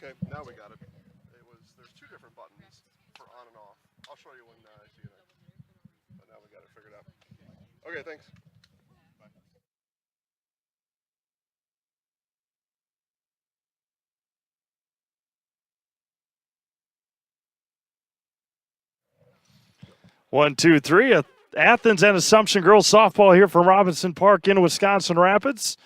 Okay, now we got it. There's two different buttons for on and off. I'll show you when I see it. But now we got it figured out. Okay, thanks. Bye. 1, 2, 3. Athens and Assumption girls softball here from Robinson Park in Wisconsin Rapids.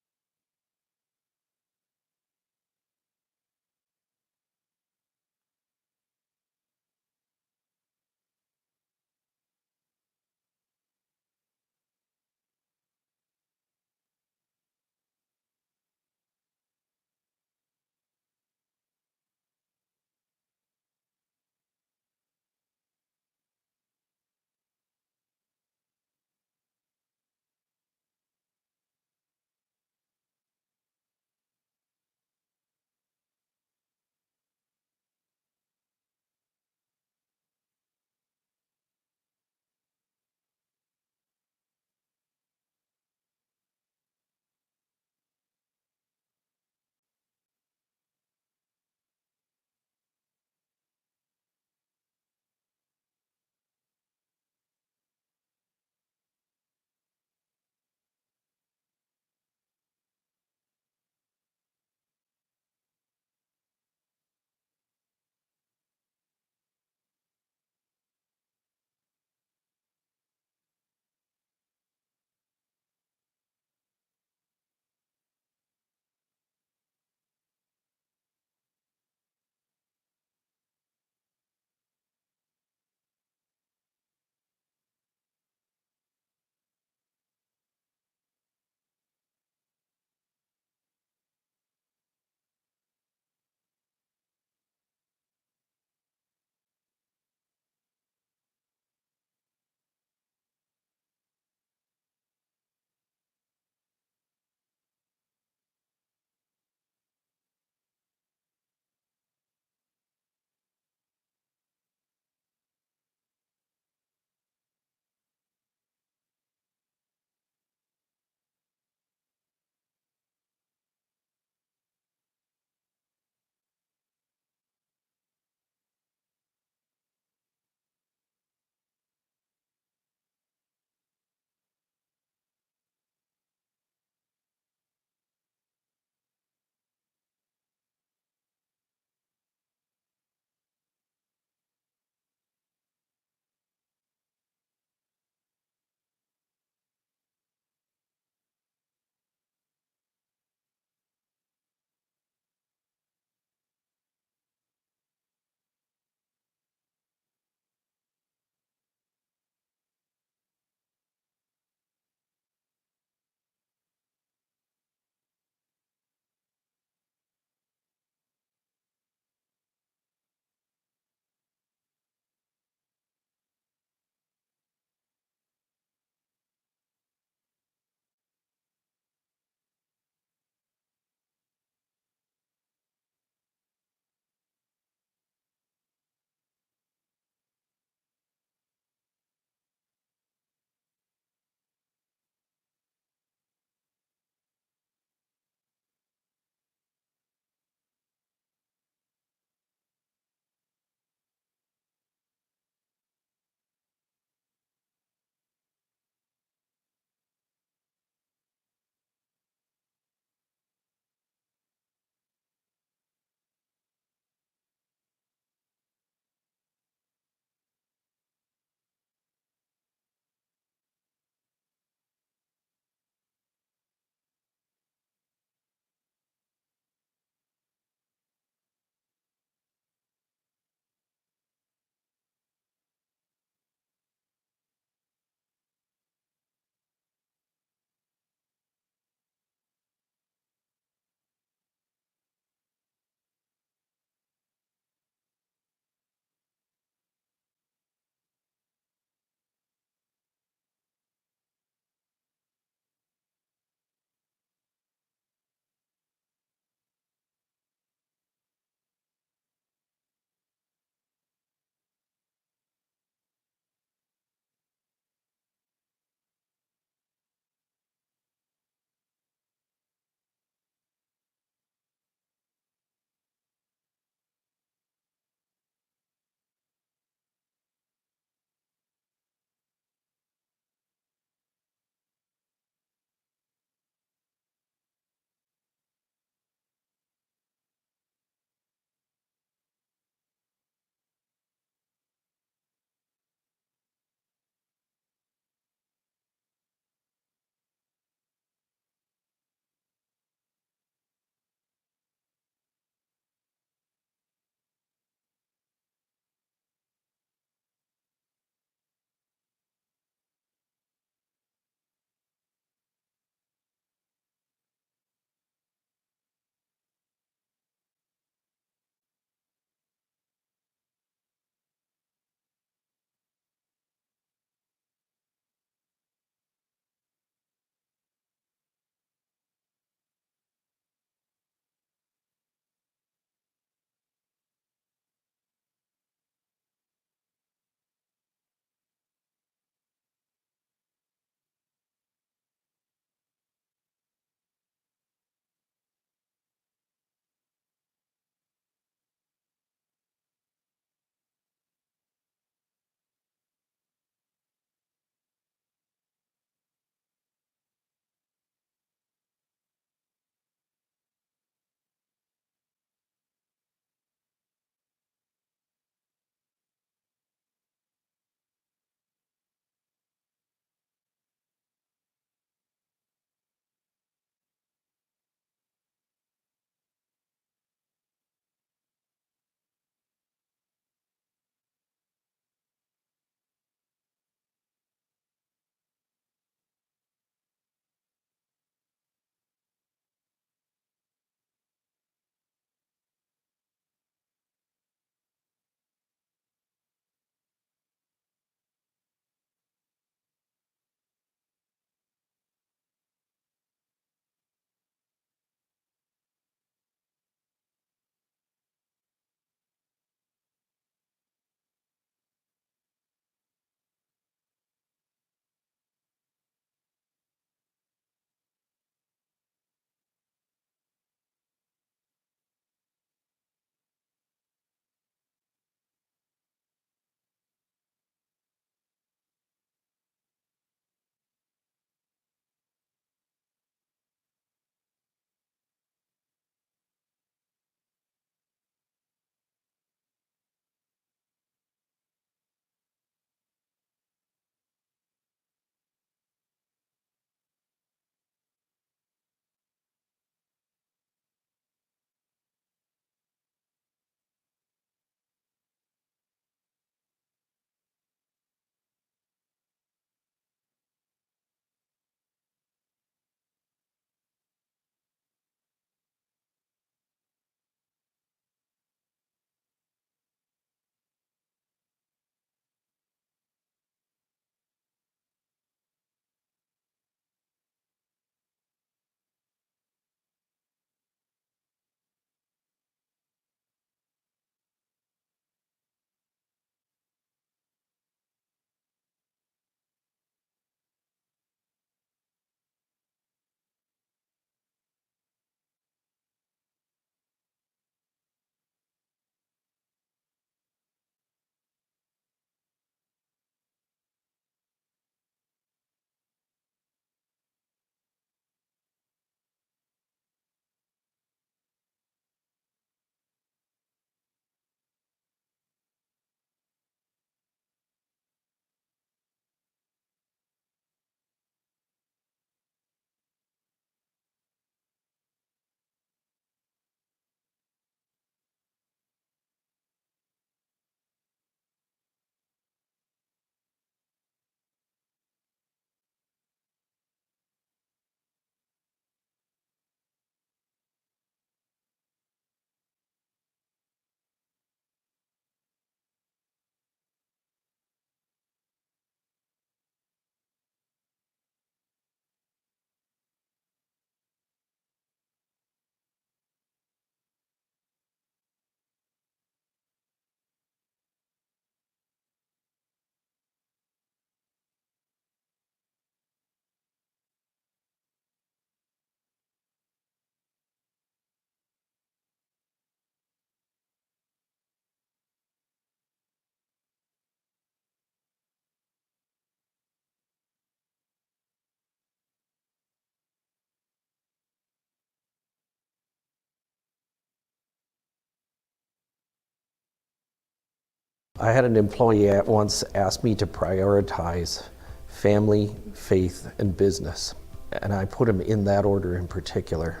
I had an employee at once ask me to prioritize family, faith, and business, and I put them in that order in particular.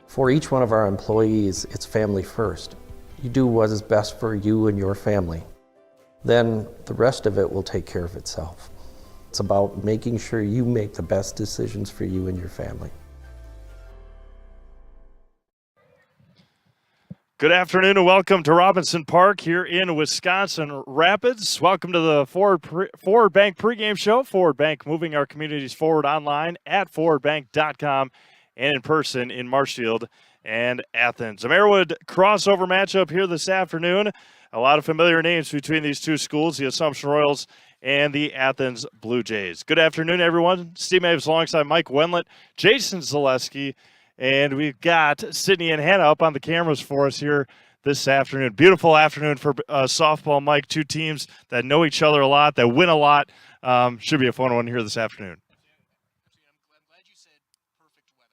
For each one of our employees, it's family first. You do what is best for you and your family. Then the rest of it will take care of itself. It's about making sure you make the best decisions for you and your family. Good afternoon and welcome to Robinson Park here in Wisconsin Rapids. Welcome to the Forward Bank pregame show. Forward Bank moving our communities forward online at forwardbank.com and in person in Marshfield and Athens. A Marywood crossover matchup here this afternoon. A lot of familiar names between these two schools, the Assumption Royals and the Athens Blue Jays. Good afternoon, everyone. Steve Maves alongside Mike Wenlett, Jason Zaleski, and we've got Sydney and Hannah up on the cameras for us here this afternoon. Beautiful afternoon for softball, Mike. Two teams that know each other a lot, that win a lot. Should be a fun one here this afternoon. I'm glad you said perfect weather.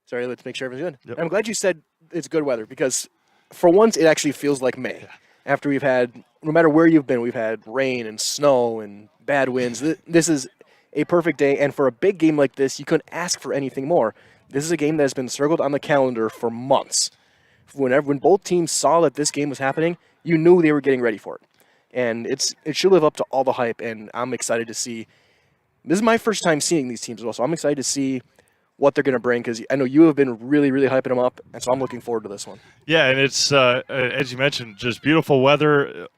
Sorry, let's make sure everything's good. Yep. I'm glad you said it's good weather because for once it actually feels like May. Yeah. After we've had, no matter where you've been, we've had rain and snow and bad winds. This is a perfect day, and for a big game like this, you couldn't ask for anything more. This is a game that has been circled on the calendar for months. When both teams saw that this game was happening, you knew they were getting ready for it. And it should live up to all the hype, and I'm excited to see. This is my first time seeing these teams as well, so I'm excited to see what they're going to bring because I know you have been really, really hyping them up, and so I'm looking forward to this one. Yeah, and it's, as you mentioned, just beautiful weather.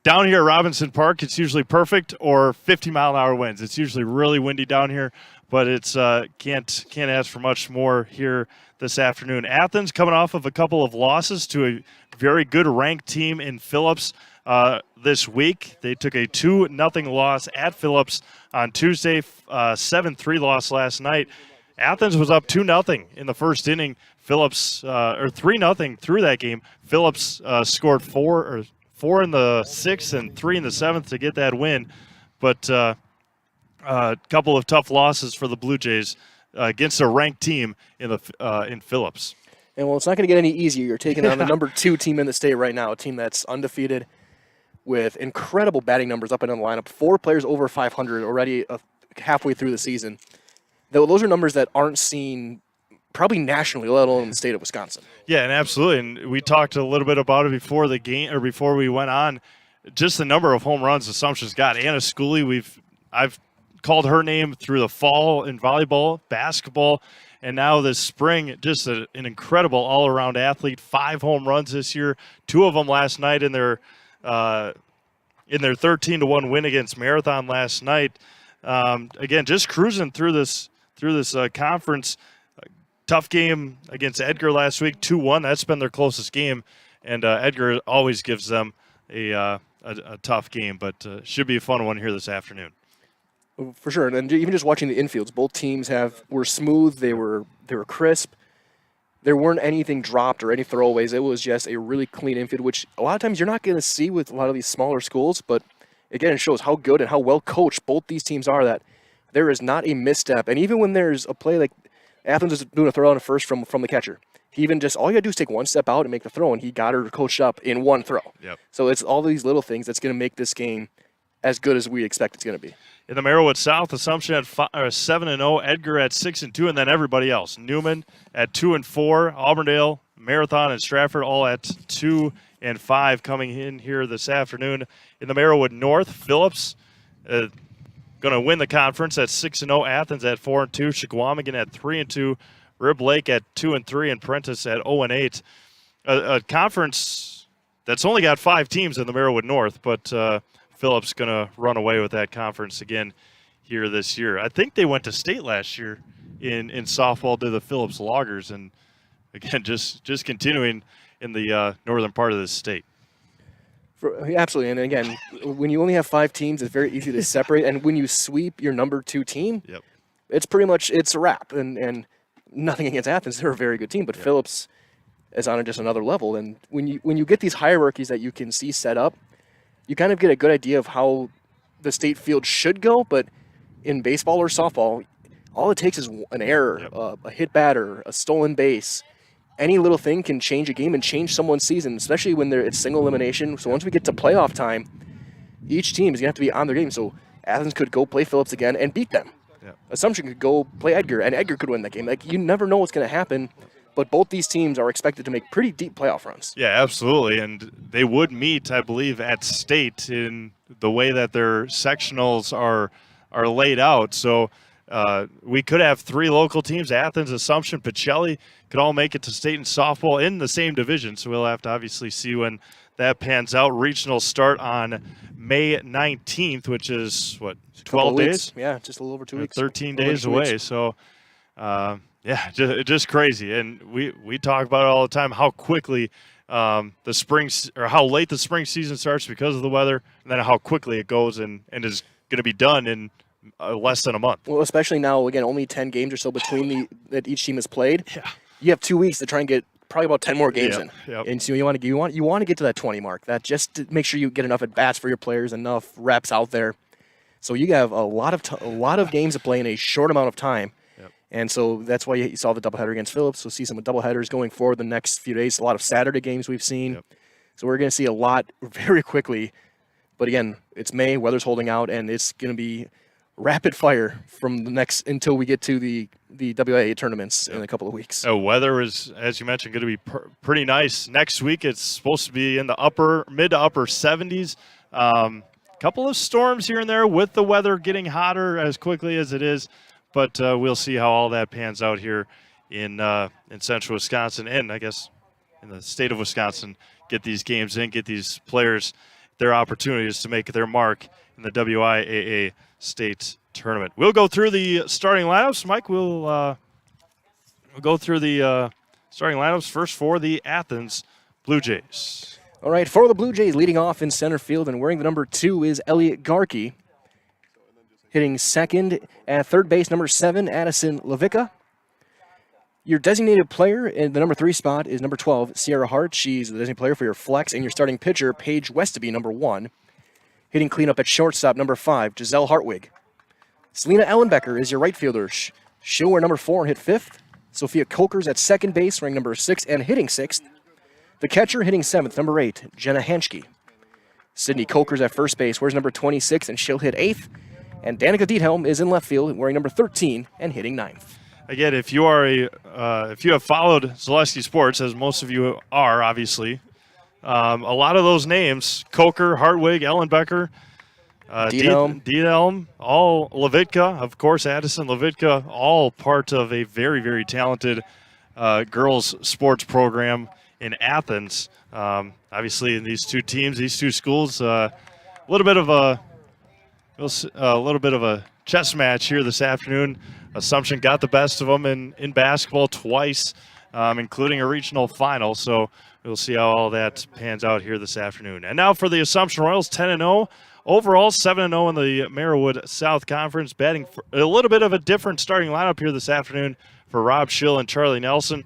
Down here at Robinson Park, it's usually perfect or 50-mile-an-hour winds. It's usually really windy down here, but it's can't ask for much more here this afternoon. Athens coming off of a couple of losses to a very good ranked team in Phillips this week. They took a 2-0 loss at Phillips on Tuesday, 7-3 loss last night. Athens was up 2-0 in the first inning. Phillips, or 3-0 through that game. Phillips scored four in the sixth and 3 in the seventh to get that win. But a couple of tough losses for the Blue Jays against a ranked team in Phillips. And well, it's not going to get any easier. You're taking on the number 2 team in the state right now, a team that's undefeated with incredible batting numbers up and in the lineup. 4 players over 500 already halfway through the season. Those are numbers that aren't seen probably nationally, let alone in the state of Wisconsin. Yeah, and absolutely. And we talked a little bit about it before the game or before we went on. Just the number of home runs Assumption's got. Anna Schooley, I've called her name through the fall in volleyball, basketball, and now this spring, just an incredible all-around athlete. 5 home runs this year, 2 of them last night in their 13-1 win against Marathon last night. Again, just cruising through this conference. Tough game against Edgar last week, 2-1. That's been their closest game, and Edgar always gives them a tough game, but should be a fun one here this afternoon. For sure, and even just watching the infields, both teams were smooth. They were crisp. There weren't anything dropped or any throwaways. It was just a really clean infield, which a lot of times you're not going to see with a lot of these smaller schools. But again, it shows how good and how well coached both these teams are. That there is not a misstep, and even when there's a play like Athens is doing a throw on a first from the catcher. He even all you got to do is take one step out and make the throw, and he got her coached up in one throw. Yep. So it's all these little things that's going to make this game as good as we expect it's going to be. In the Marywood South, Assumption at 7-0, Edgar at 6-2, and then everybody else. Newman at 2-4, Auburndale, Marathon, and Stratford all at 2-5 coming in here this afternoon. In the Marywood North, Phillips going to win the conference at 6-0. Athens at 4-2. Chequamegon at 3-2. Rib Lake at 2-3. And Prentice at 0-8. A conference that's only got 5 teams in the Marywood North, but Phillips going to run away with that conference again here this year. I think they went to state last year in softball to the Phillips Loggers, and again, just continuing in the northern part of the state. Absolutely, and again, when you only have 5 teams, it's very easy to separate. And when you sweep your number 2 team, yep, it's pretty much a wrap. And nothing against Athens; they're a very good team, but yep, Phillips is on just another level. And when you get these hierarchies that you can see set up, you kind of get a good idea of how the state field should go. But in baseball or softball, all it takes is an error, yep, a hit batter, a stolen base, any little thing can change a game and change someone's season, especially when it's single elimination. So once we get to playoff time, each team is going to have to be on their game. So Athens could go play Phillips again and beat them. Yep. Assumption could go play Edgar, and Edgar could win that game. Like, you never know what's going to happen, but both these teams are expected to make pretty deep playoff runs. Yeah, absolutely. And they would meet, I believe, at state in the way that their sectionals are laid out. So we could have 3 local teams, Athens, Assumption, Pacelli, could all make it to state and softball in the same division. So we'll have to obviously see when that pans out. Regionals start on May 19th, which is, 12 days? Yeah, just a little over 2 weeks. 13 days away. So, yeah, just crazy. And we talk about it all the time, how quickly the spring, or how late the spring season starts because of the weather, and then how quickly it goes and is going to be done in less than a month. Well, especially now, again, only 10 games or so between that each team has played. Yeah. You have 2 weeks to try and get probably about 10 more games in. Yep. And so you want to get to that 20 mark. That just to make sure you get enough at bats for your players, enough reps out there. So you have a lot of games to play in a short amount of time. Yep. And so that's why you saw the doubleheader against Phillips. We'll see some doubleheaders going forward the next few days. A lot of Saturday games we've seen. Yep. So we're going to see a lot very quickly. But again, it's May, weather's holding out, and it's going to be rapid fire from the next until we get to the WIAA tournaments in a couple of weeks. Weather is, as you mentioned, going to be pretty nice. Next week it's supposed to be in the mid to upper 70s. Couple of storms here and there with the weather getting hotter as quickly as it is, but we'll see how all that pans out here in central Wisconsin, and I guess in the state of Wisconsin. Get these games in, get these players their opportunities to make their mark in the WIAA state tournament. We'll go through the starting lineups. Mike, we'll go through the starting lineups first for the Athens Blue Jays. All right, for the Blue Jays, leading off in center field and wearing the number 2 is Elliot Garkey. Hitting second at third base, number 7, Addison Levica. Your designated player in the number 3 spot is number 12, Sierra Hart. She's the designated player for your flex, and your starting pitcher, Paige Westaby, number 1. Hitting cleanup at shortstop, number 5, Giselle Hartwig. Selena Ellenbecker is your right fielder. She'll wear number 4 and hit 5th. Sophia Kolkers at second base, wearing number 6 and hitting 6th. The catcher hitting 7th, number 8, Jenna Hanschke. Sydney Kolkers at first base, wears number 26, and she'll hit 8th. And Danica Diethelm is in left field, wearing number 13 and hitting 9th. Again, if you are if you have followed Zaleski Sports, as most of you are, obviously, a lot of those names, Kolker, Hartwig, Ellenbecker, Diethelm, all Levitka, of course, Addison Levitka, all part of a very, very talented girls sports program in Athens. Obviously, in these two teams, these two schools, a little bit of a chess match here this afternoon. Assumption got the best of them in basketball twice, including a regional final. So we'll see how all that pans out here this afternoon. And now for the Assumption Royals, 10-0. Overall, 7-0 in the Merriwood South Conference. Batting for a little bit of a different starting lineup here this afternoon for Rob Schill and Charlie Nelson.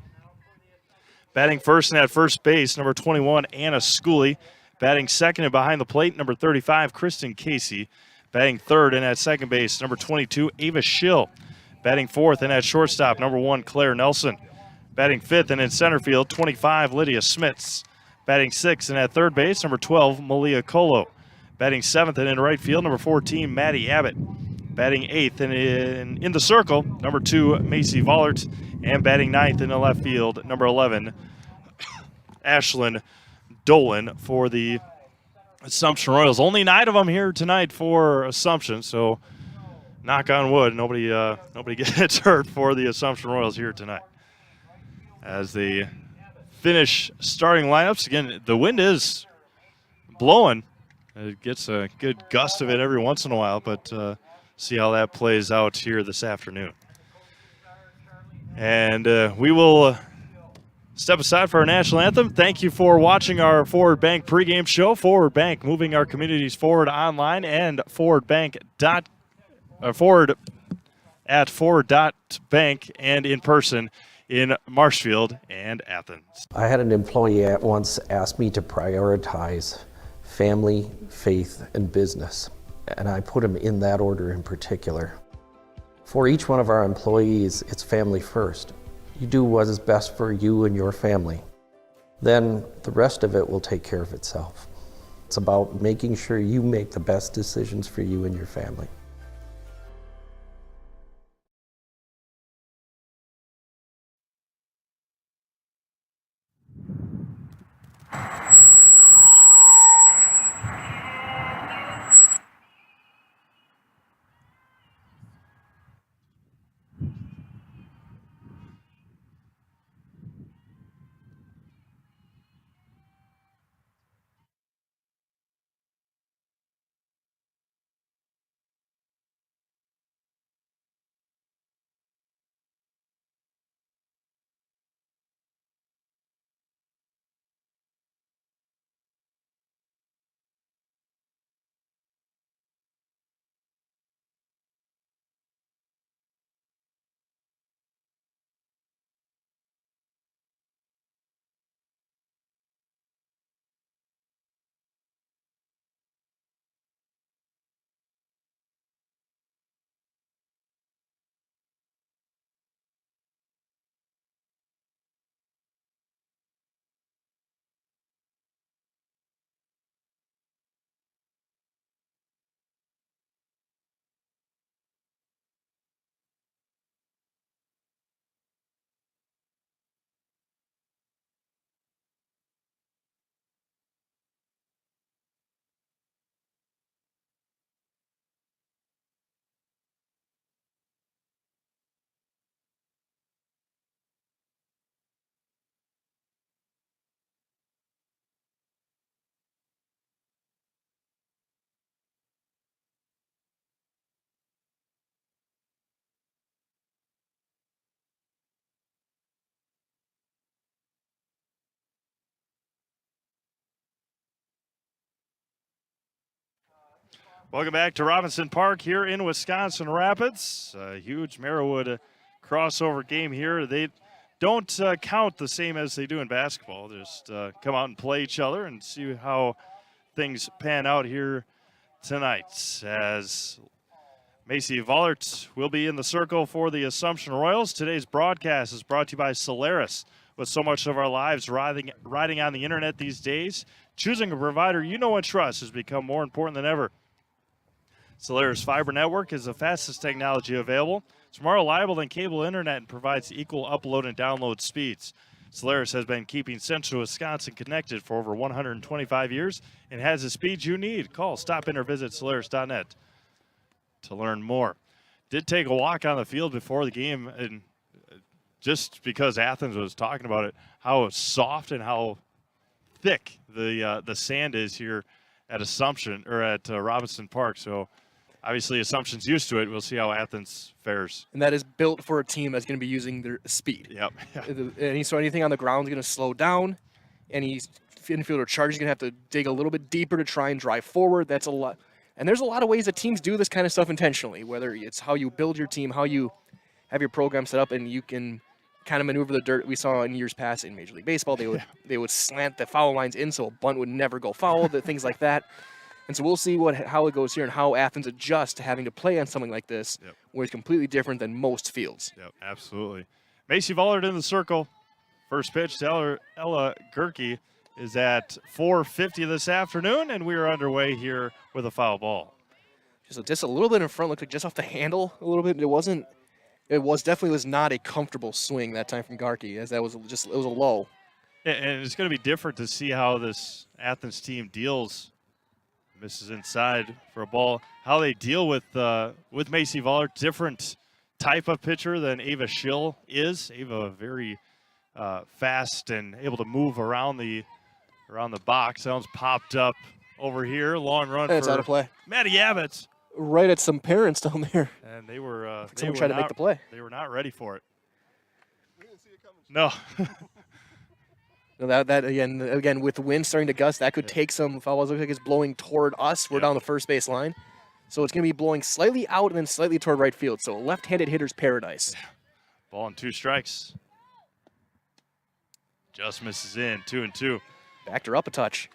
Batting first and at first base, number 21, Anna Schooley. Batting second and behind the plate, number 35, Kristen Casey. Batting third and at second base, number 22, Ava Schill. Batting fourth and at shortstop, number 1, Claire Nelson. Batting fifth and in center field, 25, Lydia Smits. Batting sixth and at third base, number 12, Malia Colo. Batting seventh and in right field, number 14, Maddie Abbott. Batting eighth and in the circle, number 2, Macy Vollert. And batting ninth in the left field, number 11, Ashlyn Dolan for the Assumption Royals. Only 9 of them here tonight for Assumption, so knock on wood, nobody gets hurt for the Assumption Royals here tonight. As they finish starting lineups, again, the wind is blowing. It gets a good gust of it every once in a while, but see how that plays out here this afternoon. And we will step aside for our national anthem. Thank you for watching our Forward Bank pregame show. Forward Bank, moving our communities forward online, and forward at forward.bank and in person in Marshfield and Athens. I had an employee at once ask me to prioritize family, faith, and business, and I put them in that order in particular. For each one of our employees, it's family first. you do what is best for you and your family. Then the rest of it will take care of itself. It's about making sure you make the best decisions for you and your family. Welcome back to Robinson Park here in Wisconsin Rapids. A huge Merriwood crossover game here. They don't count the same as they do in basketball. Just come out and play each other and see how things pan out here tonight. As Macy Vollert will be in the circle for the Assumption Royals. Today's broadcast is brought to you by Solaris. With so much of our lives riding on the internet these days, choosing a provider you know and trust has become more important than ever. Solaris Fiber Network is the fastest technology available. It's more reliable than cable internet and provides equal upload and download speeds. Solaris has been keeping Central Wisconsin connected for over 125 years and has the speeds you need. Call, stop in, or visit Solaris.net to learn more. Did take a walk on the field before the game, and just because Athens was talking about it, how soft and how thick the sand is here at Assumption or at Robinson Park. So obviously Assumption's used to it. We'll see how Athens fares. And that is built for a team that's going to be using their speed. Yep. So anything on the ground is going to slow down. Any infielder charge is going to have to dig a little bit deeper to try and drive forward. That's a lot. And there's a lot of ways that teams do this kind of stuff intentionally, whether it's how you build your team, how you have your program set up, and you can kind of maneuver the dirt. We saw in years past in Major League Baseball, they would slant the foul lines in so a bunt would never go foul, things like that. And so we'll see how it goes here and how Athens adjusts to having to play on something like this, where it's completely different than most fields. Yep, absolutely. Macy Vollert in the circle. First pitch to Ella Gerke is at 4:50 this afternoon, and we are underway here with a foul ball. Just a little bit in front, looked like just off the handle a little bit. It definitely was not a comfortable swing that time from Garkey, as it was a low. And it's going to be different to see how this Athens team deals. Misses inside for a ball. How they deal with Macy Vollert, different type of pitcher than Ava Schill is. Ava very fast and able to move around the box. Sounds popped up over here. Long run. And it's out of play. Maddie Abbott's. Right at some parents down there. And they were someone tried to make the play. They were not ready for it. We didn't see it coming. No. No, that again with the wind starting to gust, that could take some fouls. Looks like it's blowing toward us. We're down the first base line. So it's going to be blowing slightly out and then slightly toward right field. So left-handed hitter's paradise. Ball and 2 strikes. Just misses in, 2-2. Backed her up a touch.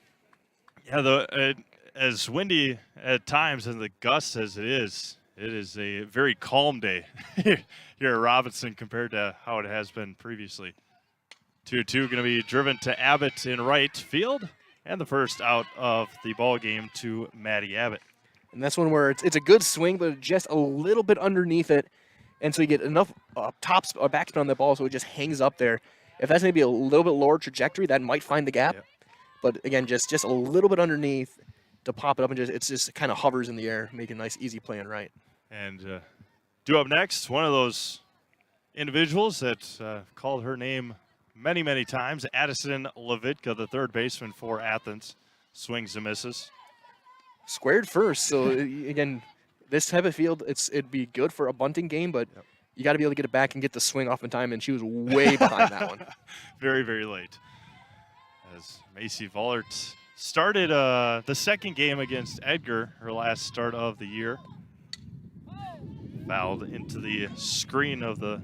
Yeah, as windy at times and the gust as it is, It is a very calm day here at Robinson compared to how it has been previously. 2-2 going to be driven to Abbott in right field, and the first out of the ball game to Maddie Abbott. And that's one where it's a good swing, but just a little bit underneath it, and so you get enough tops or backspin on the ball so it just hangs up there. If that's maybe a little bit lower trajectory, that might find the gap. Yep. But again, just a little bit underneath to pop it up, and it just kind of hovers in the air, making a nice easy play and right. And due up next, one of those individuals that called her name many, many times, Addison Levitka, the third baseman for Athens, swings and misses. Squared first, so again, this type of field, it'd be good for a bunting game, but you got to be able to get it back and get the swing off in time, and she was way behind that one. Very, very late. As Macy Vollert started the second game against Edgar, her last start of the year. Fouled into the screen of the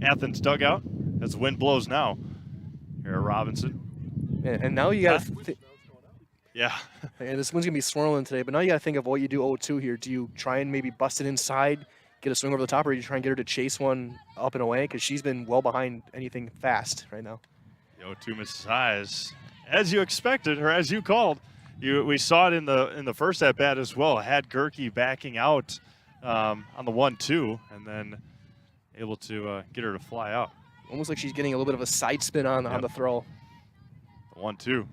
Athens dugout as the wind blows now here at Robinson. And now you got to yeah. and this one's going to be swirling today, but now you got to think of what you do 0-2 here. Do you try and maybe bust it inside, get a swing over the top, or do you try and get her to chase one up and away? Because she's been well behind anything fast right now. The 0-2 misses high, as you expected, or as you called. We saw it in the first at bat as well. Had Gerke backing out on the 1-2, and then able to get her to fly out. Almost like she's getting a little bit of a side spin on the throw. The 1-2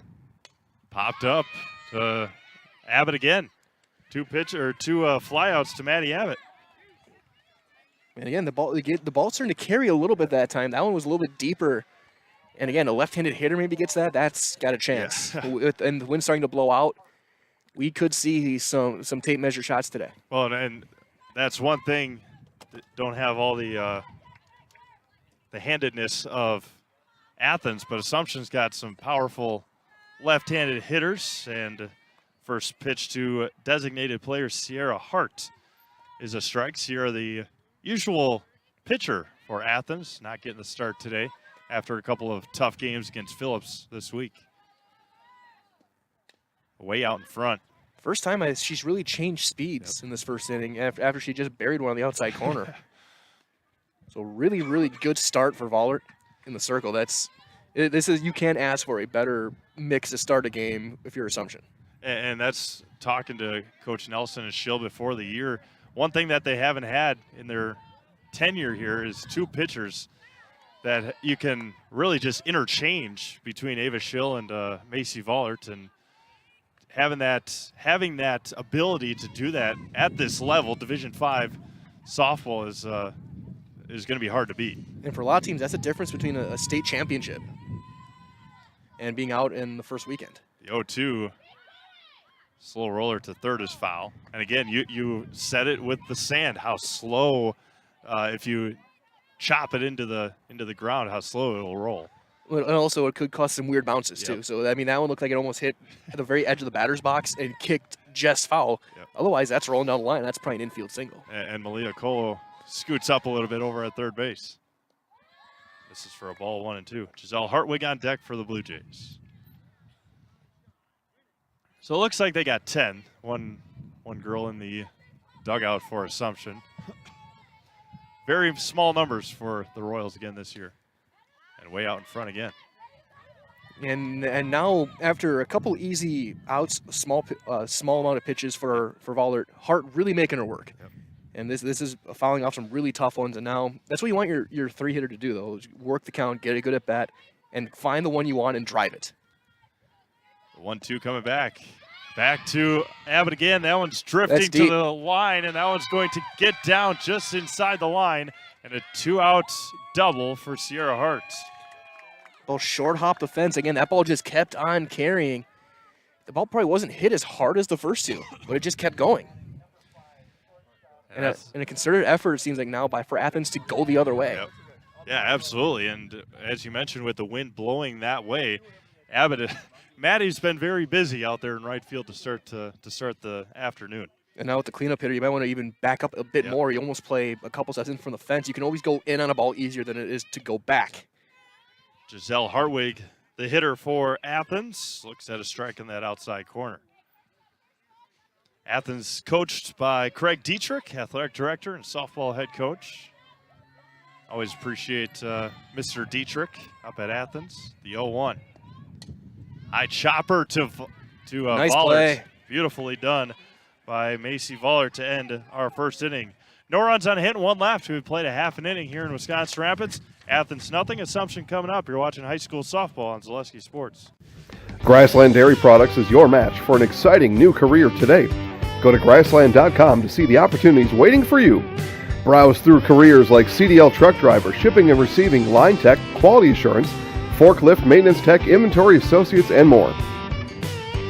popped up to Abbott again. Two flyouts to Maddie Abbott. And again, the ball's starting to carry a little bit that time. That one was a little bit deeper. And again, a left-handed hitter maybe gets that. That's got a chance. Yeah. And the wind's starting to blow out. We could see some tape measure shots today. Well, and that's one thing that don't have all the handedness of Athens, but Assumption's got some powerful left-handed hitters. And first pitch to designated player Sierra Hart is a strike. Sierra, the usual pitcher for Athens, not getting the start today after a couple of tough games against Phillips this week. Way out in front. First time she's really changed speeds in this first inning after she just buried one on the outside corner. So really, really good start for Vollert in the circle. You can't ask for a better mix to start a game if you're Assumption. And that's talking to Coach Nelson and Schill before the year. One thing that they haven't had in their tenure here is two pitchers that you can really just interchange between Ava Schill and Macy Vollert, and having that ability to do that at this level, Division V softball is going to be hard to beat. And for a lot of teams, that's the difference between a state championship and being out in the first weekend. The 0-2 slow roller to third is foul, and again, you said it with the sand, how slow if you chop it into the ground, how slow it will roll. And also, it could cause some weird bounces, too. So, I mean, that one looked like it almost hit at the very edge of the batter's box and kicked just foul. Yep. Otherwise, that's rolling down the line. That's probably an infield single. And Malia Colo scoots up a little bit over at third base. This is for a ball 1-2. Giselle Hartwig on deck for the Blue Jays. So it looks like they got 10. One girl in the dugout for Assumption. Very small numbers for the Royals again this year. And way out in front again. And now, after a couple easy outs, small amount of pitches for Vollert, Hart really making her work. Yep. And this is fouling off some really tough ones. And now, that's what you want your three-hitter to do, though, is work the count, get a good at-bat, and find the one you want and drive it. The 1-2 coming back. Back to Abbott again. That one's drifting to the line, and that one's going to get down just inside the line. And a two-out double for Sierra Hart. Ball short hop the fence. Again, that ball just kept on carrying. The ball probably wasn't hit as hard as the first two, but it just kept going. And a concerted effort, it seems like now, for Athens to go the other way. Yep. Yeah, absolutely. And as you mentioned, with the wind blowing that way, Abbott, Maddie's been very busy out there in right field to start the afternoon. And now with the cleanup hitter, you might want to even back up a bit more. You almost play a couple steps in from the fence. You can always go in on a ball easier than it is to go back. Giselle Hartwig, the hitter for Athens, looks at a strike in that outside corner. Athens coached by Craig Dietrich, athletic director and softball head coach. Always appreciate Mr. Dietrich up at Athens. The 0-1. High chopper to Nice Vollers. play. Beautifully done by Macy Voller to end our first inning. No runs on a hit and one left. We played a half an inning here in Wisconsin Rapids. Athens nothing. Assumption coming up. You're watching high school softball on Zaleski Sports. Grassland Dairy Products is your match for an exciting new career today. Go to grassland.com to see the opportunities waiting for you. Browse through careers like CDL truck driver, shipping and receiving, line tech, quality assurance, forklift, maintenance tech, inventory associates, and more.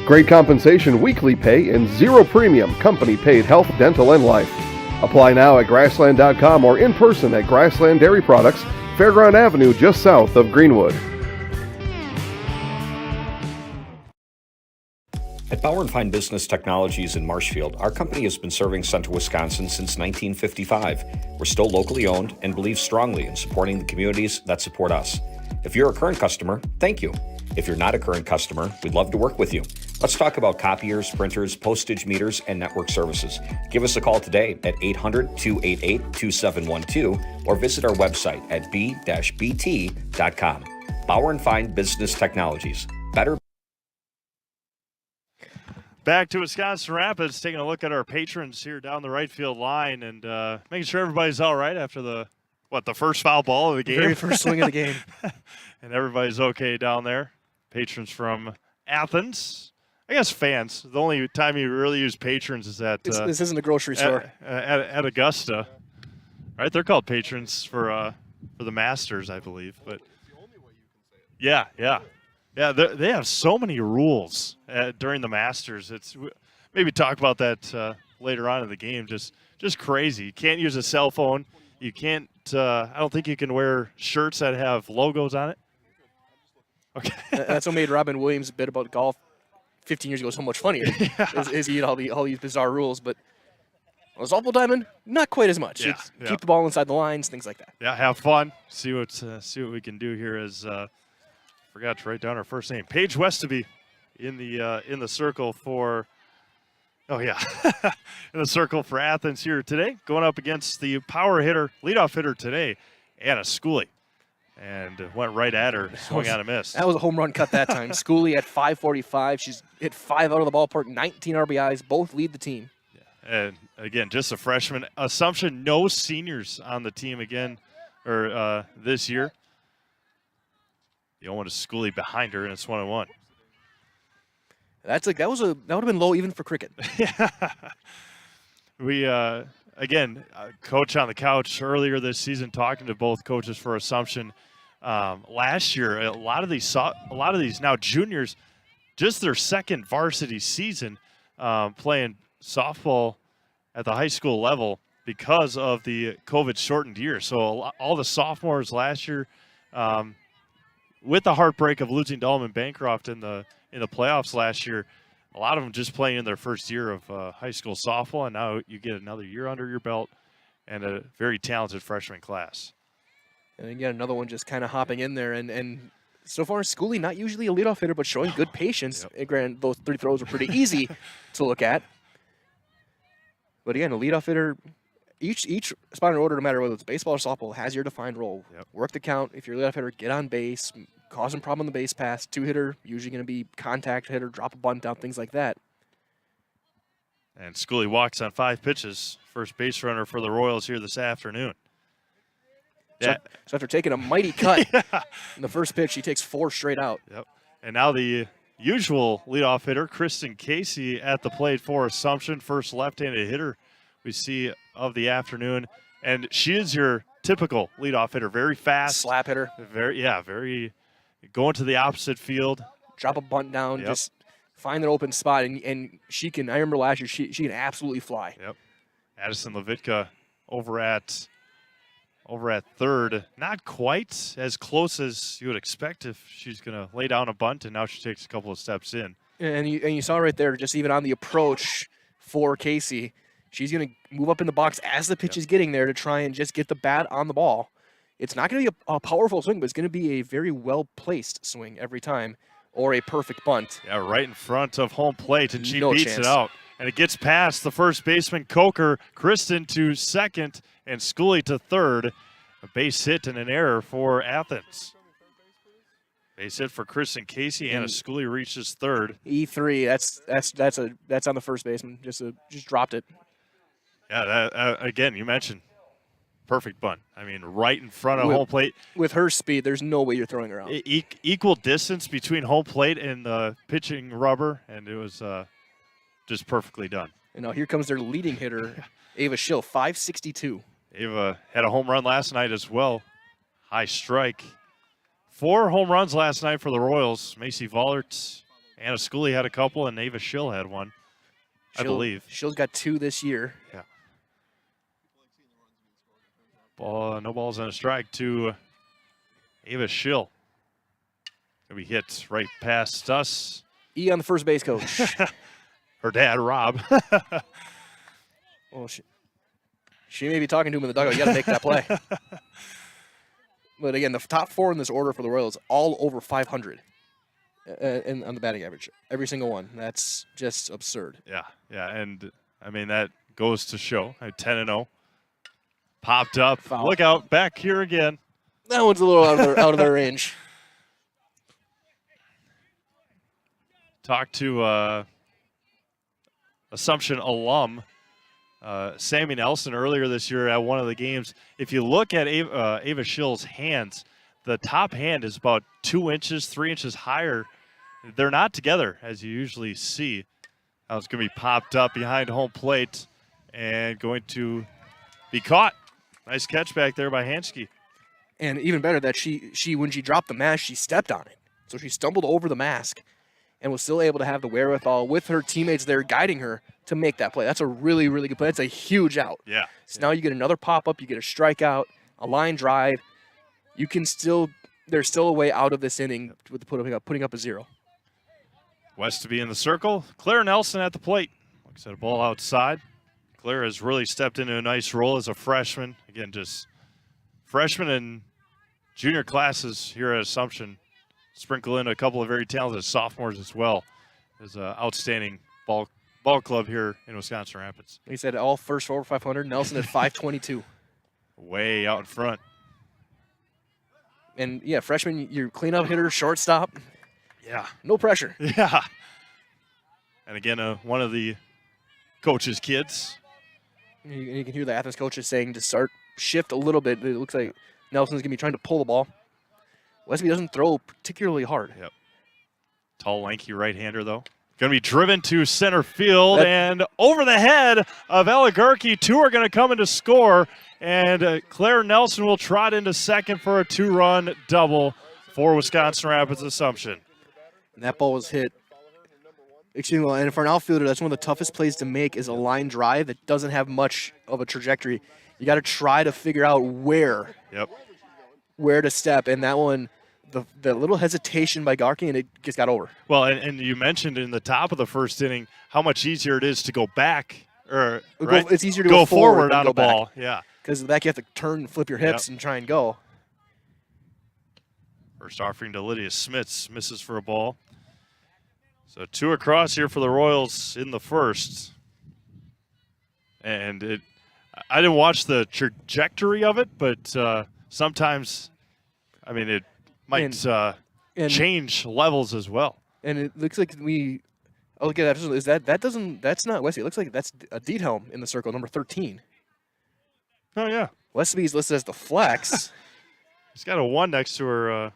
Great compensation, weekly pay, and zero premium, company paid health, dental, and life. Apply now at grassland.com or in person at Grassland Dairy Products, Fairground Avenue, just south of Greenwood. At Bauer & Fine Business Technologies in Marshfield, our company has been serving Central Wisconsin since 1955. We're still locally owned and believe strongly in supporting the communities that support us. If you're a current customer, thank you. If you're not a current customer, we'd love to work with you. Let's talk about copiers, printers, postage meters, and network services. Give us a call today at 800-288-2712 or visit our website at b-bt.com. Bauer & Fine Business Technologies. Better. Back to Wisconsin Rapids, taking a look at our patrons here down the right field line and making sure everybody's all right after the first foul ball of the game. Very first swing of the game. And everybody's okay down there. Patrons from Athens. I guess fans. The only time you really use patrons is at this isn't a grocery store. At Augusta. Right? They're called patrons for the Masters, I believe. But yeah. Yeah, they have so many rules during the Masters. It's maybe talk about that later on in the game. Just crazy. You can't use a cell phone. You can't. I don't think you can wear shirts that have logos on it. Okay, that's what made Robin Williams' bit about golf 15 years ago so much funnier. Yeah. Is he had all these bizarre rules, but on a softball diamond, not quite as much. Yeah, It's keep the ball inside the lines, things like that. Yeah, have fun. See what we can do here. As forgot to write down our first name, Paige Westaby, in the circle for. Oh yeah, in the circle for Athens here today, going up against the power hitter, leadoff hitter today, Anna Schooley, and went right at her, swung out and missed. That was a home run cut that time. Schooley at 545. She's hit 5 out of the ballpark, 19 RBIs, both lead the team. Yeah. And again, just a freshman. Assumption, no seniors on the team again, or this year. The 0-1 to Schooley behind her, and it's 1-1. That would have been low even for cricket. Yeah. We again, coach on the couch earlier this season, talking to both coaches for Assumption. Last year, a lot of these now juniors, just their second varsity season, playing softball at the high school level because of the COVID shortened year. So all the sophomores last year, with the heartbreak of losing Dahlman Bancroft in the playoffs last year, a lot of them just playing in their first year of high school softball, and now you get another year under your belt and a very talented freshman class. And again, another one just kind of hopping in there. And so far, Schooley, not usually a leadoff hitter, but showing good patience. Yep. And granted, those 3 throws were pretty easy to look at. But again, a leadoff hitter, each spot in order, no matter whether it's baseball or softball, has your defined role. Yep. Work the count. If you're a leadoff hitter, get on base, cause a problem on the base pass. 2-hitter, usually going to be contact hitter, drop a bunt down, things like that. And Schooley walks on 5 pitches, first base runner for the Royals here this afternoon. So after taking a mighty cut in the first pitch, he takes 4 straight out. Yep. And now the usual leadoff hitter, Kristen Casey, at the plate for Assumption, first left-handed hitter we see of the afternoon. And she is your typical leadoff hitter, very fast. Slap hitter. Very going to the opposite field. Drop a bunt down, Yep. just find an open spot, and she can, I remember last year, she can absolutely fly. Yep. Addison Levitka over at third, not quite as close as you would expect if she's going to lay down a bunt, and now she takes a couple of steps in. And you saw right there, just even on the approach for Casey, she's going to move up in the box as the pitch is getting there to try and just get the bat on the ball. It's not going to be a powerful swing, but it's going to be a very well-placed swing every time, or a perfect bunt. Yeah, right in front of home plate, and she No beats chance. it out. And it gets past the first baseman, Coker, Kristen to second, and Schooley to third. A base hit and an error for Athens. Base hit for Kristen Casey, and Schooley reaches third. E3, that's on the first baseman. Just dropped it. Yeah, that, again, you mentioned perfect bunt. I mean, right in front of home plate. With her speed, there's no way you're throwing her out. Equal distance between home plate and the pitching rubber, and it was just perfectly done. And now here comes their leading hitter, Ava Schill, 562. Ava had a home run last night as well. High strike. 4 home runs last night for the Royals. Macy Vollert, Anna Schooley had a couple, and Ava Schill had one, I believe. Schill's got 2 this year. Yeah. No balls and a strike to Ava Schill. Gonna be hit right past us. E on the first base coach. Her dad, Rob. Well, she may be talking to him in the dugout. You got to make that play. But again, the top 4 in this order for the Royals, all over 500 on the batting average. Every single one. That's just absurd. Yeah, and I mean, that goes to show. 10-0. Popped up. Foul. Look out, back here again. That one's a little out of their range. Talked to Assumption alum Sammy Nelson earlier this year at one of the games. If you look at Ava Schill's hands, the top hand is about 2 inches, 3 inches higher. They're not together, as you usually see. Now it's going to be popped up behind home plate and going to be caught. Nice catch back there by Hansky. And even better that she when she dropped the mask, she stepped on it. So she stumbled over the mask and was still able to have the wherewithal with her teammates there guiding her to make that play. That's a really, really good play. That's a huge out. Yeah. So now you get another pop-up, you get a strikeout, a line drive. You can still, there's still a way out of this inning with putting up a 0. West to be in the circle. Claire Nelson at the plate. Looks at a ball outside. Claire has really stepped into a nice role as a freshman. Again, just freshman and junior classes here at Assumption. Sprinkle in a couple of very talented sophomores as well. There's an outstanding ball club here in Wisconsin Rapids. He said all first over 500. Nelson at 522. Way out in front. And yeah, freshman, your cleanup hitter, shortstop. Yeah. No pressure. Yeah. And again, one of the coach's kids. You can hear the Athens coaches saying to shift a little bit. It looks like Nelson's going to be trying to pull the ball. Westby doesn't throw particularly hard. Yep. Tall, lanky right-hander, though. Going to be driven to center field and over the head of Eligarki. 2 are going to come in to score, and Claire Nelson will trot into second for a 2-run double for Wisconsin Rapids Assumption. And that ball was hit extremely well. And for an outfielder, that's one of the toughest plays to make is a line drive that doesn't have much of a trajectory. You got to try to figure out where to step. And that one, the little hesitation by Garky, and it just got over. Well, and you mentioned in the top of the first inning how much easier it is to go back. Right? It's easier to go forward than on go a ball. back. Yeah. Because back you have to turn and flip your hips and try and go. First offering to Lydia Smits, misses for a ball. So 2 across here for the Royals in the first. And I didn't watch the trajectory of it, but sometimes, I mean, it might change levels as well. And it looks like look at that. That's not Westby. It looks like that's a Diethelm in the circle, number 13. Oh, yeah. Westby's listed as the flex. He's got a 1 next to her.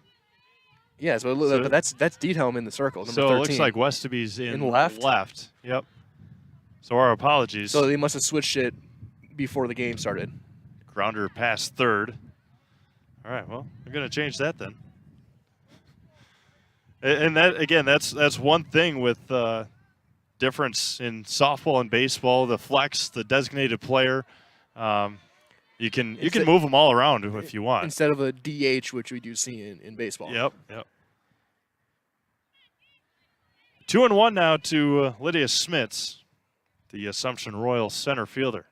Yes, but that's Diethelm in the circle, number 13. So it looks like Westaby's in left. Yep. So our apologies. So they must have switched it before the game started. Grounder past third. All right, well, we're going to change that then. And that, again, that's one thing with difference in softball and baseball, the flex, the designated player. You can move them all around if you want. Instead of a DH, which we do see in baseball. Yep. 2-1 now to Lydia Smits, the Assumption Royal center fielder.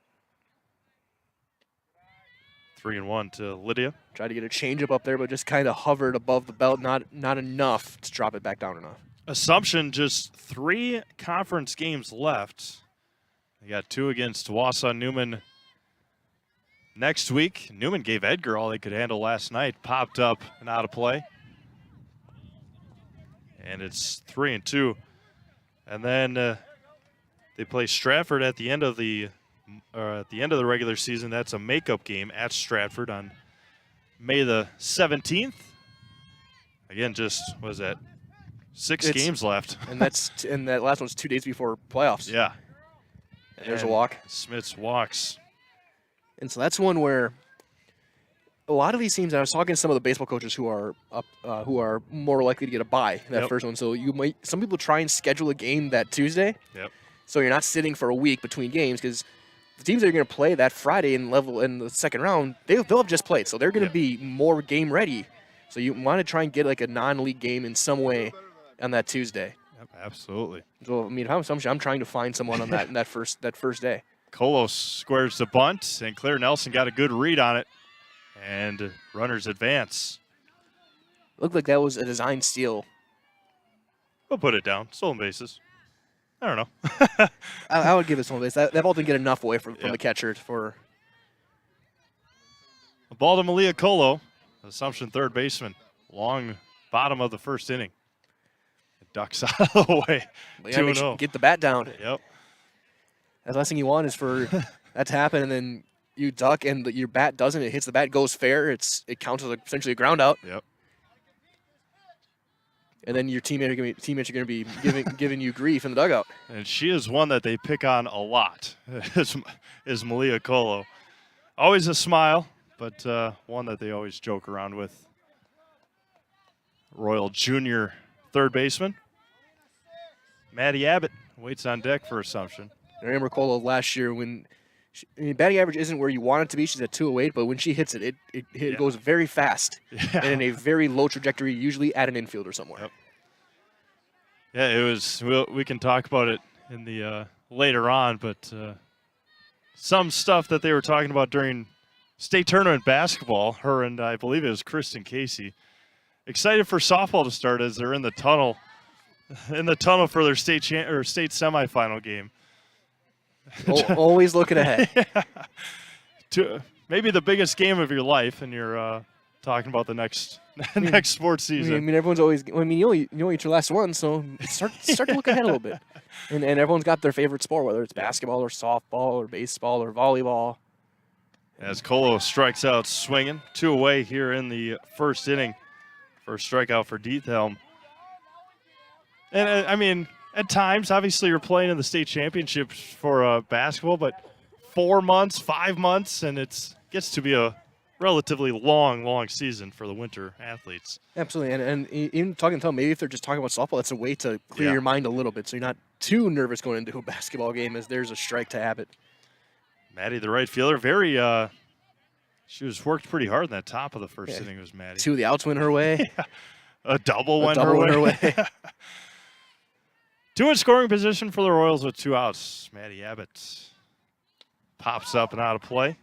3-1 to Lydia. Tried to get a changeup up there, but just kind of hovered above the belt, not enough to drop it back down enough. Assumption just 3 conference games left. They got 2 against Wausau Newman next week. Newman gave Edgar all they could handle last night. Popped up and out of play. And it's 3-2. And then they play Stratford at the end of the regular season. That's a makeup game at Stratford on May the 17th. Again, just what is that? 6 games left. And that last one's 2 days before playoffs. Yeah. And there's a walk. Smits walks. And so that's one where a lot of these teams, and I was talking to some of the baseball coaches who are more likely to get a bye in that first one. So some people try and schedule a game that Tuesday. Yep. So you're not sitting for a week between games, because the teams that are going to play that Friday in the second round, they'll have just played. So they're going to be more game ready. So you want to try and get like a non-league game in some way on that Tuesday. Yep, absolutely. So I mean, I'm trying to find someone on that first day. Kolos squares the bunt, and Claire Nelson got a good read on it, and runners advance. Looked like that was a design steal. We'll put it down. Stolen bases. I don't know. I would give it stolen base. That ball didn't get enough away from the catcher for. A ball to Malia Colo, Assumption third baseman, long bottom of the first inning. It ducks out of the way. 2-0. Get the bat down. Yep. The last thing you want is for that to happen, and then you duck, and your bat doesn't. It hits the bat, goes fair. It counts as essentially a ground out. Yep. And then your teammates are going to be giving you grief in the dugout. And she is one that they pick on a lot. is Malia Colo. Always a smile, but one that they always joke around with. Royal Junior third baseman Maddie Abbott waits on deck for Assumption. I remember Colo last year when batting average isn't where you want it to be. She's at 208, but when she hits it, it goes very fast and in a very low trajectory, usually at an infielder somewhere. Yep. Yeah, it was. We can talk about it in the later on, but some stuff that they were talking about during state tournament basketball. Her and I believe it was Kristen Casey, excited for softball to start as they're in the tunnel for their state semifinal game. Always looking ahead. Maybe the biggest game of your life, and you're talking about the next sports season. I mean, everyone's always. I mean, you only eat your last one, so start to look ahead a little bit. And everyone's got their favorite sport, whether it's basketball or softball or baseball or volleyball. As Colo strikes out swinging, 2 away here in the first inning. First strikeout for Diethelm. And I mean, at times, obviously, you're playing in the state championships for basketball, but 4 months, 5 months, and it gets to be a relatively long season for the winter athletes. Absolutely, and even talking to them, maybe if they're just talking about softball, that's a way to clear your mind a little bit, so you're not too nervous going into a basketball game as there's a strike to Abbott. Maddie, the right fielder, she was worked pretty hard in that top of the first inning. Was Maddie. 2 of the outs went her way. A double went her way. 2 in scoring position for the Royals with 2 outs. Maddie Abbott pops up and out of play.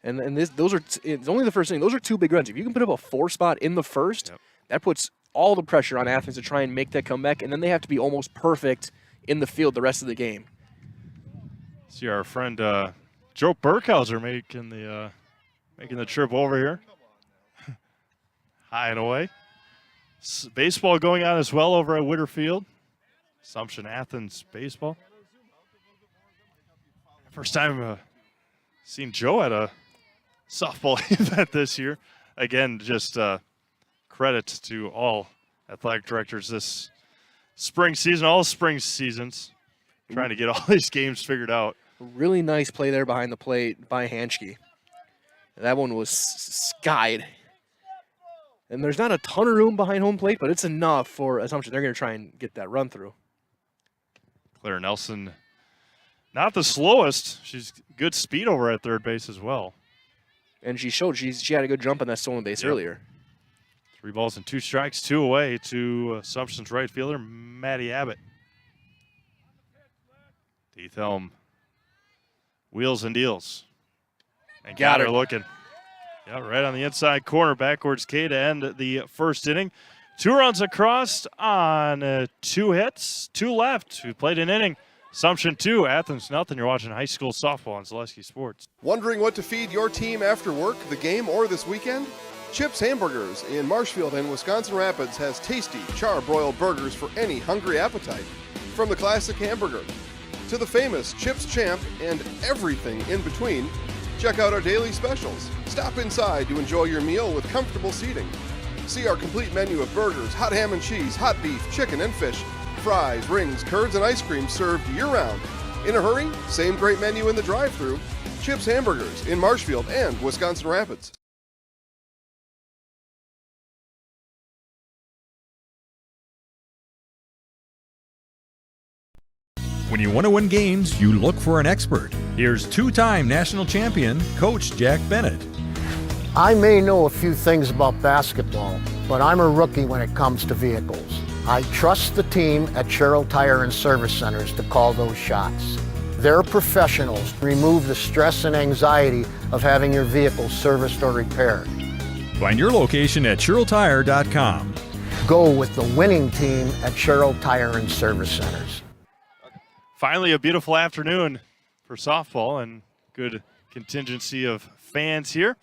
And it's only the first inning. Those are 2 big runs. If you can put up a 4 spot in the first, that puts all the pressure on Athens to try and make that comeback, and then they have to be almost perfect in the field the rest of the game. See our friend Joe Burkhauser making the trip over here. High and away. Baseball going on as well over at Whitterfield. Assumption Athens baseball. First time seen Joe at a softball event this year. Again, just credit to all athletic directors this spring season, all spring seasons, trying to get all these games figured out. Really nice play there behind the plate by Hanschke. That one was skied. And there's not a ton of room behind home plate, but it's enough for Assumption. They're going to try and get that run through. Claire Nelson, not the slowest. She's good speed over at third base as well. And she showed she had a good jump on that stolen base earlier. 3 balls and 2 strikes, 2 away to Assumption's right fielder, Maddie Abbott. Diethelm wheels and deals. And got her looking. Yeah, right on the inside corner, backwards K to end the first inning. 2 runs across on 2 hits, 2 left. We played an inning. Assumption 2, Athens nothing. You're watching high school softball on Zaleski Sports. Wondering what to feed your team after work, the game, or this weekend? Chips Hamburgers in Marshfield and Wisconsin Rapids has tasty, char-broiled burgers for any hungry appetite. From the classic hamburger to the famous Chips Champ and everything in between, check out our daily specials. Stop inside to enjoy your meal with comfortable seating. See our complete menu of burgers, hot ham and cheese, hot beef, chicken, and fish, fries, rings, curds, and ice cream served year-round. In a hurry? Same great menu in the drive-thru. Chips Hamburgers in Marshfield and Wisconsin Rapids. When you want to win games, you look for an expert. Here's two-time national champion, Coach Jack Bennett. I may know a few things about basketball, but I'm a rookie when it comes to vehicles. I trust the team at Sherrill Tire and Service Centers to call those shots. They're professionals. Remove the stress and anxiety of having your vehicle serviced or repaired. Find your location at SherrillTire.com. Go with the winning team at Sherrill Tire and Service Centers. Finally, a beautiful afternoon for softball and good contingency of fans here.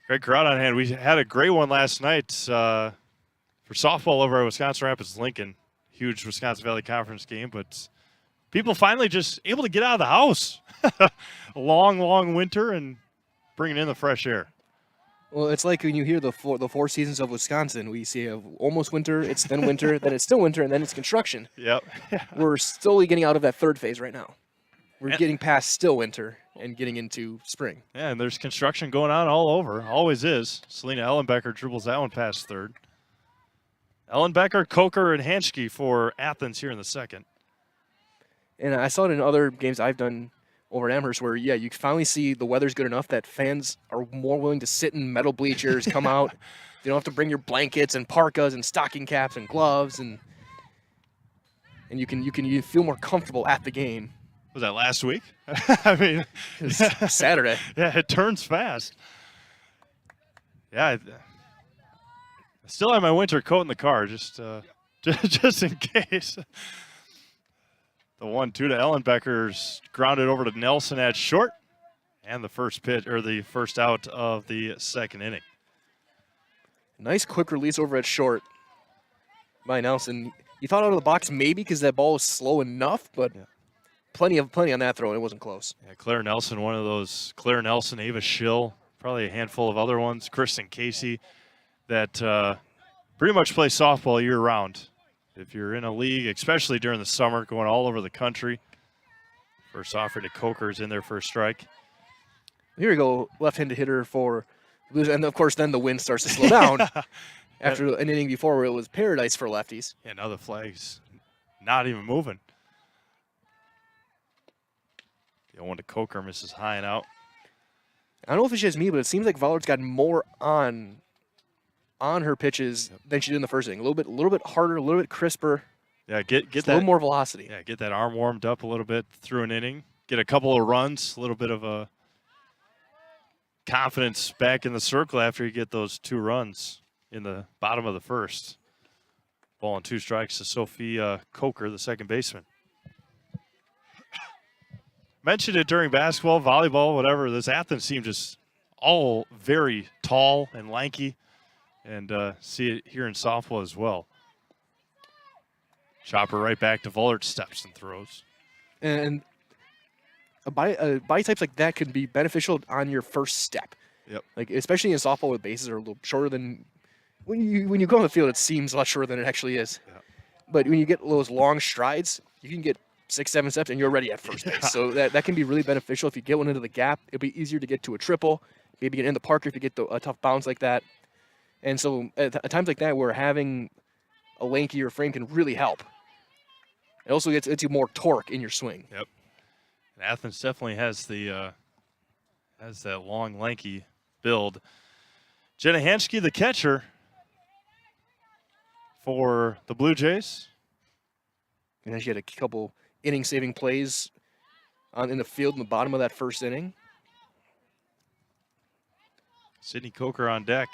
Great crowd on hand. We had a great one last night for softball over at Wisconsin Rapids Lincoln. Huge Wisconsin Valley Conference game, but people finally just able to get out of the house. A long, long winter and bringing in the fresh air. Well, it's like when you hear the four seasons of Wisconsin. We see almost winter, it's then winter, then it's still winter, and then it's construction. Yep. We're slowly getting out of that third phase right now. We're getting past still winter and getting into spring. Yeah, and there's construction going on all over. Always is. Selena Ellenbecker dribbles that one past third. Ellenbecker, Coker, and Hanschke for Athens here in the second. And I saw it in other games I've done over at Amherst where, yeah, you finally see the weather's good enough that fans are more willing to sit in metal bleachers, come out. You don't have to bring your blankets and parkas and stocking caps and gloves, and you feel more comfortable at the game. Was that last week? I mean, Saturday. Yeah, it turns fast. Yeah, I still have my winter coat in the car, just in case. The 1-2 to Ellenbecker's grounded over to Nelson at short, and the first pitch or the first out of the second inning. Nice quick release over at short by Nelson. You thought out of the box maybe because that ball was slow enough, but yeah. Plenty on that throw, and it wasn't close. Yeah, Claire Nelson, one of those. Claire Nelson, Ava Schill, probably a handful of other ones. Kristen Casey, that pretty much play softball year-round. If you're in a league, especially during the summer, going all over the country. First offer to Coker's in there for a strike. Here we go, left-handed hitter for Blues, and of course then the wind starts to slow down. After an inning before where it was paradise for lefties. Yeah, now the flag's not even moving. The 1 to Coker misses high and out. I don't know if it's just me, but it seems like Vollard's got more on her pitches than she did in the first inning. A little bit harder, a little bit crisper. Yeah, get that, a little more velocity. Yeah, get that arm warmed up a little bit through an inning. Get a couple of runs, a little bit of a confidence back in the circle after you get those 2 runs in the bottom of the first. Ball and 2 strikes to Sophia Coker, the second baseman. Mentioned it during basketball, volleyball, whatever. This Athens team just all very tall and lanky. And see it here in softball as well. Chopper right back to Vollert, steps and throws. And body types like that can be beneficial on your first step. Yep. Like especially in softball where bases are a little shorter than when you go on the field, it seems a lot shorter than it actually is. Yep. But when you get those long strides, you can get 6-7 steps and you're ready at first base. So that can be really beneficial if you get one into the gap. It'll be easier to get to a triple, maybe get in the Parker if you get a tough bounce like that. And so at times like that where having a lankier frame can really help. It also gets you more torque in your swing. Yep. And Athens definitely has that long, lanky build. Jenna Hanschke, the catcher for the Blue Jays. And then she had a couple inning-saving plays in the field in the bottom of that first inning. Sydney Coker on deck.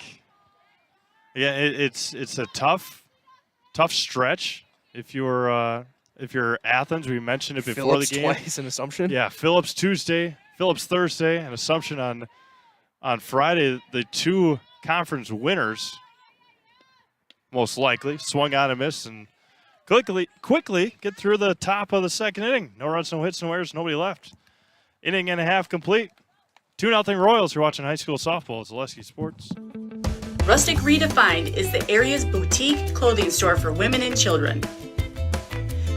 Yeah, it's a tough stretch if you're If you're Athens, we mentioned it before Phillips the game. twice in Assumption. Yeah, Phillips Tuesday, Phillips Thursday, and Assumption on Friday. The two conference winners, most likely, swung on and missed, and quickly get through the top of the second inning. No runs, no hits, no errors, nobody left. Inning and a half complete. 2-0 Royals. You're watching high school softball at Zaleski Sports. Rustic Redefined is the area's boutique clothing store for women and children.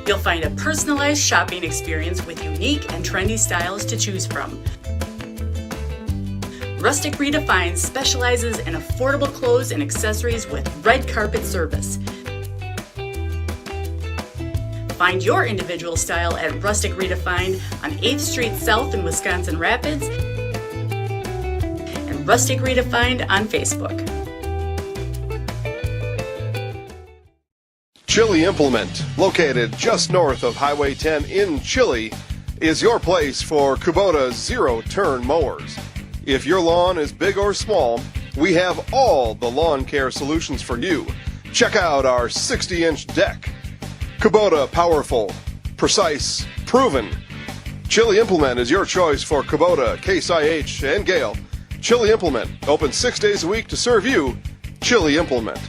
You'll find a personalized shopping experience with unique and trendy styles to choose from. Rustic Redefined specializes in affordable clothes and accessories with red carpet service. Find your individual style at Rustic Redefined on 8th Street South in Wisconsin Rapids and Rustic Redefined on Facebook. Chili Implement, located just north of Highway 10 in Chili, is your place for Kubota zero-turn mowers. If your lawn is big or small, we have all the lawn care solutions for you. Check out our 60-inch deck. Kubota, powerful, precise, proven. Chili Implement is your choice for Kubota, Case IH, and Gale. Chili Implement, open 6 days a week to serve you. Chili Implement.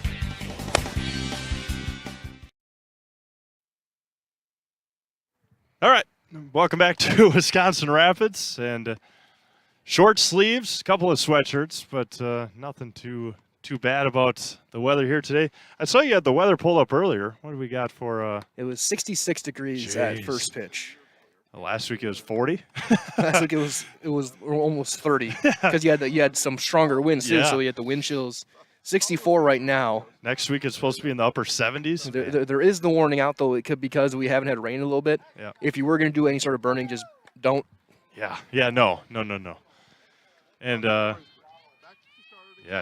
All right, welcome back to Wisconsin Rapids, and short sleeves, a couple of sweatshirts, but nothing too bad about the weather here today. I saw you had the weather pulled up earlier. What do we got for? It was 66 degrees at first pitch. Last week it was 40. Last week it was almost 30 because you had some stronger winds too, Yeah. so you had the wind chills. 64 right now. Next week it's supposed to be in the upper 70s. There is the warning out though. It could because we haven't had rain in a little bit. Yeah. If you were going to do any sort of burning, just don't. Yeah, no. And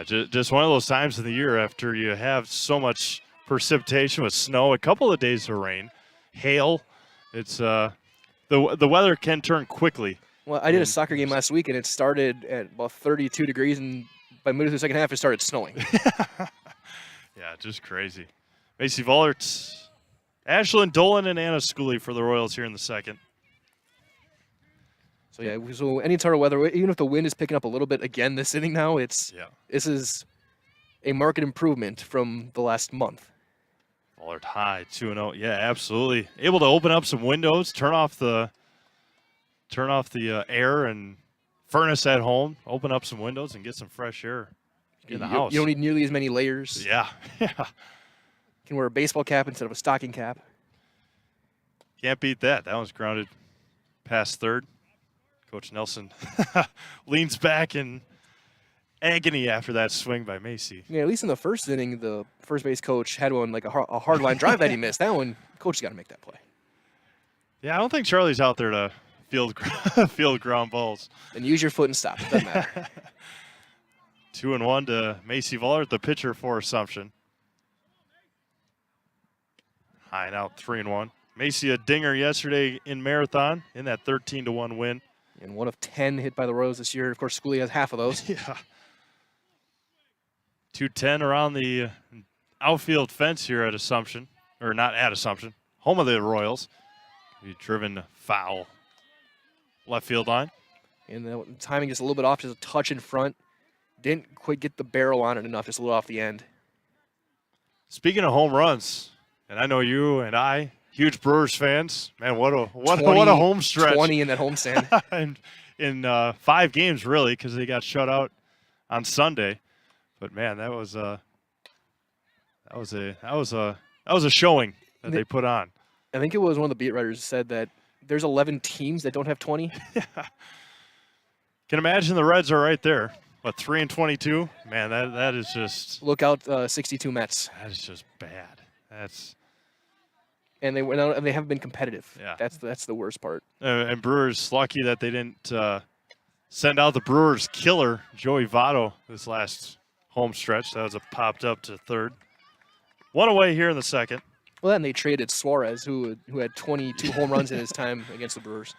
just one of those times in the year after you have so much precipitation with snow, a couple of days of rain, hail. It's the weather can turn quickly. Well, I did a soccer game last week and it started at about 32 degrees, and by midway through the second half it started snowing. Yeah, just crazy. Macy Vollert, Ashlyn Dolan, and Anna Schooley for the Royals here in the second. So yeah, so any sort of weather, even if the wind is picking up a little bit again this inning now, this is a market improvement from the last month. Vollert high, 2-0. Yeah, absolutely. Able to open up some windows, turn off the air and furnace at home, open up some windows and get some fresh air in the house. You don't need nearly as many layers. Yeah. You can wear a baseball cap instead of a stocking cap. Can't beat that. That one's grounded past third. Coach Nelson leans back in agony after that swing by Macy. Yeah, at least in the first inning, the first base coach had one like a hard line drive that he missed. That one, coach got to make that play. Yeah, I don't think Charlie's out there to field ground balls. And use your foot and stop. It doesn't matter. 2-1 to Macy Vollert, the pitcher for Assumption. High and out, 3-1. Macy a dinger yesterday in Marathon in that 13-1 win. And 1 of 10 hit by the Royals this year. Of course, Schooley has half of those. Yeah. 210 around the outfield fence here at Assumption, or not at Assumption, home of the Royals. Be driven foul. Left field line. And the timing just a little bit off, just a touch in front. Didn't quite get the barrel on it enough, just a little off the end. Speaking of home runs, and I know you and I, huge Brewers fans, man, what a home stretch. 20 in that homestand. And in 5 games, really, because they got shut out on Sunday. But man, that was a showing that they put on. I think it was one of the beat writers said that there's 11 teams that don't have 20. Yeah. Can imagine the Reds are right there. But 3-22, man, that is just. Look out, 62 Mets. That is just bad. And they haven't been competitive. Yeah. That's the worst part. And Brewers lucky that they didn't send out the Brewers killer, Joey Votto, this last home stretch. That was popped up to third. 1 away here in the second. Well, then they traded Suarez, who had 22 home runs in his time against the Brewers.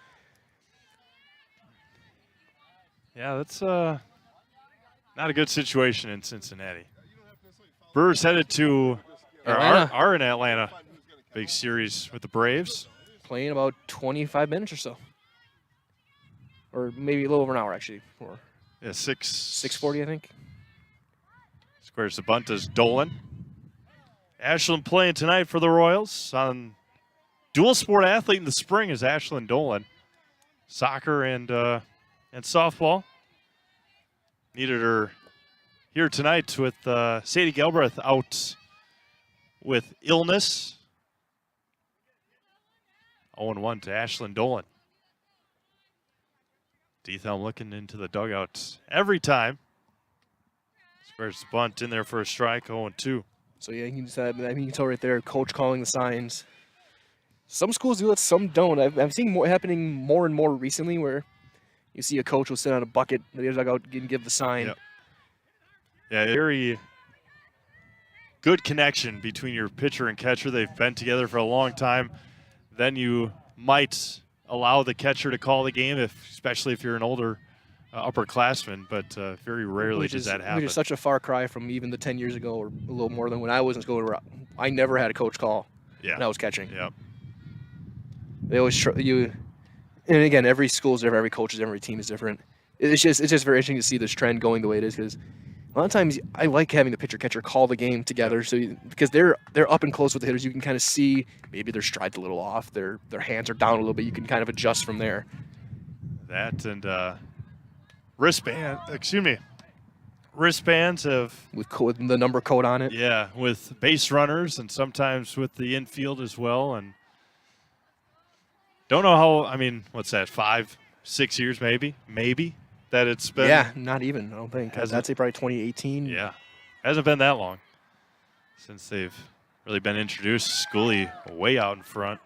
Yeah, that's not a good situation in Cincinnati. Brewers headed to, or are in Atlanta. big series with the Braves. Playing about 25 minutes or so. Or maybe a little over an hour, actually. Or Yeah, 6:40, I think. Squares the bunt as Dolan. Ashland playing tonight for the Royals on dual sport athlete in the spring is Ashland Dolan. Soccer and softball. Needed her here tonight with Sadie Galbraith out with illness. 0-1 to Ashland Dolan. Deathelm looking into the dugout every time. Squares the bunt in there for a strike, 0-2. So, yeah, you can tell right there, coach calling the signs. Some schools do it, some don't. I've seen more happening more and more recently where you see a coach will sit on a bucket, the other dugout and give the sign. Yep. Yeah, very good connection between your pitcher and catcher. They've been together for a long time. Then you might allow the catcher to call the game, especially if you're an older upperclassman, but very rarely does that happen. Which is such a far cry from even the 10 years ago or a little more than when I was in school. I never had a coach call when I was catching. Yep. They always and again, every school's different, every coach is different, every team is different. It's just very interesting to see this trend going the way it is because a lot of times I like having the pitcher catcher call the game together because they're up and close with the hitters. You can kind of see maybe their stride's a little off, their hands are down a little bit. You can kind of adjust from there. That and wristbands have with the number code on it. Yeah, with base runners and sometimes with the infield as well. And don't know how. I mean, what's that? 5-6 years maybe that it's been. Yeah, not even. I don't think. I'd say probably 2018. Yeah, hasn't been that long since they've really been introduced. Schooley way out in front.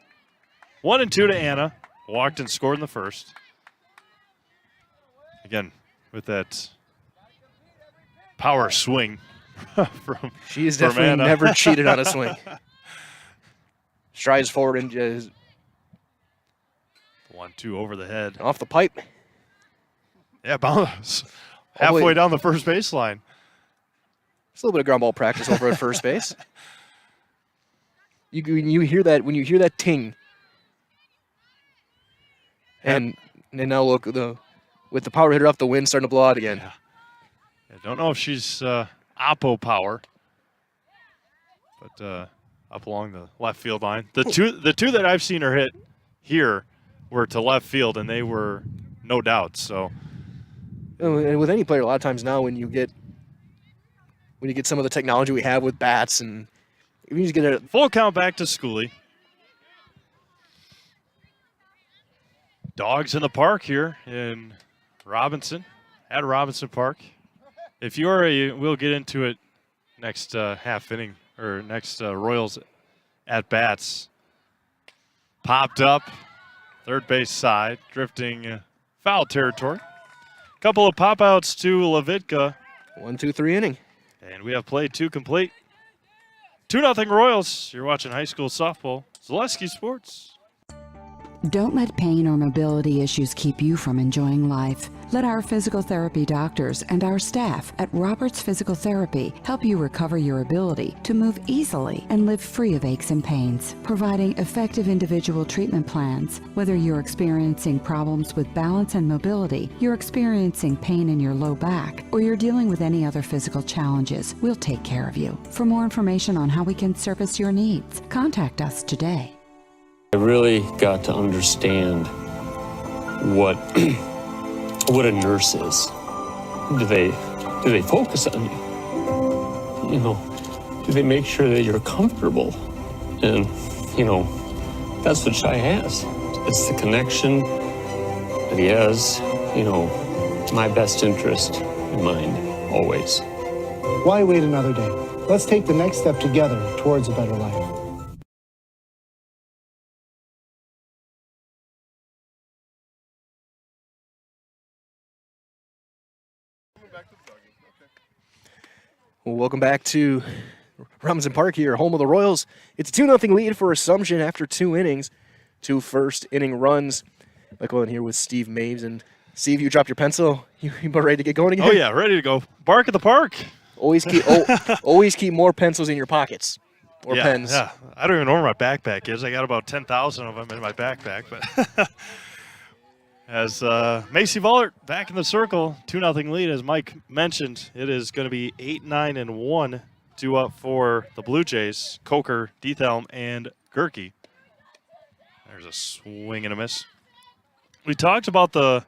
1-2 to Anna. Walked and scored in the first. Again, with that power swing from she has definitely Anna. Never cheated on a swing. Strides forward and just 1-2 over the head. Off the pipe. Yeah, bounce halfway down the first baseline. It's a little bit of ground ball practice over at first base. When you hear that ting, and now look with the power hitter up, the wind starting to blow out again. Yeah. I don't know if she's oppo power, but up along the left field line. The two that I've seen her hit here were to left field, and they were no doubt. So, and with any player, a lot of times now when you get some of the technology we have with bats, and if you just get a full count back to Schooley. Dogs in the park here in Robinson, at Robinson Park. If you are we'll get into it next half inning or next Royals at bats. Popped up, third base side, drifting foul territory. Couple of pop outs to Levitka. 1-2-3 inning. And we have played 2 complete. 2-0 Royals. You're watching high school softball. Zaleski Sports. Don't let pain or mobility issues keep you from enjoying life. Let our physical therapy doctors and our staff at Roberts Physical Therapy help you recover your ability to move easily and live free of aches and pains, providing effective individual treatment plans. Whether you're experiencing problems with balance and mobility, you're experiencing pain in your low back, or you're dealing with any other physical challenges, we'll take care of you. For more information on how we can service your needs, contact us today. I really got to understand what a nurse is. Do they focus on you? You know, do they make sure that you're comfortable? And, you know, that's what Shai has. It's the connection that he has, you know, my best interest in mind, always. Why wait another day? Let's take the next step together towards a better life. Well, welcome back to Robinson Park here, home of the Royals. It's a 2-0 lead for Assumption after 2 innings. 2 first-inning runs. Michael in here with Steve Maves. And Steve, you dropped your pencil. You about ready to get going again? Oh, yeah, ready to go. Bark at the park. Always keep more pencils in your pockets. or pens. Yeah, I don't even know where my backpack is. I got about 10,000 of them in my backpack. But as Macy Vollert back in the circle, 2-0 lead. As Mike mentioned, it is going to be 8-9-1 due up for the Blue Jays. Coker, Diethelm, and Gerke. There's a swing and a miss. We talked about the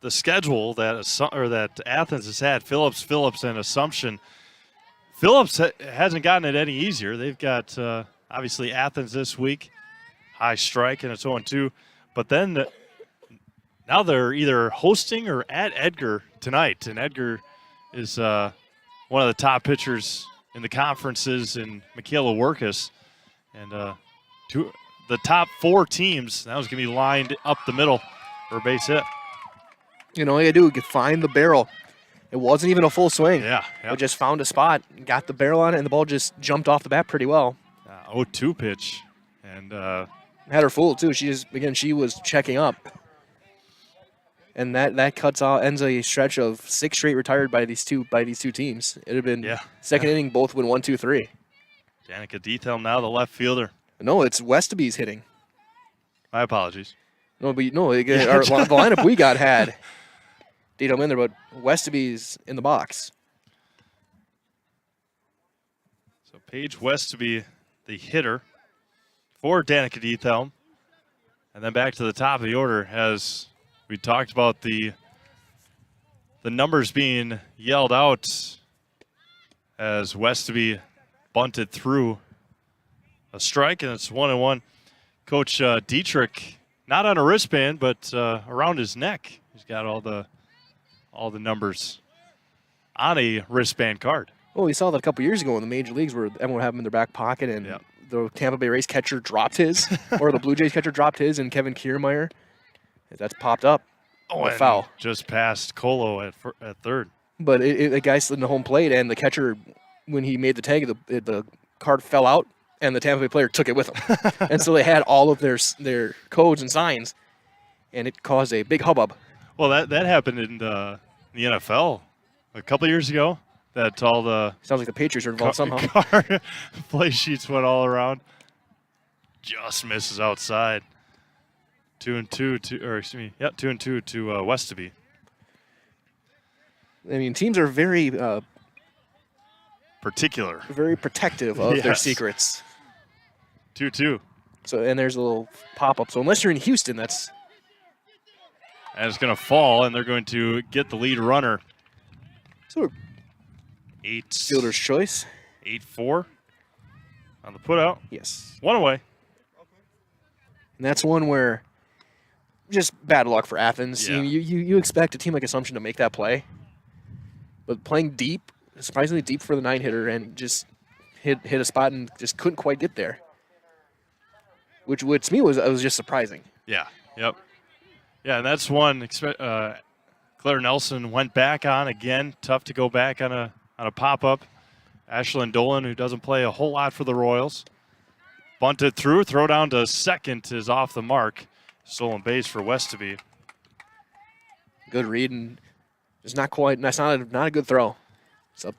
schedule that Athens has had. Phillips, and Assumption. Phillips hasn't gotten it any easier. They've got obviously Athens this week, high strike, and it's 0-2. But then now they're either hosting or at Edgar tonight, and Edgar is one of the top pitchers in the conferences in Michaela Workus, and the top 4 teams now is going to be lined up the middle for a base hit. You know, all you do is find the barrel. It wasn't even a full swing. Yeah. We just found a spot, got the barrel on it, and the ball just jumped off the bat pretty well. 0-2 pitch, and had her fooled too. She was checking up, and that cuts off, ends a stretch of 6 straight retired by these two teams. It'd have been second inning, both win 1-2-3. Danica Diethelm now the left fielder. No, it's Westaby's hitting. My apologies. No, but the lineup we got had Diethelm in there, but Westaby's in the box. So Paige Westaby, the hitter for Danica Diethelm. And then back to the top of the order as we talked about the numbers being yelled out as Westaby bunted through a strike, and it's 1-1. Coach Dietrich, not on a wristband, but around his neck. He's got all the numbers on a wristband card. Well, we saw that a couple years ago in the major leagues where everyone would have them in their back pocket, and the Tampa Bay Rays catcher dropped his, or the Blue Jays catcher dropped his, and Kevin Kiermaier, that's popped up. A foul. Just past Colo at third. But the guy slid in the home plate, and the catcher, when he made the tag, the card fell out, and the Tampa Bay player took it with him. And so they had all of their codes and signs, and it caused a big hubbub. Well, that happened in the NFL a couple of years ago. That all the sounds like the Patriots are involved somehow. Play sheets went all around. Just misses outside. 2-2 to 2-2 to Westaby. I mean, teams are very particular, very protective of their secrets. 2-2. So, and there's a little pop-up. So unless you're in Houston, that's... And it's going to fall, and they're going to get the lead runner. So fielder's choice. 8-4 on the putout. Yes. One away. And that's one where just bad luck for Athens. Yeah. You expect a team like Assumption to make that play. But playing deep, surprisingly deep for the 9-hitter, and just hit a spot and just couldn't quite get there. Which to me was just surprising. Yeah, yep. Yeah, and that's one. Claire Nelson went back on again. Tough to go back on a pop-up. Ashlyn Dolan, who doesn't play a whole lot for the Royals. Bunted through, throw down to second is off the mark. Stolen base for Westaby. Good read, and it's not quite. That's not a good throw. So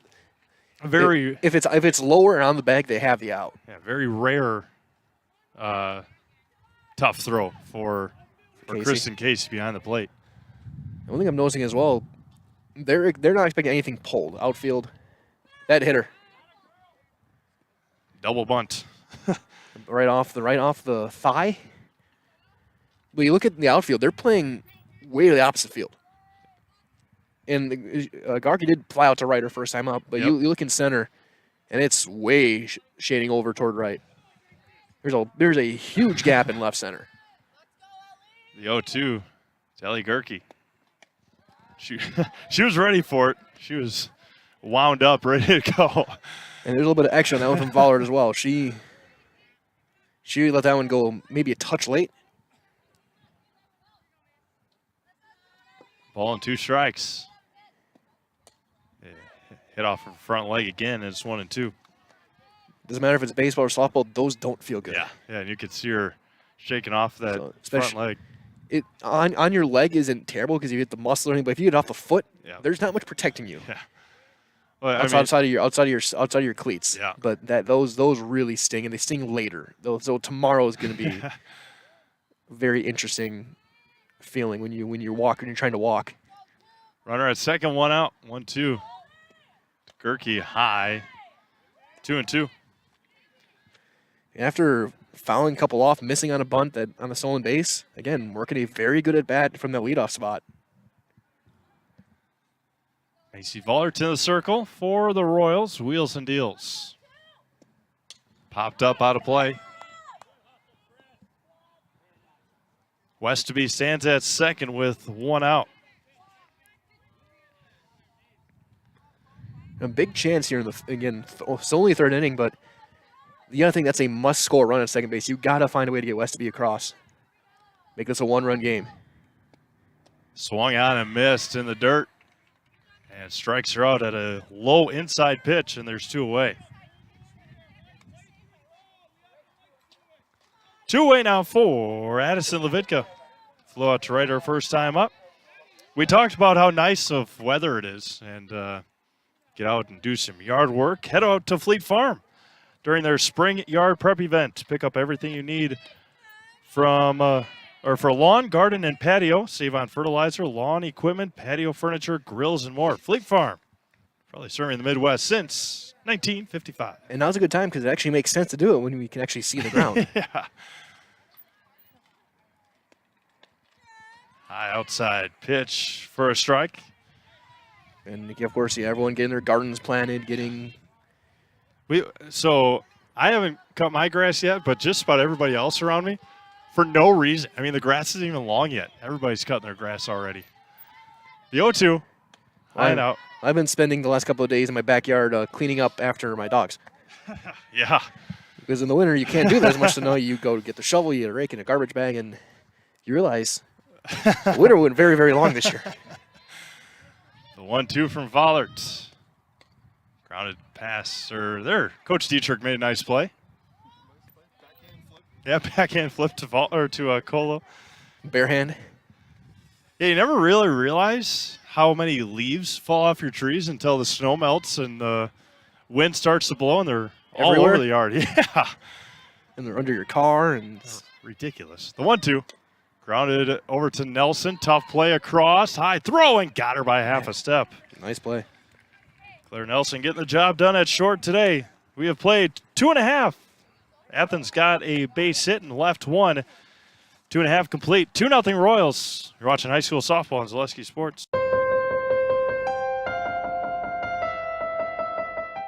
if it's lower and on the bag, they have the out. Yeah, very rare, tough throw for Kristen Casey behind the plate. The one thing I'm noticing as well, they're not expecting anything pulled. Outfield, that hitter. Double bunt. right off the thigh. But you look at the outfield, they're playing way to the opposite field. And Garkey did fly out to right her first time up, but you look in center, and it's way shading over toward right. There's a huge gap in left center. The 0-2, it's Ellie Gerke. She was ready for it. She was wound up, ready to go. And there's a little bit of extra on that one from Vollard as well. She let that one go maybe a touch late. Ball and 2 strikes. Yeah, hit off her front leg again, and it's 1-2. Doesn't matter if it's baseball or softball; those don't feel good. Yeah, and you could see her shaking off that front leg. It on your leg isn't terrible because you hit the muscle or anything, but if you hit it off the foot, there's not much protecting you. Yeah. Well, outside of your cleats. Yeah. But those really sting, and they sting later. So tomorrow is going to be very interesting feeling when you're walking, you're trying to walk. Runner at second, 1 out, 1-2. Gerke high, 2-2. After fouling a couple off, missing on a bunt on the stolen base, again, working a very good at bat from the leadoff spot. Macy Vollert to the circle for the Royals. Wheels and deals. Popped up out of play. Westby stands at second with 1 out. A big chance here it's only third inning, but you gotta think that's a must-score run at second base. You gotta find a way to get Westby across. Make this a one-run game. Swung on and missed in the dirt. And strikes her out at a low inside pitch, and there's 2 away. 2 away now for Addison Levitka. Flew out to right her first time up. We talked about how nice of weather it is, and get out and do some yard work. Head out to Fleet Farm during their spring yard prep event. Pick up everything you need from for lawn, garden, and patio. Save on fertilizer, lawn equipment, patio furniture, grills, and more. Fleet Farm, probably serving the Midwest since 1955. And now's a good time because it actually makes sense to do it when we can actually see the ground. Yeah. High outside pitch for a strike. And of course, everyone getting their gardens planted, So I haven't cut my grass yet, but just about everybody else around me, for no reason. I mean, the grass isn't even long yet. Everybody's cutting their grass already. The 0-2, line out. I've been spending the last couple of days in my backyard cleaning up after my dogs. Yeah. Because in the winter, you can't do that as much. So now you go to get the shovel, you get a rake and a garbage bag, and you realize the winter went very, very long this year. The 1-2 from Vollert. Grounded pass, there. Coach Dietrich made a nice play. Yeah, backhand flip to Colo. Bare hand. Yeah, you never really realize how many leaves fall off your trees until the snow melts and the wind starts to blow and they're all Everywhere? over the yard. Yeah. And they're under your car. And ridiculous. The 1-2. Grounded over to Nelson. Tough play across. High throw and got her by half a step. Nice play. Claire Nelson getting the job done at short today. We have played 2.5. Athens got a base hit and left 1. 2.5 complete. 2-0 Royals. You're watching high school softball on Zaleski Sports.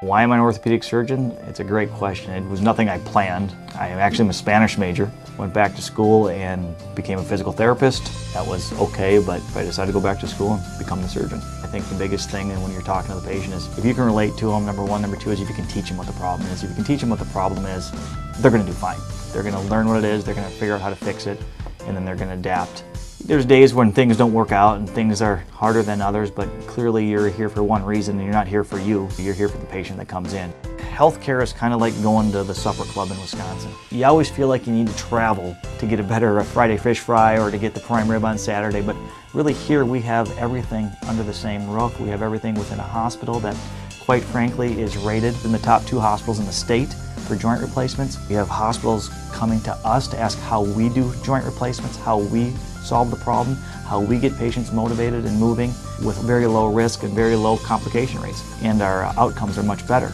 Why am I an orthopedic surgeon? It's a great question. It was nothing I planned. I actually am a Spanish major. Went back to school and became a physical therapist. That was okay, but I decided to go back to school and become the surgeon. I think the biggest thing when you're talking to the patient is if you can relate to them, number one. Number two is if you can teach them what the problem is. If you can teach them what the problem is, they're going to do fine. They're going to learn what it is, they're going to figure out how to fix it, and then they're going to adapt. There's days when things don't work out and things are harder than others, but clearly you're here for one reason and you're not here for you. You're here for the patient that comes in. Healthcare is kind of like going to the supper club in Wisconsin. You always feel like you need to travel to get a better Friday fish fry or to get the prime rib on Saturday, but really here we have everything under the same roof. We have everything within a hospital that, quite frankly, is rated in the top 2 hospitals in the state for joint replacements. We have hospitals coming to us to ask how we do joint replacements, how we solve the problem, how we get patients motivated and moving with very low risk and very low complication rates. And our outcomes are much better.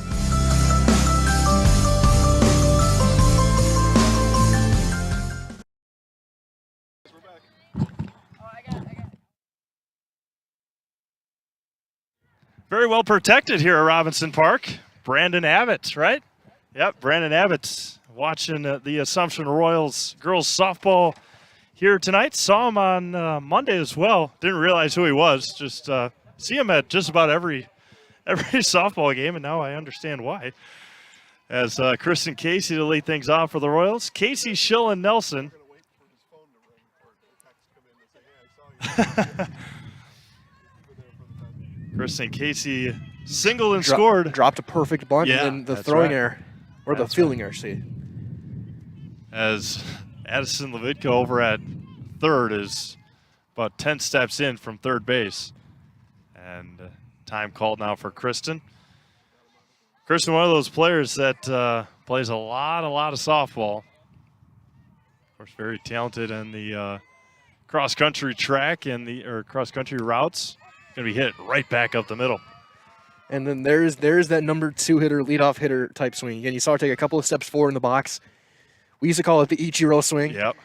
Very well protected here at Robinson Park. Brandon Abbott, right? Yep, Brandon Abbott watching the Assumption Royals girls softball here tonight. Saw him on Monday as well. Didn't realize who he was. Just see him at just about every softball game, and now I understand why. As Kristen Casey to lead things off for the Royals. Casey, Schill, and Nelson. Kristen Casey singled and scored. Dropped a perfect bunt, Yeah, and then the that's throwing right. error, or the fielding error, see. As Addison Levitka over at third is about 10 steps in from third base. And time called now for Kristen. Kristen, one of those players that plays a lot of softball. Of course, very talented in the cross-country track and cross-country routes. Going to be hit right back up the middle. And then there's that number 2 hitter, leadoff hitter type swing. Again, you saw her take a couple of steps forward in the box. We used to call it the Ichiro swing. Yep.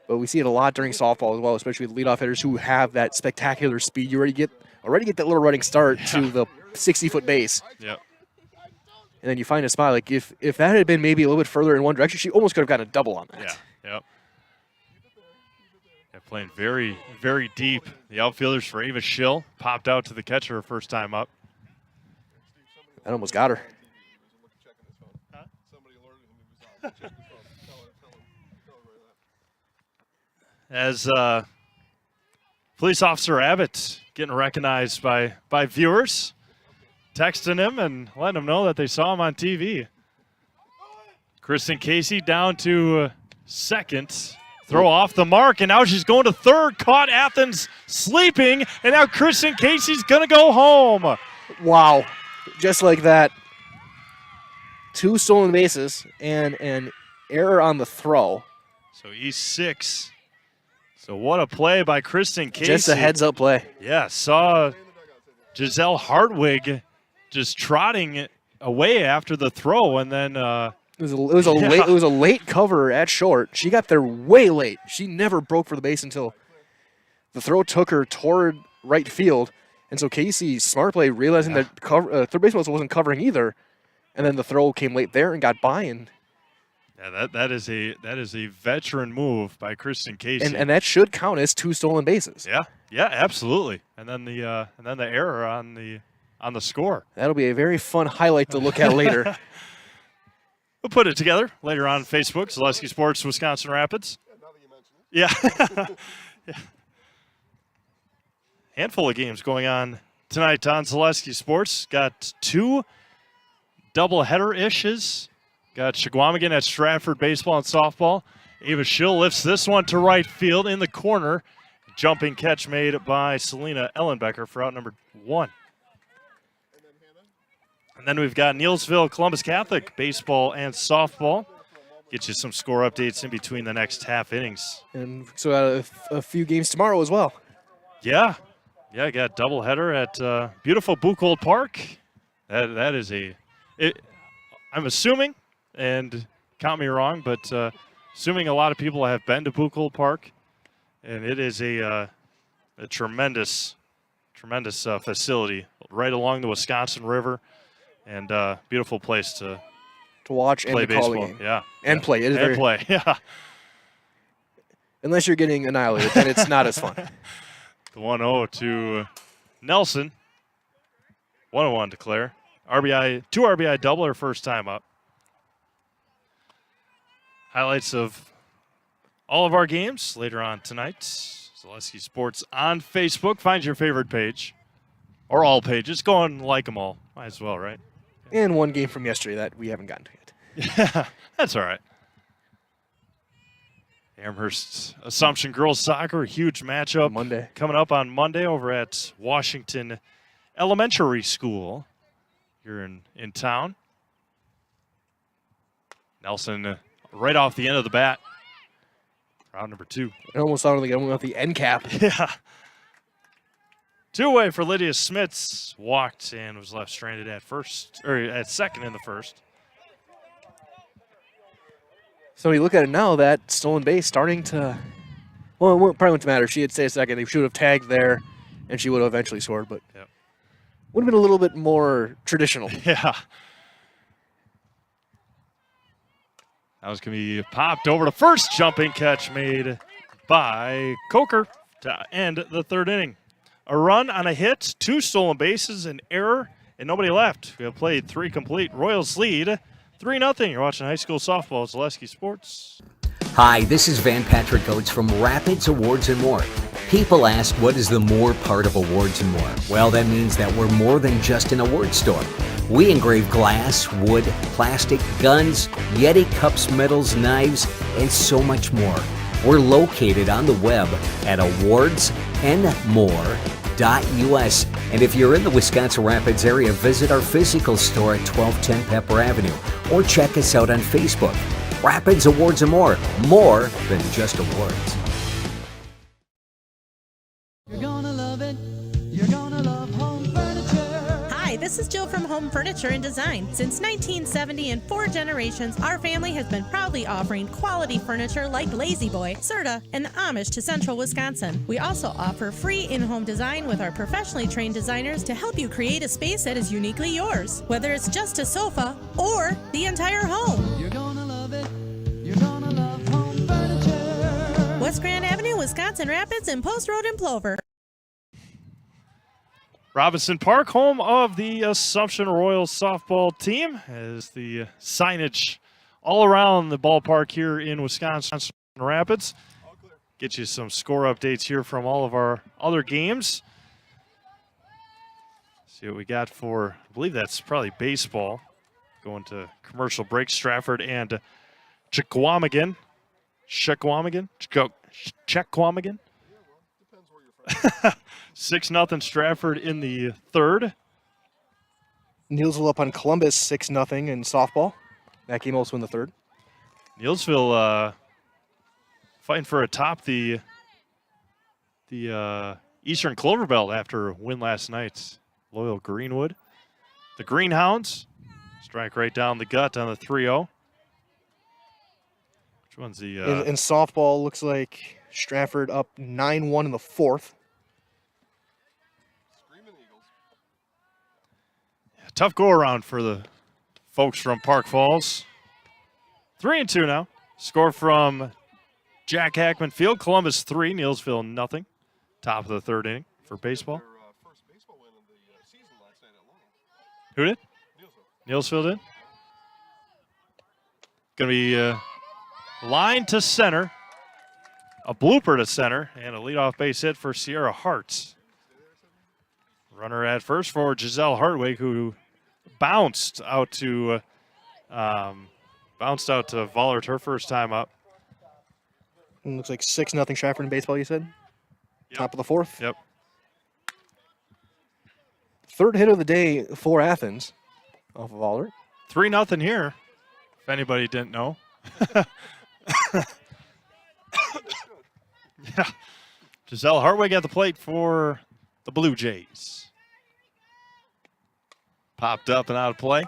But we see it a lot during softball as well, especially with leadoff hitters who have that spectacular speed. You already get that little running start to the 60-foot base. Yep. And then you find a spot. Like if that had been maybe a little bit further in one direction, she almost could have gotten a double on that. Yeah. Yep. Yeah, playing very, very deep. The outfielders for Ava Schill popped out to the catcher her first time up. That almost got her. As Police Officer Abbott getting recognized by viewers, texting him and letting him know that they saw him on TV. Kristen Casey down to second. Throw off the mark, and now she's going to third. Caught Athens sleeping, and now Kristen Casey's going to go home. Wow. Just like that. 2 stolen bases and an error on the throw. So E6. So what a play by Kristen Casey. Just a heads-up play. Yeah, saw Giselle Hartwig just trotting away after the throw, and then it was a late cover at short. She got there way late. She never broke for the base until the throw took her toward right field, and so Casey, smart play, realizing that third baseman wasn't covering either, and then the throw came late there and got by. And yeah, that is a veteran move by Kristen Casey, and that should count as 2 stolen bases. Yeah, absolutely. And then the error on the score. That'll be a very fun highlight to look at later. We'll put it together later on Facebook, Zaleski Sports, Wisconsin Rapids. Yeah. Yeah. Handful of games going on tonight on Zaleski Sports. Got 2 doubleheader-ishes. Got Shagwamigan at Stratford baseball and softball. Ava Schill lifts this one to right field in the corner. Jumping catch made by Selena Ellenbecker for out number 1. And then we've got Neilsville Columbus Catholic baseball and softball. Get you some score updates in between the next half innings. And so a few games tomorrow as well. Yeah, I got doubleheader at beautiful Buchholz Park. That is I'm assuming, and count me wrong, but assuming a lot of people have been to Buchholz Park, and it is a tremendous facility right along the Wisconsin River. And beautiful place to watch and play to call baseball. a game. Yeah. And play. It is and play, yeah. Unless you're getting annihilated, then it's not as fun. The 1-0 to Nelson. 1-1 to Claire. 2 RBI double her first time up. Highlights of all of our games later on tonight. Zaleski Sports on Facebook. Find your favorite page. Or all pages. Go and like them all. Might as well, right? And one game from yesterday that we haven't gotten to yet. Yeah, that's all right. Amherst Assumption girls soccer, a huge matchup Monday. Coming up on Monday over at Washington Elementary School here in town. Nelson right off the end of the bat. Round number 2. It almost sounded like I went with the end cap. Yeah. 2 away for Lydia Smits. Walked and was left stranded at second in the first. So you look at it now, that stolen base starting to, well, it probably wouldn't matter. If she had stayed a second, they should have tagged there, and she would have eventually scored, but would have been a little bit more traditional. Yeah. That was going to be popped over to first. Jumping catch made by Coker to end the 3rd inning. A run on a hit, 2 stolen bases, an error, and nobody left. We have played 3 complete. Royals lead 3-0. You're watching high school softball, Zaleski Sports. Hi, this is Van Patrick Oates from Rapids Awards and More. People ask, what is the more part of Awards and More? Well, that means that we're more than just an award store. We engrave glass, wood, plastic, guns, Yeti cups, medals, knives, and so much more. We're located on the web at awardsandmore.com. rapidsrapids.us. And if you're in the Wisconsin Rapids area, visit our physical store at 1210 Pepper Avenue or check us out on Facebook. Rapids Awards and more than just awards. You're gonna love it. You're gonna love home furniture. Hi, this is Jill from Home Furniture and Design. Since 1970 and 4 generations, our family has been proudly offering quality furniture like Lazy Boy, Serta, and the Amish to Central Wisconsin. We also offer free in-home design with our professionally trained designers to help you create a space that is uniquely yours, whether it's just a sofa or the entire home. You're gonna love it. You're gonna love home furniture. West Grand Avenue, Wisconsin Rapids, and Post Road in Plover. Robinson Park, home of the Assumption Royals softball team, as the signage all around the ballpark here in Wisconsin Rapids. Get you some score updates here from all of our other games. See what we got for, I believe that's probably baseball. Going to commercial break, Stratford and Chequamegon. 6-0 Stratford in the third. Neilsville up on Columbus 6-0 in softball. That game also in the third. Neilsville fighting for atop the Eastern Clover Belt after a win last night. Loyal Greenwood. The Greenhounds strike right down the gut on the 3-0. Which one's the... In softball, looks like Stratford up 9-1 in the fourth. Tough go-around for the folks from Park Falls. 3-2 now. Score from Jack Hackman Field. Columbus 3, Neilsville nothing. Top of the third inning for baseball. Who did? Neilsville did. Going to be line to center, a blooper to center, and a leadoff base hit for Sierra Hart. Runner at first for Giselle Hartwig, who bounced out to Vollert her first time up. It looks like 6-0 Stratford in baseball, you said? Yep. Top of the fourth? Yep. Third hit of the day for Athens off of Vollert. 3-0 here, if anybody didn't know. Yeah. Giselle Hartwig at the plate for the Blue Jays. Popped up and out of play.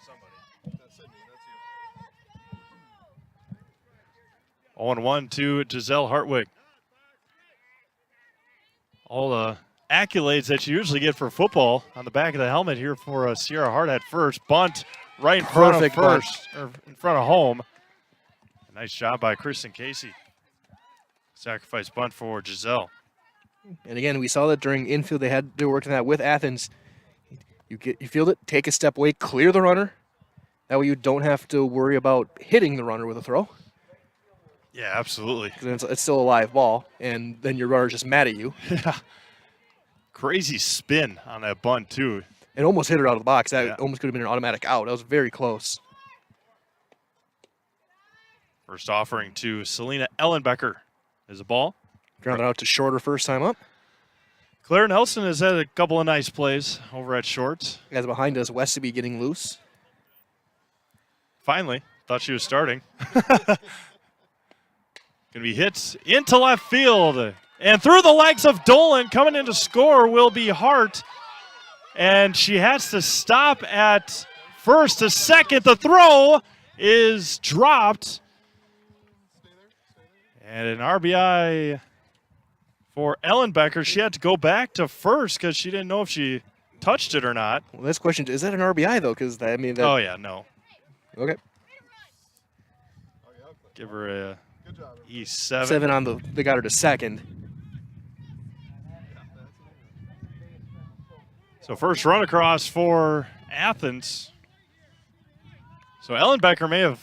Somebody. 0-1 to Giselle Hartwig. All the accolades that you usually get for football on the back of the helmet here for Sierra Hart at first. Bunt right in front of first, or in front of home. Nice job by Kristen Casey. Sacrifice bunt for Giselle. And again, we saw that during infield. They had to do work on that with Athens. You field it, take a step away, clear the runner. That way you don't have to worry about hitting the runner with a throw. Yeah, absolutely. It's still a live ball, and then your runner's just mad at you. Yeah. Crazy spin on that bunt, too. It almost hit her out of the box. That almost could have been an automatic out. That was very close. First offering to Selena Ellenbecker is a ball. Grounded out to short her first time up. Claire Nelson has had a couple of nice plays over at short. As behind us, Westerby getting loose. Finally. Thought she was starting. Going to be hit into left field. And through the legs of Dolan, coming in to score will be Hart. And she has to stop at first to second. The throw is dropped. And an RBI for Ellenbecker. She had to go back to first because she didn't know if she touched it or not. Well, this question, is that an RBI, though? Because, I mean, oh, yeah, no. Okay. Give her a E7. 7 on they got her to second. So first run across for Athens. So Ellenbecker may have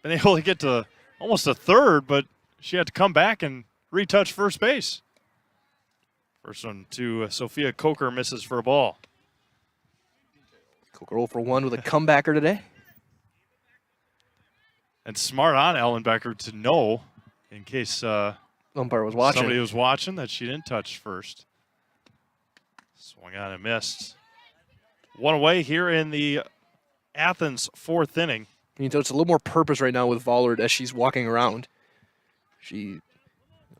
been able to get to almost a third, but she had to come back and retouch first base. First one to Sophia Coker, misses for a ball. Coker 0 for 1 with a comebacker today. And smart on Ellenbecker to know, in case umpire was watching. Somebody was watching, that she didn't touch first. Swung on and missed. One away here in the Athens 4th inning. You know, it's a little more purpose right now with Vollard as she's walking around. A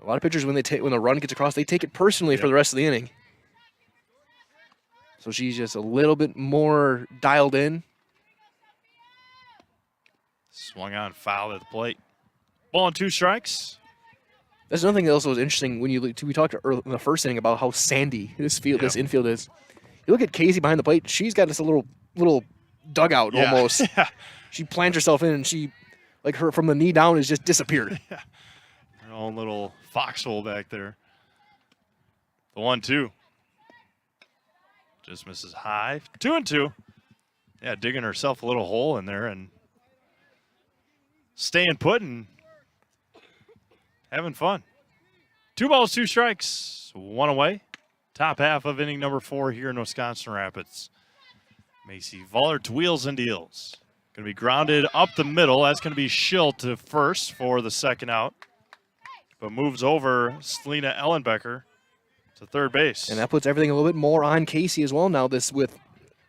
lot of pitchers, when the run gets across, they take it personally for the rest of the inning. So she's just a little bit more dialed in. Swung on, foul at the plate. Ball and 2 strikes. That's another thing that also was interesting when we talked in the first inning about how sandy this infield is. You look at Casey behind the plate; she's got this little dugout almost. Yeah. She plants herself in, and she, like her from the knee down, has just disappeared. Her own little foxhole back there. The 1-2. Just misses high. 2-2. Yeah, digging herself a little hole in there and staying put and having fun. 2 balls, 2 strikes, 1 away. Top half of inning number 4 here in Wisconsin Rapids. Macy Vollard to wheels and deals. Going to be grounded up the middle. That's going to be Schill to first for the second out. But moves over Selena Ellenbecker to third base. And that puts everything a little bit more on Casey as well now. This with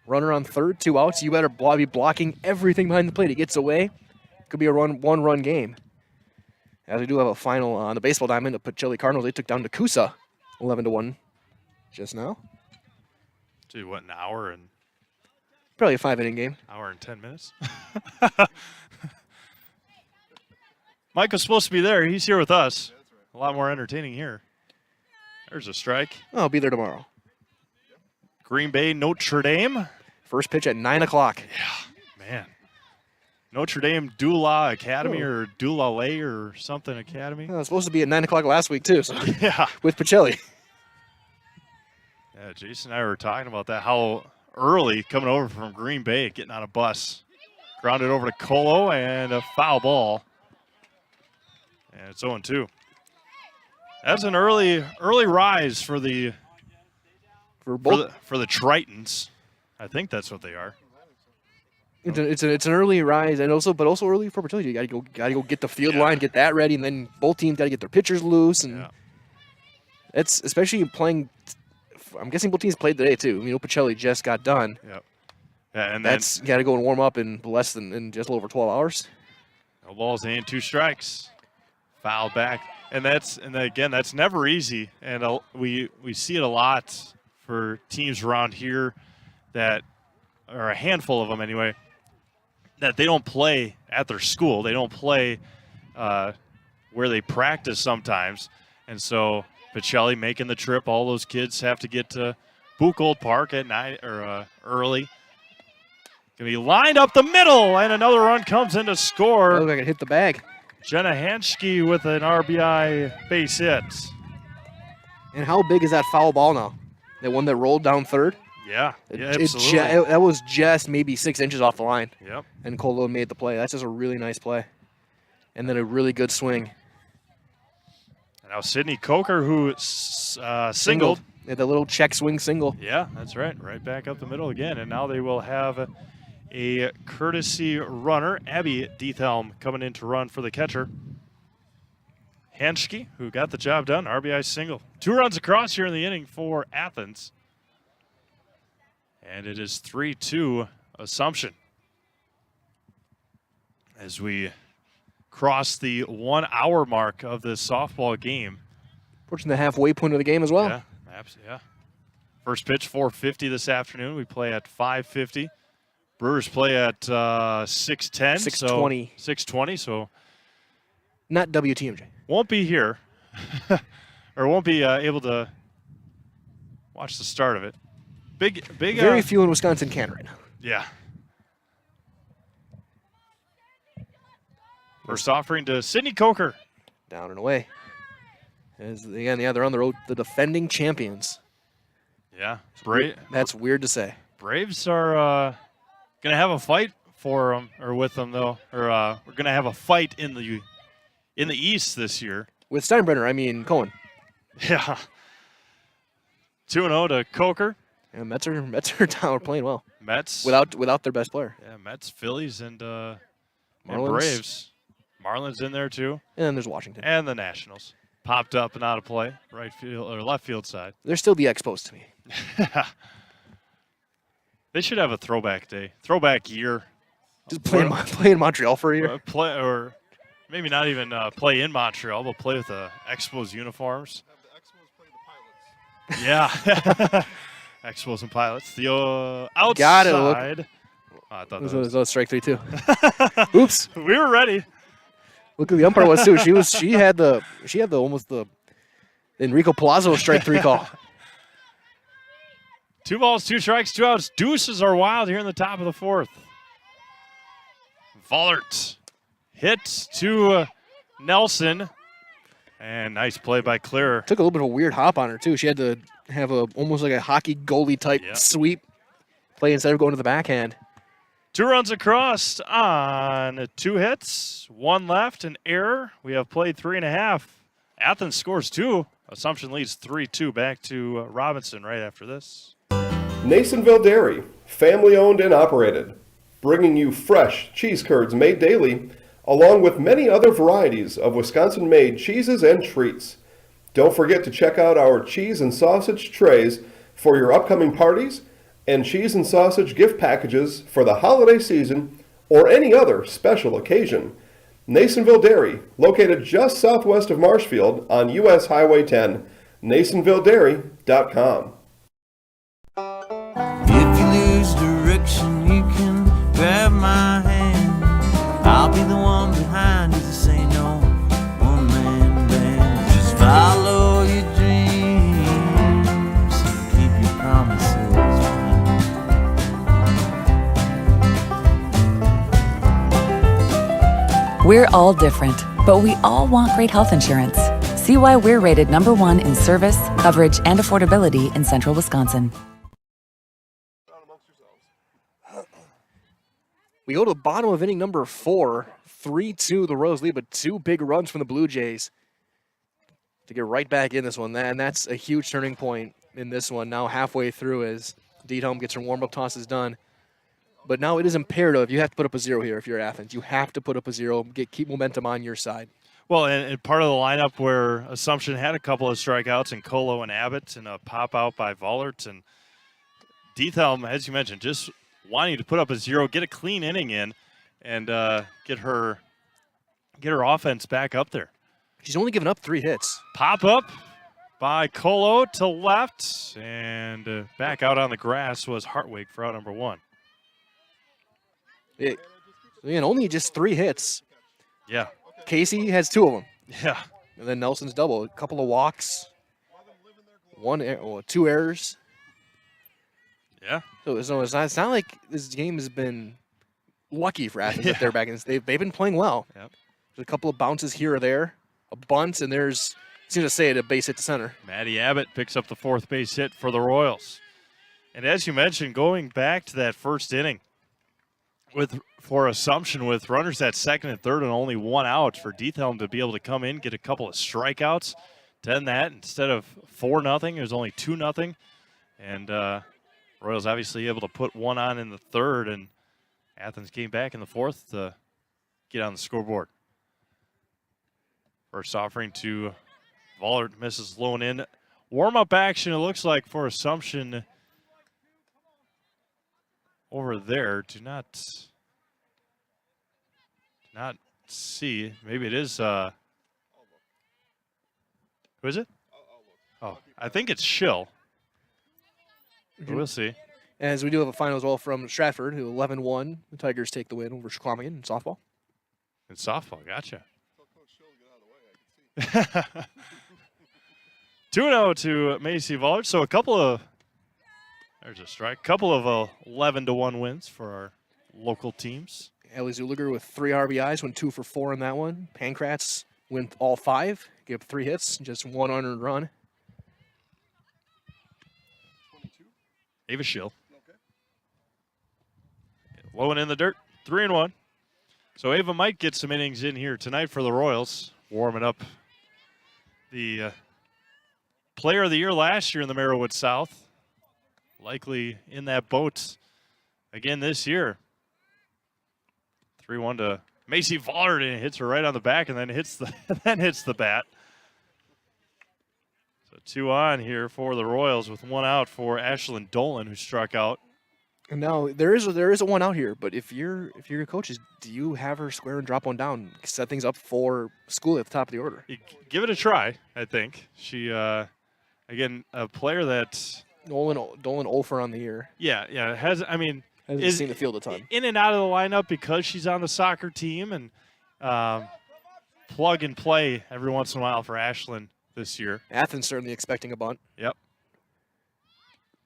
runner on third, 2 outs. You better be blocking everything behind the plate. It gets away. Could be a one-run game. As we do have a final on the baseball diamond, the Pacelli Cardinals, they took down Nakusa 11-1 just now. Gee, what, an hour and... Probably a 5-inning game. Hour and 10 minutes. Mike was supposed to be there. He's here with us. A lot more entertaining here. There's a strike. I'll be there tomorrow. Green Bay, Notre Dame. First pitch at 9 o'clock. Yeah, man. Notre Dame Dula Academy or Dula or something Academy. It was supposed to be at 9 o'clock last week, too. So yeah. With Pacelli. Yeah, Jason and I were talking about that, how early coming over from Green Bay, getting on a bus. Grounded over to Colo and a foul ball. And it's 0-2. That's an early rise for the Tritons. I think that's what they are. It's an early rise, and also early for Pacelli. You gotta go get the field line, get that ready, and then both teams gotta get their pitchers loose, and it's especially playing. I'm guessing both teams played today too. Pacelli just got done. Yep. Yeah, and that's got to go and warm up in less than just a little over 12 hours. No balls and 2 strikes. Foul back, and again that's never easy, and we see it a lot for teams around here that, or a handful of them anyway, that they don't play at their school. They don't play where they practice sometimes. And so Pacelli making the trip, all those kids have to get to Buchholz Park at night or early. Going to be lined up the middle, and another run comes in to score. Oh, I can hit the bag. Jenna Hanschke with an RBI base hit. And how big is that foul ball now? The one that rolled down third? Yeah, absolutely. That was just maybe 6 inches off the line. Yep. And Colo made the play. That's just a really nice play. And then a really good swing. And now Sydney Coker, who singled. Yeah, the little check swing single. Yeah, that's right. Right back up the middle again. And now they will have a courtesy runner, Abby Diethelm, coming in to run for the catcher. Hanschke, who got the job done, RBI single. 2 runs across here in the inning for Athens. And it is 3-2 Assumption. As we cross the 1 hour mark of this softball game. Approaching the halfway point of the game as well. Yeah, absolutely. Yeah. First pitch, 4:50 this afternoon. We play at 5:50. Brewers play at 6:10. 6:20. So 6:20. So not WTMJ. Won't be here, or won't be able to watch the start of it. Big. Very few in Wisconsin can right now. Yeah. First offering to Sydney Coker. Down and away. They're on the road, the defending champions. Yeah. That's weird to say. Braves are going to have a fight for them, or with them, though. Or we're going to have a fight in the East this year. With Steinbrenner, Cohen. Yeah. 2-0 to Coker. Yeah, Mets are down. We're playing well. Mets. Without their best player. Yeah, Mets, Phillies, and Marlins. Braves. Marlin's in there too. And then there's Washington. And the Nationals. Popped up and out of play, right field or left field side. They're still the Expos to me. They should have a throwback day, throwback year. Just play in Montreal for a year. Play, or maybe not even play in Montreal, but play with the Expos uniforms. Yeah. Expos and Pilots. The outside. Got it. Look. I thought that was a strike 3 too. Oops. We were ready. Look who the umpire was too. She had the almost the Enrico Palazzo strike 3 call. 2 balls, 2 strikes, 2 outs. Deuces are wild here in the top of the 4th. Vollert hits to Nelson. And nice play by Clearer. Took a little bit of a weird hop on her too. She had to have almost like a hockey goalie type sweep play instead of going to the backhand. 2 runs across on 2 hits, 1 left, an error. We have played 3.5. Athens scores 2. Assumption leads 3-2 back to Robinson right after this. Nasonville Dairy, family owned and operated, bringing you fresh cheese curds made daily, along with many other varieties of Wisconsin-made cheeses and treats. Don't forget to check out our cheese and sausage trays for your upcoming parties and cheese and sausage gift packages for the holiday season or any other special occasion. Nasonville Dairy, located just southwest of Marshfield on US Highway 10, NasonvilleDairy.com. If you lose direction, you can grab my hand. I'll be the one behind you to say no. One-man band. Just follow your dreams and keep your promises. We're all different, but we all want great health insurance. See why we're rated #1 in service, coverage, and affordability in Central Wisconsin. We go to the bottom of inning number 4, 3-2 the Royals lead, but 2 big runs from the Blue Jays to get right back in this one. And that's a huge turning point in this one. Now halfway through as Diethelm gets her warm-up tosses done. But now it is imperative. You have to put up a 0 here if you're Athens. You have to put up a 0, keep momentum on your side. Well, and part of the lineup where Assumption had a couple of strikeouts in Colo and Abbott and a pop-out by Vollert. And Diethelm, as you mentioned, just wanting to put up a 0, get a clean inning in, and get her offense back up there. She's only given up 3 hits. Pop up by Colo to left, and back out on the grass was Hartwig for out number 1. And only just 3 hits. Yeah. Casey has 2 of them. Yeah. And then Nelson's double. A couple of walks. 2 errors. Yeah. So it's not like this game has been lucky for Athens that they're back in. They've been playing well. Yep. There's a couple of bounces here or there, a bunt, and there's, seems to say it, a base hit to center. Maddie Abbott picks up the 4th base hit for the Royals. And as you mentioned, going back to that first inning, for Assumption with runners at 2nd and 3rd and only 1 out, for Diethelm to be able to come in, get a couple of strikeouts, to end that instead of 4-0, it was only 2-0. And Royals obviously able to put 1 on in the 3rd, and Athens came back in the 4th to get on the scoreboard. First offering to Vollert, misses low and in. Warm-up action, it looks like, for Assumption over there. Do not see. Maybe it is. Who is it? Oh, I think it's Schill. We'll see. As we do have a final as well from Stratford, who 11-1. The Tigers take the win over Squamigan in softball. In softball, gotcha. 2-0 to Macy Vollert. So a couple of, there's a strike, couple of 11-1 wins for our local teams. Ellie Zuliger with 3 RBIs, went 2 for 4 in that one. Pankratz went all 5, gave up 3 hits, just 1 unearned run. Ava Schill. Okay. Low and in the dirt, 3-1. So Ava might get some innings in here tonight for the Royals, warming up the player of the year last year in the Merriwood South. Likely in that boat again this year. 3-1 to Macy Vollerden hits her right on the back and then hits the bat. So 2 on here for the Royals with 1 out for Ashlyn Dolan, who struck out. And now there is a 1 out here, but if you're coaches, do you have her square and drop one down, set things up for school at the top of the order? You give it a try, I think. She again, a player that Dolan Olfer on the year. Yeah, hasn't seen the field a ton. In and out of the lineup because she's on the soccer team, and plug and play every once in a while for Ashlyn this year. Athens certainly expecting a bunt. Yep.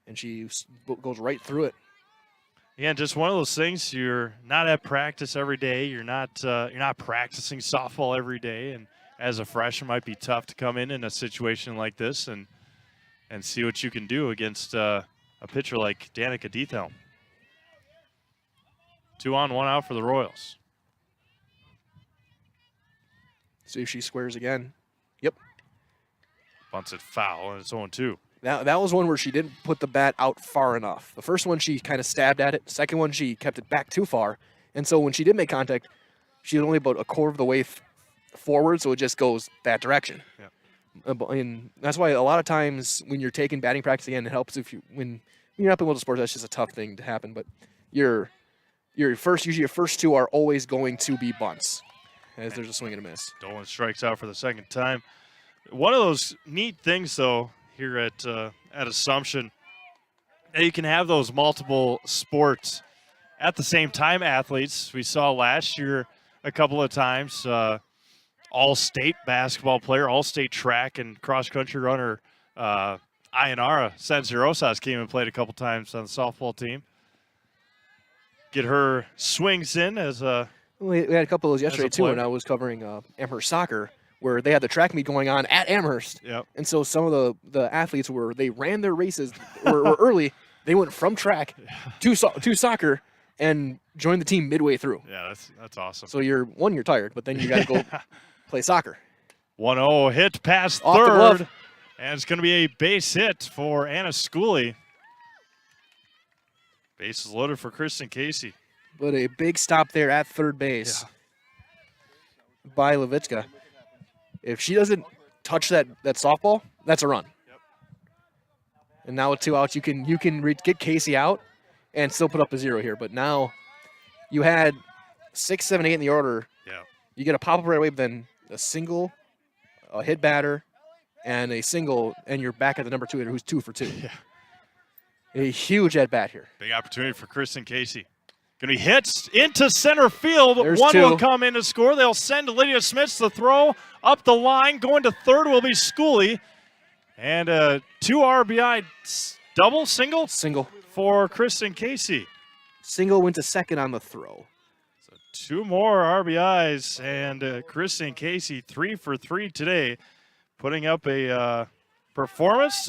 And she goes right through it. Yeah, just one of those things. You're not at practice every day. You're not practicing softball every day, and as a freshman, it might be tough to come in a situation like this and see what you can do against a pitcher like Danica Diethelm. 2 on, 1 out for the Royals. See if she squares again. Yep. Bunts it foul, and it's 0-2. That was one where she didn't put the bat out far enough. The first one, she kind of stabbed at it. The second one, she kept it back too far. And so when she did make contact, she was only about a quarter of the way forward, so it just goes that direction. Yeah. And that's why a lot of times when you're taking batting practice again, it helps when you're not playing sports, that's just a tough thing to happen. But usually your first 2 are always going to be bunts, as there's a swing and a miss. Dolan strikes out for the second time. One of those neat things, though, here at Assumption, that you can have those multiple sports at the same time. Athletes, we saw last year a couple of times, all-state basketball player, all-state track and cross-country runner, Ayanara Sanzirosas came and played a couple times on the softball team. Get her swings in as a... We had a couple of those yesterday, too, when I was covering Amherst soccer, where they had the track meet going on at Amherst. Yep. And so some of the athletes they ran their races were early. They went from track to soccer and joined the team midway through. Yeah, that's awesome. So you're tired, but then you got to go play soccer. 1-0 hit past Off the third. glove. And it's going to be a base hit for Anna Schooley. Base is loaded for Kristen Casey. But a big stop there at third base by Levitska. If she doesn't touch that softball, that's a run. Yep. And now with 2 outs, you can get Casey out and still put up a 0 here. But now you had 6, 7, 8 in the order. Yeah. You get a pop up right away, but then a single, a hit batter, and a single, and you're back at the number 2 hitter who's 2 for 2. Yeah. A huge at bat here. Big opportunity for Kristen Casey. Going to be hit into center field. There's 1 2. will come in to score. They'll send Lydia Smits the throw up the line. Going to third will be Schooley. And a 2 RBI double, single? Single. For Kristen Casey. Single went to second on the throw. So 2 more RBIs. And Kristen Casey 3 for 3 today. Putting up a performance.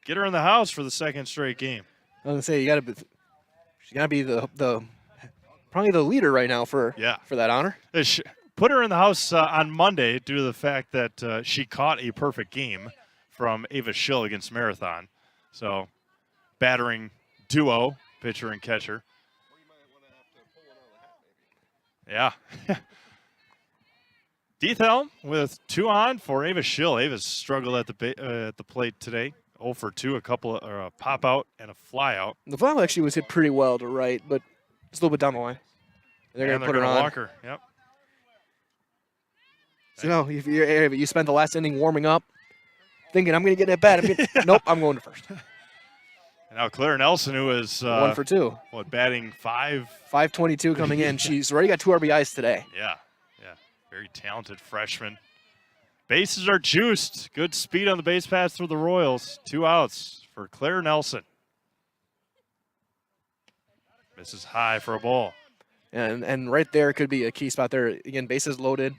Get her in the house for the second straight game. I was going to say, she's got to be the probably the leader right now for that honor. Put her in the house on Monday due to the fact that she caught a perfect game from Ava Schill against Marathon. So, battering duo, pitcher and catcher. Yeah. Diethelm with 2 on for Ava Schill. Ava's struggled at the plate today. 0 for 2, a pop out and a fly out. The fly out actually was hit pretty well to right, but it's a little bit down the line. They're going to put her on. Walk her. Yep. So if you spent the last inning warming up, thinking I'm going to get at bat. Nope, I'm going to first. And now Claire Nelson, who is 1 for 2. Batting 522 coming in. She's already got 2 RBIs today. Yeah. Very talented freshman. Bases are juiced. Good speed on the base pass through the Royals. 2 outs for Claire Nelson. Misses high for a ball. And right there could be a key spot there. Again, bases loaded.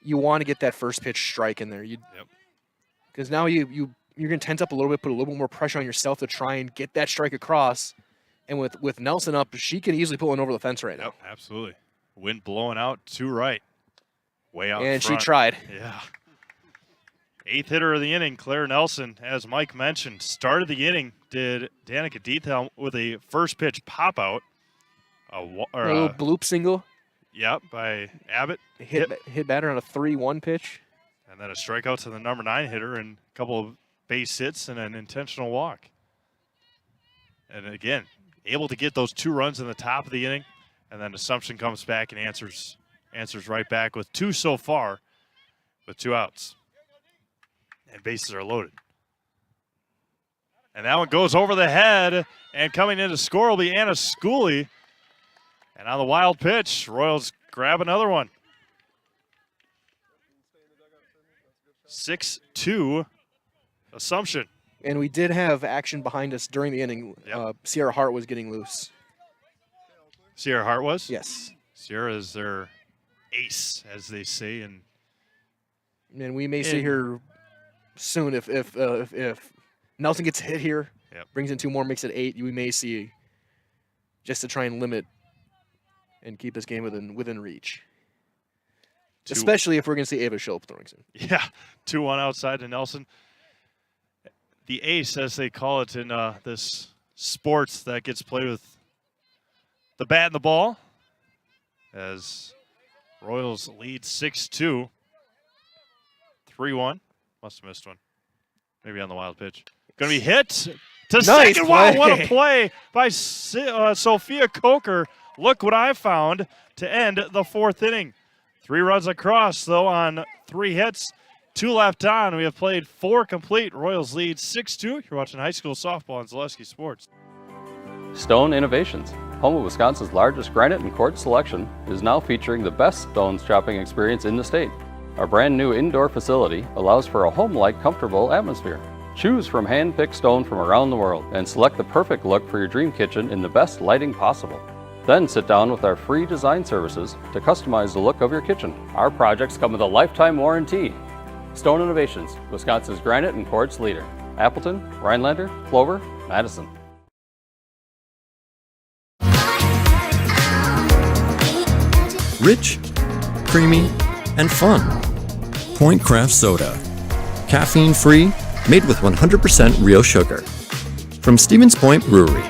You want to get that first pitch strike in there. Because now you're going to tense up a little bit, put a little bit more pressure on yourself to try and get that strike across. And with Nelson up, she can easily put one over the fence right now. Absolutely. Wind blowing out to right. Way out and front. She tried. Yeah. 8th hitter of the inning, Claire Nelson, as Mike mentioned, started the inning, did Danica Diethelm with a first pitch pop out. A little bloop single. Yep, by Abbott. Hit batter on a 3-1 pitch. And then a strikeout to the number 9 hitter and a couple of base hits and an intentional walk. And again, able to get those 2 runs in the top of the inning. And then Assumption comes back and answers right back with 2 so far with 2 outs. And bases are loaded. And that one goes over the head. And coming in to score will be Anna Schooley. And on the wild pitch, Royals grab another one. 6-2 Assumption. And we did have action behind us during the inning. Yep. Sierra Hart was getting loose. Sierra Hart was? Yes. Sierra is their ace, as they say. And we may see her soon if Nelson gets hit here, brings in 2 more, makes it 8. We may see, just to try and limit and keep this game within reach. Especially if we're going to see Ava Schulp throwing soon. Yeah, 2-1 outside to Nelson. The ace, as they call it in this sports that gets played with the bat and the ball, as Royals lead 6-2. 3-1. Must have missed one. Maybe on the wild pitch. Going to be hit to second. Wow, what a play by Sophia Coker. Look what I found to end the 4th inning. 3 runs across, though, on 3 hits. 2 left on. We have played 4 complete. Royals lead 6-2. You're watching high school softball on Zaleski Sports. Stone Innovations, home of Wisconsin's largest granite and quartz selection, is now featuring the best stones shopping experience in the state. Our brand new indoor facility allows for a home-like, comfortable atmosphere. Choose from hand-picked stone from around the world and select the perfect look for your dream kitchen in the best lighting possible. Then sit down with our free design services to customize the look of your kitchen. Our projects come with a lifetime warranty. Stone Innovations, Wisconsin's granite and quartz leader. Appleton, Rhinelander, Clover, Madison. Rich, creamy, and fun. Point Craft Soda. Caffeine-free, made with 100% real sugar. From Stevens Point Brewery.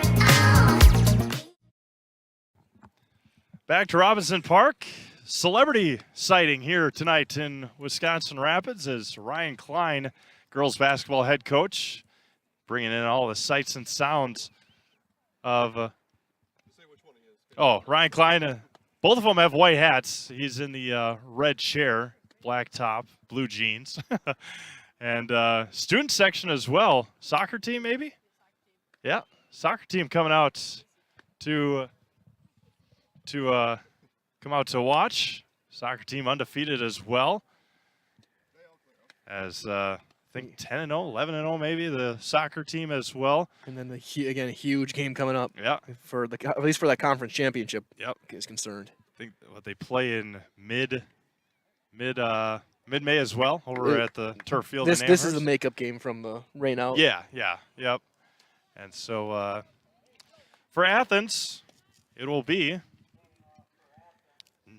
Back to Robinson Park. Celebrity sighting here tonight in Wisconsin Rapids as Ryan Klein, girls basketball head coach, bringing in all the sights and sounds of Ryan Klein. Both of them have white hats. He's in the red chair, black top, blue jeans. And student section as well. Soccer team, maybe? Yeah, soccer team coming out to come out to watch. Soccer team undefeated as well. As I think 10-0, 11-0 maybe, the soccer team as well. And then again, a huge game coming up. Yeah. For at least for that conference championship. Yep. Is concerned. I think what they play in mid-May as well over at the turf field. This is the makeup game from the rain out. Yeah. Yep. And so for Athens, it will be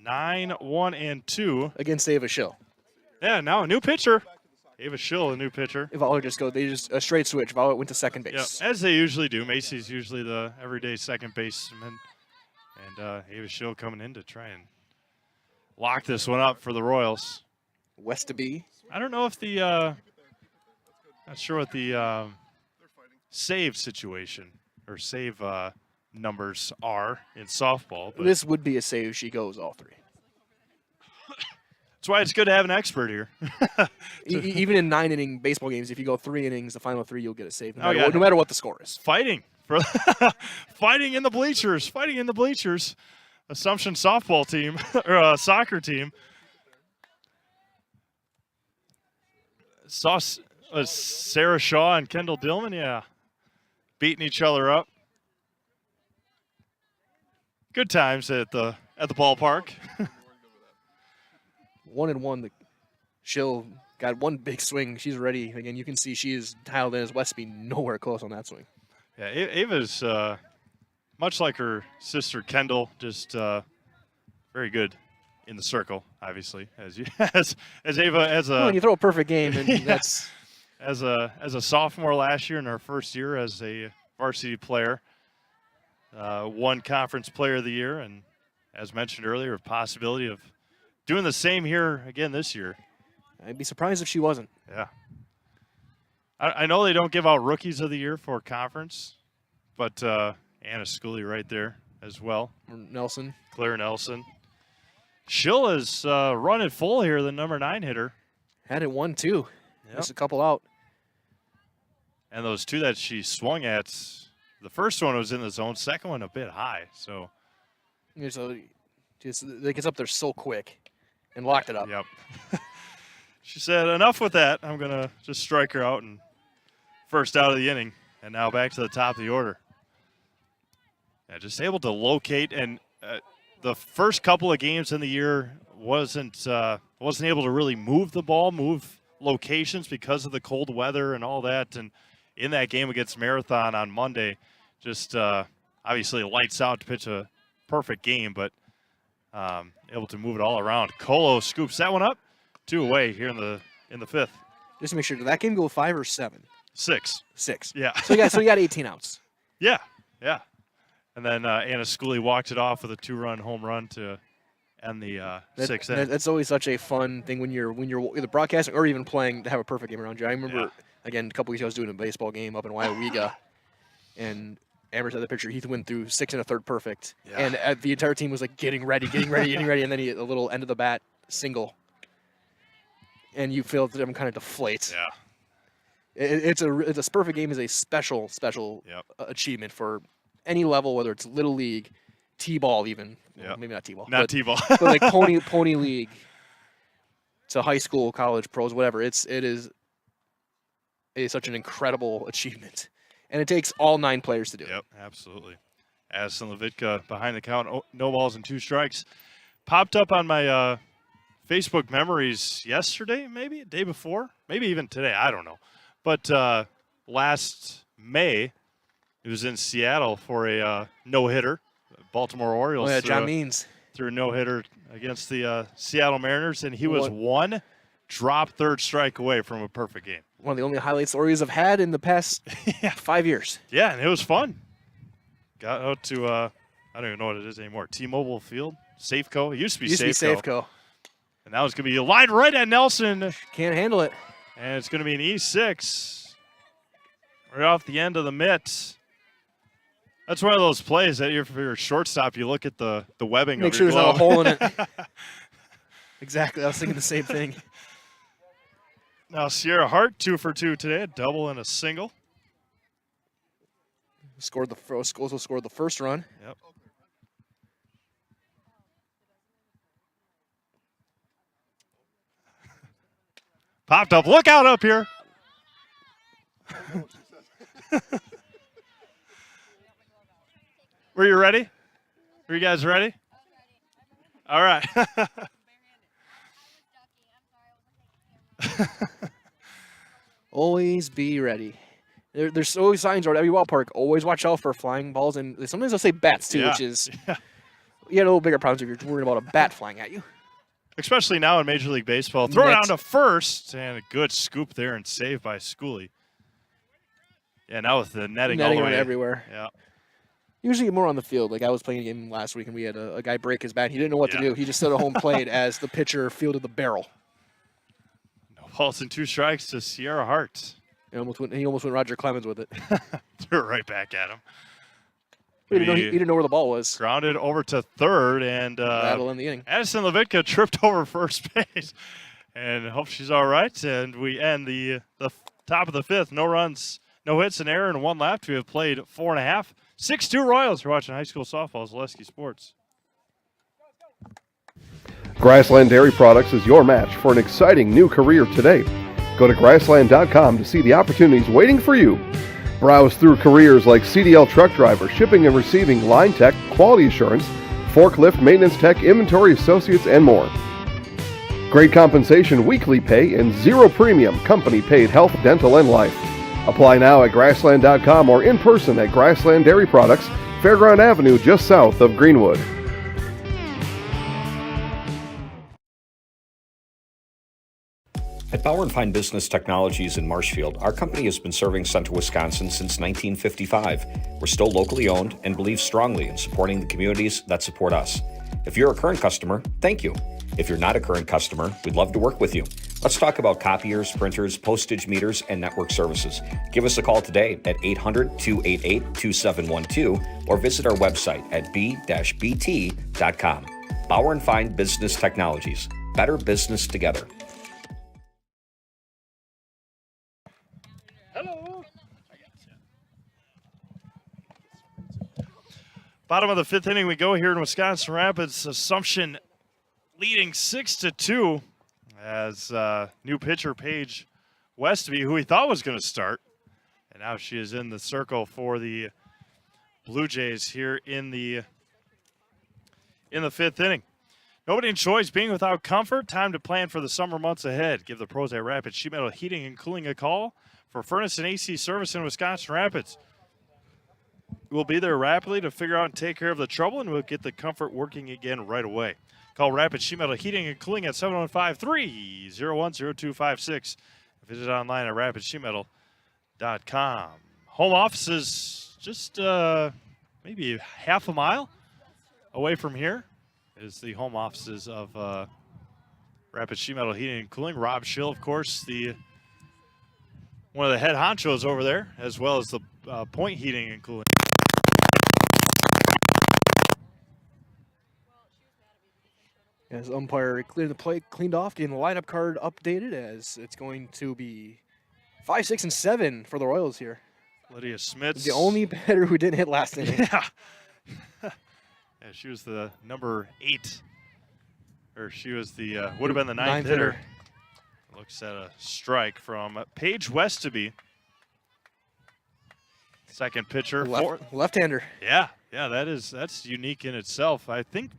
9-1-2 against Ava Schill. Yeah, now a new pitcher. Ava Schill, a new pitcher. They just a straight switch. Violet went to second base. Yep, as they usually do. Macy's usually the everyday second baseman. And Ava Schill coming in to try and lock this one up for the Royals. West to be. I don't know if the not sure what the save situation or save numbers are in softball. But this would be a save if she goes all 3. That's why it's good to have an expert here. Even in 9-inning baseball games, if you go 3 innings, the final 3 you'll get a save, no matter what the score is. Fighting in the bleachers. Assumption softball team or soccer team. Saw Sarah Shaw and Kendall Dillman, beating each other up. Good times at the ballpark. 1-1. She'll got one big swing. She's ready. Again, you can see she is dialed in as Westby nowhere close on that swing. Yeah, Ava's much like her sister Kendall, just very good in the circle. Obviously, as Ava when you throw a perfect game, and that's as a sophomore last year in her first year as a varsity player. Won Conference Player of the Year and as mentioned earlier, a possibility of doing the same here again this year. I'd be surprised if she wasn't. Yeah. I know they don't give out Rookies of the Year for conference, but Anna Schooley right there as well. Nelson. Claire Nelson. Schill is running full here, the number 9 hitter. Had it 1-2. Yep. Just a couple out. And those 2 that she swung at, the first one was in the zone, second one a bit high. So, It gets up there so quick and locked it up. Yep. She said, enough with that. I'm going to just strike her out and first out of the inning. And now back to the top of the order. Yeah, just able to locate. And the first couple of games in the year wasn't able to really move the ball, move locations because of the cold weather and all that. And in that game against Marathon on Monday, just obviously lights out to pitch a perfect game, but able to move it all around. Colo scoops that one up, 2 away here in the 5th. Just to make sure, did that game go 5 or 7? 6. 6. Yeah. So you got 18 outs. Yeah. And then Anna Schooley walked it off with a 2-run home run to end the 6th inning. That's always such a fun thing when you're either broadcasting or even playing to have a perfect game around you. I remember, again, a couple weeks ago I was doing a baseball game up in WIAA, and Amber's had the pitcher. Heath went through 6 1/3 perfect. Yeah. And the entire team was like getting ready. And then he a little end of the bat single. And you feel them kind of deflate. Yeah. It's a perfect game is a special achievement for any level, whether it's Little League, T-ball even. Well, maybe not T-ball. Not T-ball. But like pony league to high school, college, pros, whatever. It is such an incredible achievement. And it takes all 9 players to do it. Yep, absolutely. Addison Levitka behind the count, no balls and 2 strikes. Popped up on my Facebook memories yesterday, maybe, day before, maybe even today, I don't know. But last May, it was in Seattle for a no-hitter. Baltimore Orioles. Oh, yeah, John Means. Threw a no-hitter against the Seattle Mariners, and he was 1 drop third strike away from a perfect game. One of the only highlights the Orioles have had in the past 5 years. Yeah, and it was fun. Got out to, I don't even know what it is anymore, T-Mobile Field, Safeco. It used to be Safeco. And that was going to be a line right at Nelson. Can't handle it. And it's going to be an E6. Right off the end of the mitt. That's one of those plays that if you're a shortstop, you look at the webbing Make of sure your there's glove. not a hole in it. Exactly. I was thinking the same thing. Now, Sierra Hart, 2 for 2 today, a double and a single. Also scored the first run. Yep. Popped up. Look out up here. Were you ready? Were you guys ready? All right. Always be ready. There's always signs around every ballpark. Always watch out for flying balls, and sometimes they'll say bats too, which is you had a little bigger problems if you're worried about a bat flying at you. Especially now in Major League Baseball. Throw it down to first, and a good scoop there and save by Schooley. Yeah, now with the netting all the way everywhere. Yeah. Usually more on the field. Like I was playing a game last week, and we had a guy break his bat. He didn't know what to do. He just stood at home plate as the pitcher fielded the barrel. No balls and 2 strikes to Sierra Hart. He almost went Roger Clemens with it. Threw it right back at him. He didn't know where the ball was. Grounded over to third, and that'll end the inning. Addison Levitka tripped over first base, and hope she's all right. And we end the top of the 5th. No runs, no hits, an error, and 1 left. We have played 4.5. 6-2 Royals. We're watching high school softball. Zaleski Sports. Grassland Dairy Products is your match for an exciting new career today. Go to grassland.com to see the opportunities waiting for you. Browse through careers like CDL truck driver, shipping and receiving, line tech, quality assurance, forklift, maintenance tech, inventory associates, and more. Great compensation, weekly pay, and 0 premium company-paid health, dental, and life. Apply now at grassland.com or in person at Grassland Dairy Products, Fairground Avenue, just south of Greenwood. At Bauer & Fine Business Technologies in Marshfield, our company has been serving Central Wisconsin since 1955. We're still locally owned and believe strongly in supporting the communities that support us. If you're a current customer, thank you. If you're not a current customer, we'd love to work with you. Let's talk about copiers, printers, postage meters, and network services. Give us a call today at 800-288-2712 or visit our website at b-bt.com. Bauer & Fine Business Technologies. Better business together. Bottom of the fifth inning we go here in Wisconsin Rapids. Assumption leading 6-2 as new pitcher Paige Westby, who we thought was going to start. And now she is in the circle for the Blue Jays here in the fifth inning. Nobody enjoys being without comfort. Time to plan for the summer months ahead. Give the pros at Rapids Sheet Metal Heating and Cooling a call for furnace and AC service in Wisconsin Rapids. We'll be there rapidly to figure out and take care of the trouble, and we'll get the comfort working again right away. Call Rapid Sheet Metal Heating and Cooling at 715-301-0256. Visit online at rapidsheetmetal.com. Home office is just maybe half a mile away from here. Is the home offices of Rapid Sheet Metal Heating and Cooling. Rob Schill, of course, one of the head honchos over there, as well as the Point Heating and Cooling. As umpire cleared the plate, cleaned off, getting the lineup card updated as it's going to be 5, 6, and 7 for the Royals here. Lydia Smits. The only batter who didn't hit last inning. Yeah. Yeah, she was the number 8. Or she was the, would have been the ninth hitter. Looks at a strike from Paige Westby. Second pitcher. Left-hander. Yeah, that's unique in itself. I think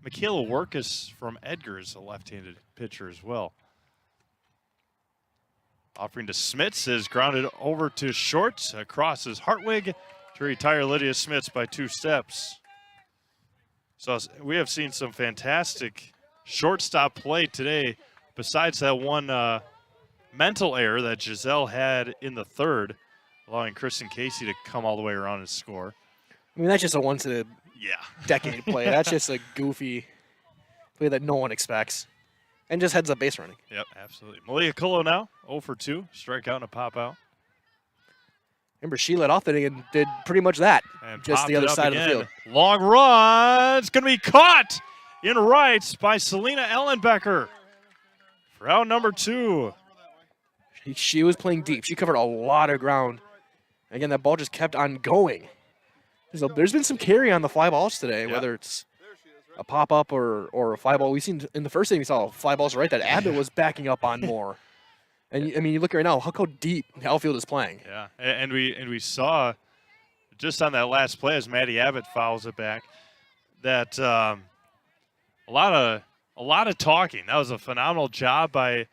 Michaela Workus from Edgar is a left-handed pitcher as well. Offering to Smits is grounded over to short. Across is Hartwig to retire Lydia Smits by 2 steps. So we have seen some fantastic shortstop play today, besides that one mental error that Giselle had in the third, allowing Kristen Casey to come all the way around and score. I mean, that's just a once-in-a-decade play. That's just a goofy play that no one expects. And just heads up base running. Yep, absolutely. Malia Kullo now, 0 for 2. Strikeout and a pop-out. Remember, she led off the inning and did pretty much that. And just the other side of the field. Long run. It's going to be caught in right by Selena Ellenbecker for out number 2. She was playing deep. She covered a lot of ground. Again, that ball just kept on going. There's been some carry on the fly balls today, whether it's a pop-up or a fly ball. We've seen in the first inning, we saw fly balls right that Abbott was backing up on more. And, I mean, you look right now, look how deep the outfield is playing. Yeah, and we saw just on that last play as Maddie Abbott fouls it back that a lot of talking. That was a phenomenal job by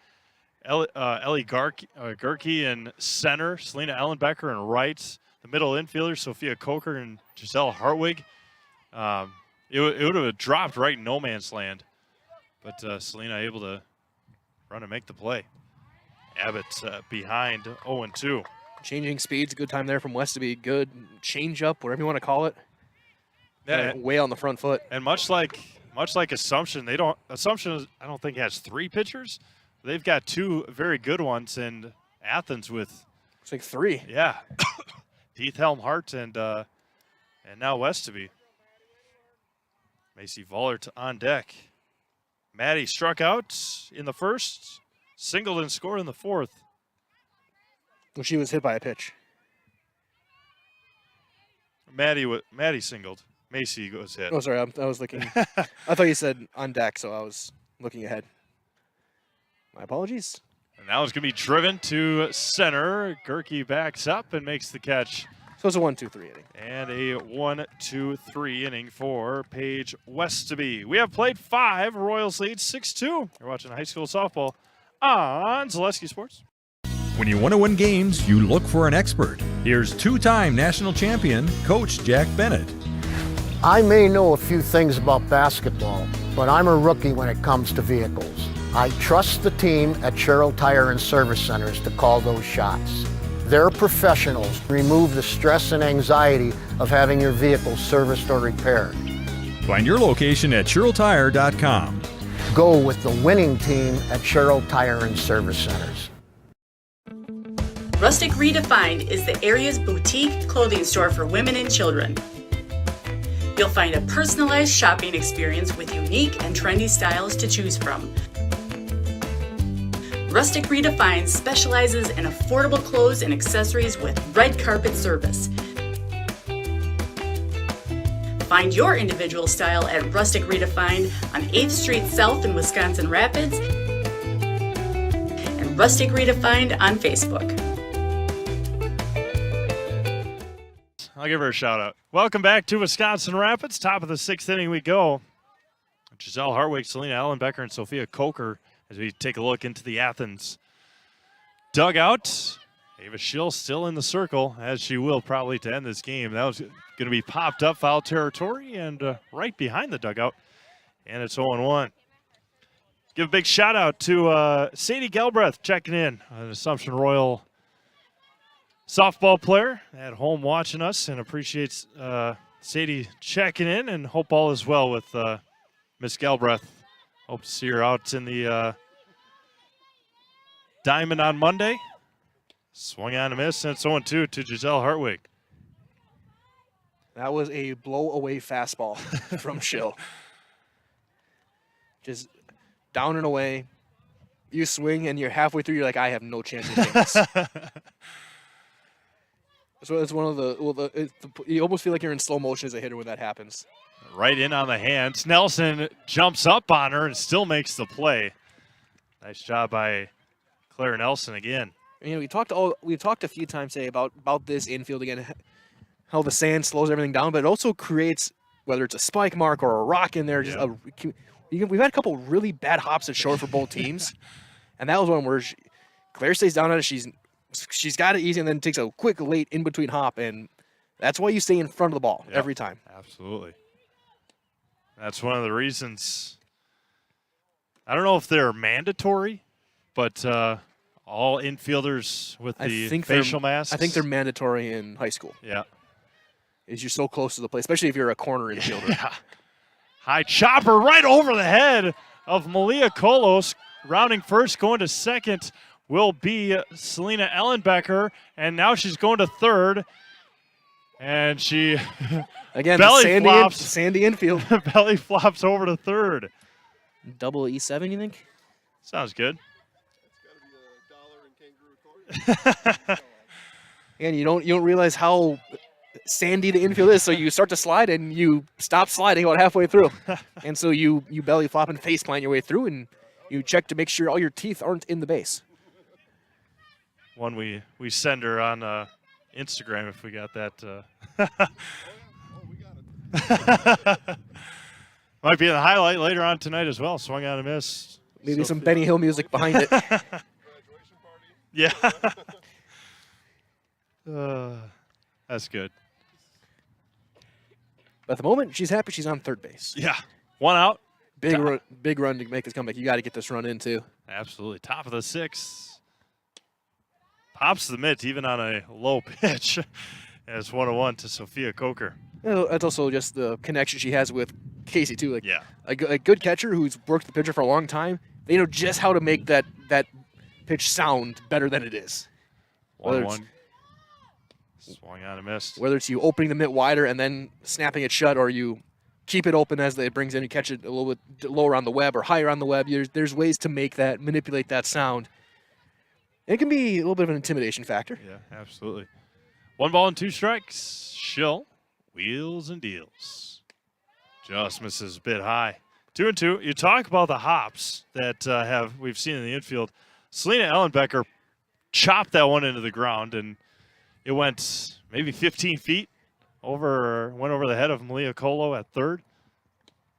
Ellie Gerke in center, Selena Ellenbecker in right, the middle infielders, Sophia Coker and Giselle Hartwig. It would have dropped right in no man's land, but Selena able to run and make the play. Abbott behind 0-2. Changing speeds, good time there from Westby. Good change up, whatever you want to call it. Yeah, way on the front foot. And much like Assumption, Assumption I don't think has 3 pitchers. They've got 2 very good ones, and Athens with looks like 3. Yeah, Heath Helmhart and now Westby. Macy Vollert on deck. Maddie struck out in the first, singled and scored in the fourth. Well, she was hit by a pitch. Maddie singled. Macy was hit. Oh, sorry, I was looking. I thought you said on deck, so I was looking ahead. My apologies. And now it's going to be driven to center. Gerke backs up and makes the catch. So it's a 1-2-3 inning. And a 1-2-3 inning for Paige Westby. We have played 5. Royals lead 6-2. You're watching high school softball on Zaleski Sports. When you want to win games, you look for an expert. Here's 2-time national champion, Coach Jack Bennett. I may know a few things about basketball, but I'm a rookie when it comes to vehicles. I trust the team at Sherrill Tire and Service Centers to call those shots. They're professionals. Remove the stress and anxiety of having your vehicle serviced or repaired. Find your location at SherrillTire.com. Go with the winning team at Sherrill Tire and Service Centers. Rustic Redefined is the area's boutique clothing store for women and children. You'll find a personalized shopping experience with unique and trendy styles to choose from. Rustic Redefined specializes in affordable clothes and accessories with red carpet service. Find your individual style at Rustic Redefined on 8th Street South in Wisconsin Rapids and Rustic Redefined on Facebook. I'll give her a shout out. Welcome back to Wisconsin Rapids. Top of the 6th inning we go. Giselle Hartwig, Selena Ellenbecker, and Sophia Coker as we take a look into the Athens dugout. Ava Schill still in the circle, as she will probably to end this game. That was going to be popped up foul territory and right behind the dugout. And it's 0-1. Give a big shout out to Sadie Galbraith checking in, an Assumption Royal softball player at home watching us, and appreciates Sadie checking in, and hope all is well with Miss Galbraith. Hope to see her out in the diamond on Monday. Swung on a miss, and it's 0-2 to Giselle Hartwig. That was a blow-away fastball from Schill. Just down and away. You swing, and you're halfway through, you're like, I have no chance of hitting this. So it's one of you almost feel like you're in slow motion as a hitter when that happens. Right in on the hands. Nelson jumps up on her and still makes the play. Nice job by Claire Nelson again. You know, we've talked a few times today about this infield again, how the sand slows everything down, but it also creates, whether it's a spike mark or a rock in there, just we've had a couple really bad hops at short for both teams, and that was one where Claire stays down on it. She's got it easy and then takes a quick late in between hop, and that's why you stay in front of the ball every time. Absolutely. That's one of the reasons. I don't know if they're mandatory, but all infielders with the facial masks. I think they're mandatory in high school. Yeah. Is you're so close to the plate, especially if you're a corner infielder. Yeah. High chopper right over the head of Malia Kolos. Rounding first, going to second will be Selena Ellenbecker, and now she's going to third, and she again belly flops. Sandy infield. Belly flops over to third. Double E7, you think? Sounds good. And you don't realize how sandy the infield is, so you start to slide and you stop sliding about halfway through, and so you belly flop and face plant your way through, and you check to make sure all your teeth aren't in the base. One we send her on Instagram if we got that. Might be in the highlight later on tonight as well. Swung on a miss. Maybe some Benny Hill music behind it. Yeah. That's good. But at the moment, she's happy she's on third base. Yeah. One out. Big run to make this comeback. You got to get this run in, too. Absolutely. Top of the 6th. Pops the mitt even on a low pitch. And it's 1-1 to Sophia Coker. You know, that's also just the connection she has with Casey, too. Like, a good catcher who's worked the pitcher for a long time, they know just how to make that pitch sound better than it is. 1-1. Swung on a miss. Whether it's you opening the mitt wider and then snapping it shut, or you keep it open as it brings in, you catch it a little bit lower on the web or higher on the web. There's ways to manipulate that sound. It can be a little bit of an intimidation factor. Yeah, absolutely. 1 ball and 2 strikes. Schill wheels and deals. Just misses a bit high. 2-2. You talk about the hops that we've seen in the infield. Selena Ellenbecker chopped that one into the ground, and it went maybe 15 feet went over the head of Malia Colo at third,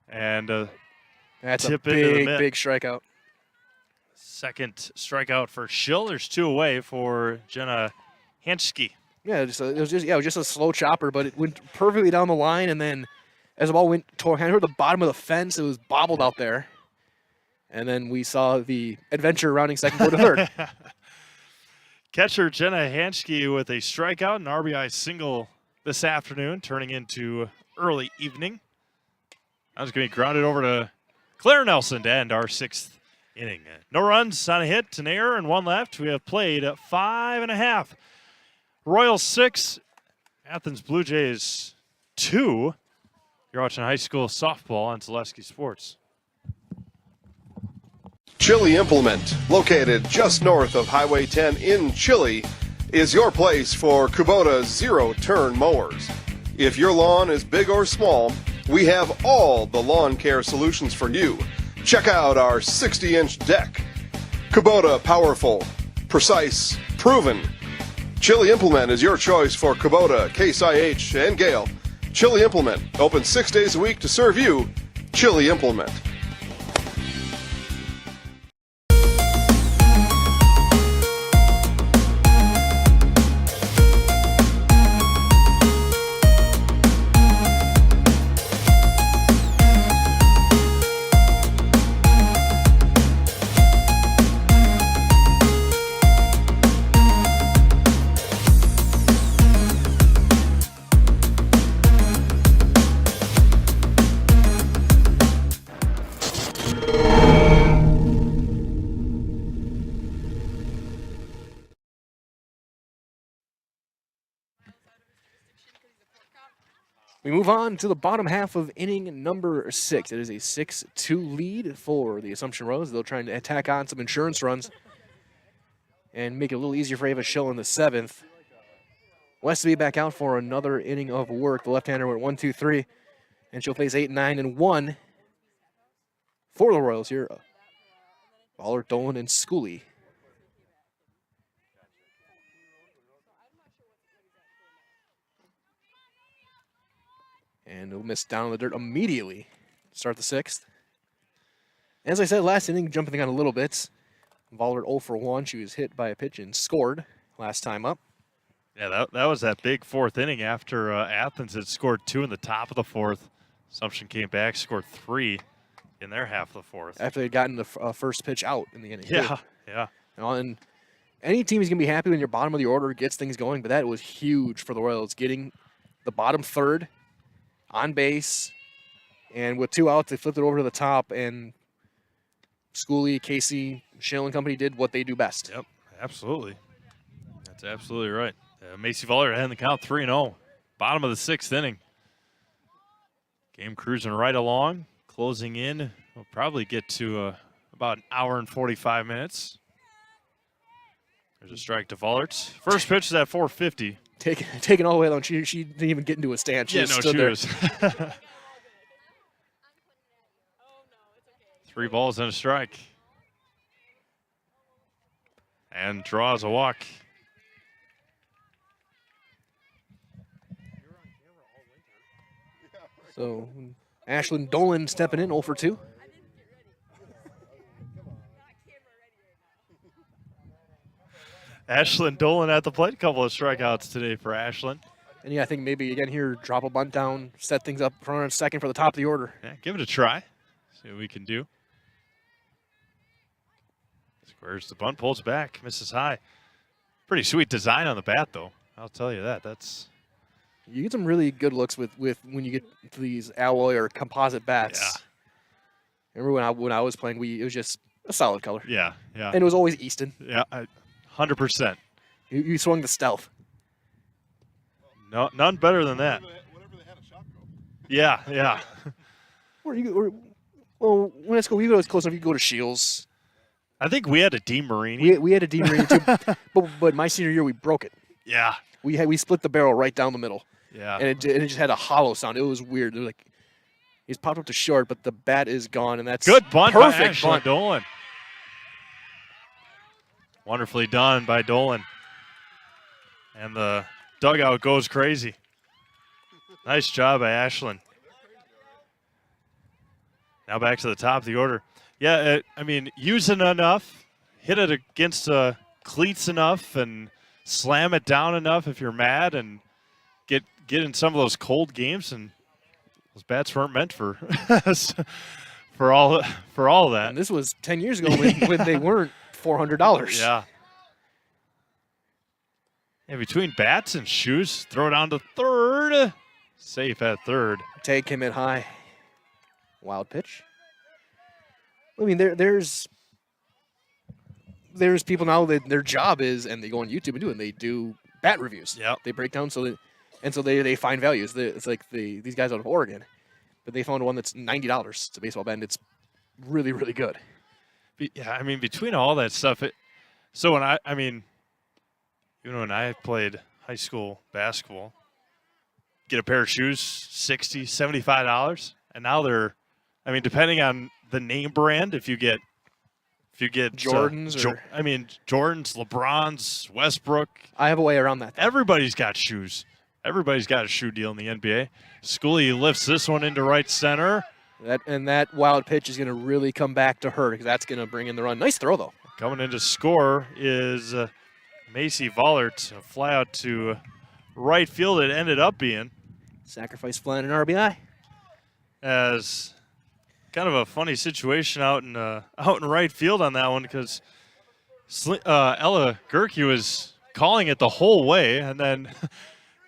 and that's tip a into the mitt. big strikeout. Second strikeout for Schill. There's 2 away for Jenna Hanschke. Yeah, it was just a slow chopper, but it went perfectly down the line, and then as the ball went toward the bottom of the fence, it was bobbled out there. And then we saw the adventure rounding second, go to third. Catcher Jenna Hanschke with a strikeout and RBI single this afternoon, turning into early evening. That was going to be grounded over to Claire Nelson to end our 6th inning. No runs on a hit, an error, and 1 left. We have played 5.5. Royals 6, Athens Blue Jays 2. You're watching high school softball on Zaleski Sports. Chili Implement, located just north of Highway 10 in Chili, is your place for Kubota zero-turn mowers. If your lawn is big or small, we have all the lawn care solutions for you. Check out our 60-inch deck. Kubota powerful, precise, proven. Chili Implement is your choice for Kubota, Case IH, and Gale. Chili Implement, open 6 days a week to serve you. Chili Implement. We move on to the bottom half of inning number 6. It is a 6-2 lead for the Assumption Royals. They'll try to attack on some insurance runs and make it a little easier for Ava Schill in the 7th. Westerby back out for another inning of work. The left-hander went 1-2-3, and she'll face 8, 9, and 1 for the Royals here. Baller, Dolan, and Schooley. And he'll miss down in the dirt immediately. Start the 6th. As I said last inning, jumping the gun a little bit. Vollert 0 for 1. She was hit by a pitch and scored last time up. Yeah, that was that big 4th inning after Athens had scored 2 in the top of the 4th. Assumption came back, scored 3 in their half of the 4th. After they'd gotten the first pitch out in the inning. Yeah, yeah. And any team is going to be happy when your bottom of the order gets things going, but that was huge for the Royals, getting the bottom third on base, and with 2 outs, they flipped it over to the top, and Schooley, Casey, Schill and company did what they do best. Yep, absolutely. That's absolutely right. Macy Vollert had the count 3-0. Bottom of the 6th inning. Game cruising right along, closing in. We'll probably get to about an hour and 45 minutes. There's a strike to Vollert. First pitch is at 450. Taken all the way down. She didn't even get into a stand. She just stood there. Was. 3 balls and a strike. And draws a walk. So Ashlyn Dolan stepping in 0 for 2. Ashlyn Dolan at the plate. A couple of strikeouts today for Ashlyn. And yeah, I think maybe again here, drop a bunt down, set things up front and second for the top of the order. Yeah, give it a try. See what we can do. Squares the bunt, pulls back, misses high. Pretty sweet design on the bat, though. I'll tell you that. That's you get some really good looks with when you get to these alloy or composite bats. Yeah. Remember when I was playing, it was just a solid color. Yeah, yeah. And it was always Easton. Yeah, 100%. You swung the stealth. No, none better than that. Yeah, yeah. Well, when it's we go close enough, you go to Shields. I think we had a D Marini. We had a D Marini too, but my senior year we broke it. Yeah. We split the barrel right down the middle. Yeah. And it just had a hollow sound. It was weird. It was like he's popped up to short, but the bat is gone, and that's good bunt perfect by Ashlyn bunt. Dolan. Wonderfully done by Dolan. And the dugout goes crazy. Nice job by Ashlyn. Now back to the top of the order. Yeah, I mean, use it enough, hit it against cleats enough, and slam it down enough if you're mad, and get in some of those cold games. And those bats weren't meant for for all of that. And this was 10 years ago when they weren't $400. Yeah. And between bats and shoes, throw down to third. Safe at third. Tag came in high. Wild pitch. I mean, there's people now that their job is, and they go on YouTube and do it, and they do bat reviews. Yep. They break down they find values. It's like these guys out of Oregon, but they found one that's $90. It's a baseball bat, and it's really, really good. Yeah, I mean, between all that stuff, so when even when I played high school basketball, get a pair of shoes, $60, $75, and now they're, I mean, depending on the name brand, if you get Jordans, Jordans, LeBrons, Westbrook. I have a way around that. Everybody's got shoes. Everybody's got a shoe deal in the NBA. Schooley lifts this one into right center. That wild pitch is going to really come back to her because that's going to bring in the run. Nice throw, though. Coming in to score is Macy Vollert, a fly out to right field. It ended up being sacrifice fly and an RBI. As kind of a funny situation out in right field on that one because Ella Gerke was calling it the whole way, and then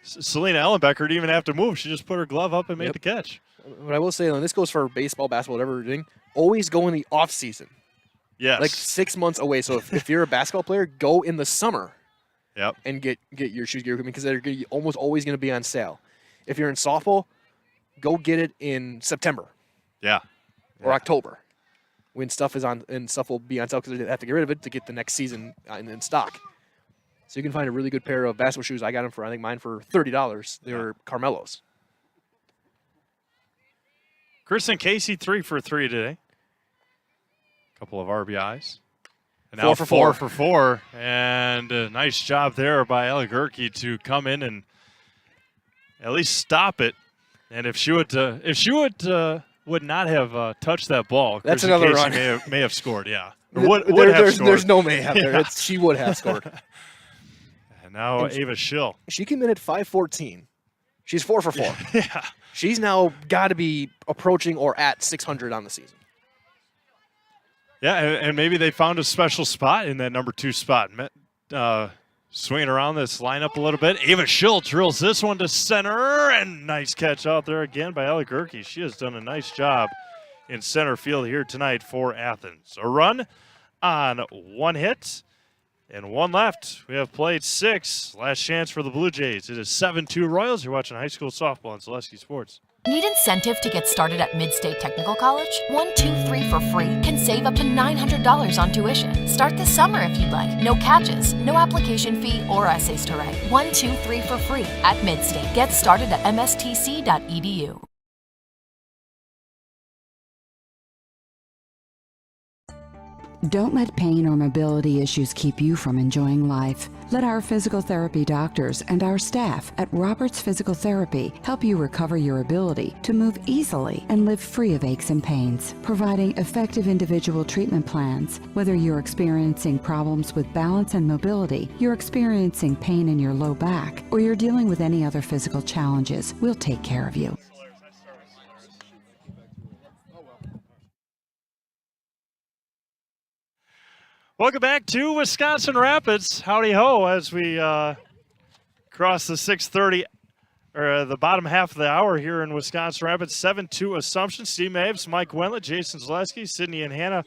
Selena Ellenbecker didn't even have to move. She just put her glove up and made the catch. What I will say, and this goes for baseball, basketball, whatever we're doing, always go in the off season. Yes. Like 6 months away. So if you're a basketball player, go in the summer. Yep. And get your shoes gear because they're almost always going to be on sale. If you're in softball, go get it in September. Yeah. Or October, when stuff is on, and stuff will be on sale because they have to get rid of it to get the next season in stock. So you can find a really good pair of basketball shoes. I got them for, I think mine for $30. They were Carmelos. Kristen Casey 3 for 3 today. Couple of RBIs. And 4 now for 4. 4 for 4. And a nice job there by Ella Gerke to come in and at least stop it. And if she would not have touched that ball, that's Kristen another Casey run. may have scored, yeah. Or would have scored. There's no mayhap there. Yeah. She would have scored. And now Ava Schill. She came in at 514. She's 4 for 4. Yeah. She's now got to be approaching or at 600 on the season. Yeah, and maybe they found a special spot in that number 2 spot. Swinging around this lineup a little bit. Ava Schill drills this one to center, and nice catch out there again by Ella Gerke. She has done a nice job in center field here tonight for Athens. A run on 1 hit and 1 left. We have played 6. Last chance for the Blue Jays. It is 7-2 Royals. You're watching high school softball on Zaleski Sports. Need incentive to get started at Mid-State Technical College? 1, 2, 3 for free can save up to $900 on tuition. Start this summer if you'd like. No catches, no application fee, or essays to write. 1, 2, 3 for free at Mid-State. Get started at mstc.edu. Don't let pain or mobility issues keep you from enjoying life. Let our physical therapy doctors and our staff at Roberts Physical Therapy help you recover your ability to move easily and live free of aches and pains, providing effective individual treatment plans. Whether you're experiencing problems with balance and mobility, you're experiencing pain in your low back, or you're dealing with any other physical challenges, we'll take care of you. Welcome back to Wisconsin Rapids. Howdy ho, as we cross the 6:30 or the bottom half of the hour here in Wisconsin Rapids. 7-2 Assumption. Steve Mabes, Mike Wendlet, Jason Zaleski, Sydney and Hannah.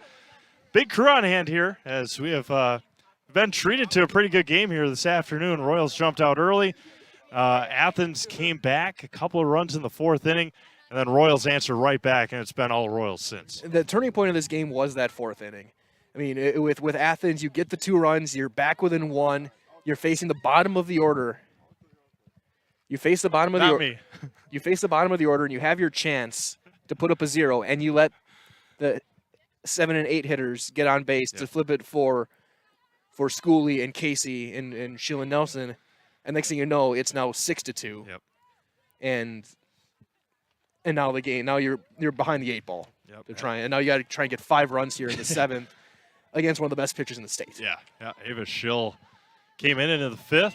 Big crew on hand here as we have been treated to a pretty good game here this afternoon. Royals jumped out early. Athens came back, a couple of runs in the 4th inning, and then Royals answered right back, and it's been all Royals since. The turning point of this game was that 4th inning. I mean, with Athens, you get the 2 runs, you're back within 1, you're facing the bottom of the order. You face the bottom of the order. You face the bottom of the order, and you have your chance to put up a 0, and you let the 7 and 8 hitters get on base to flip it for Schooley and Casey and Sheila Nelson, and next thing you know, it's now 6-2. Yep. And now the game. Now you're behind the 8 ball. Yep. They're trying, and now you got to try and get 5 runs here in the 7th. Against one of the best pitchers in the state. Yeah. Ava Schill came in into the 5th,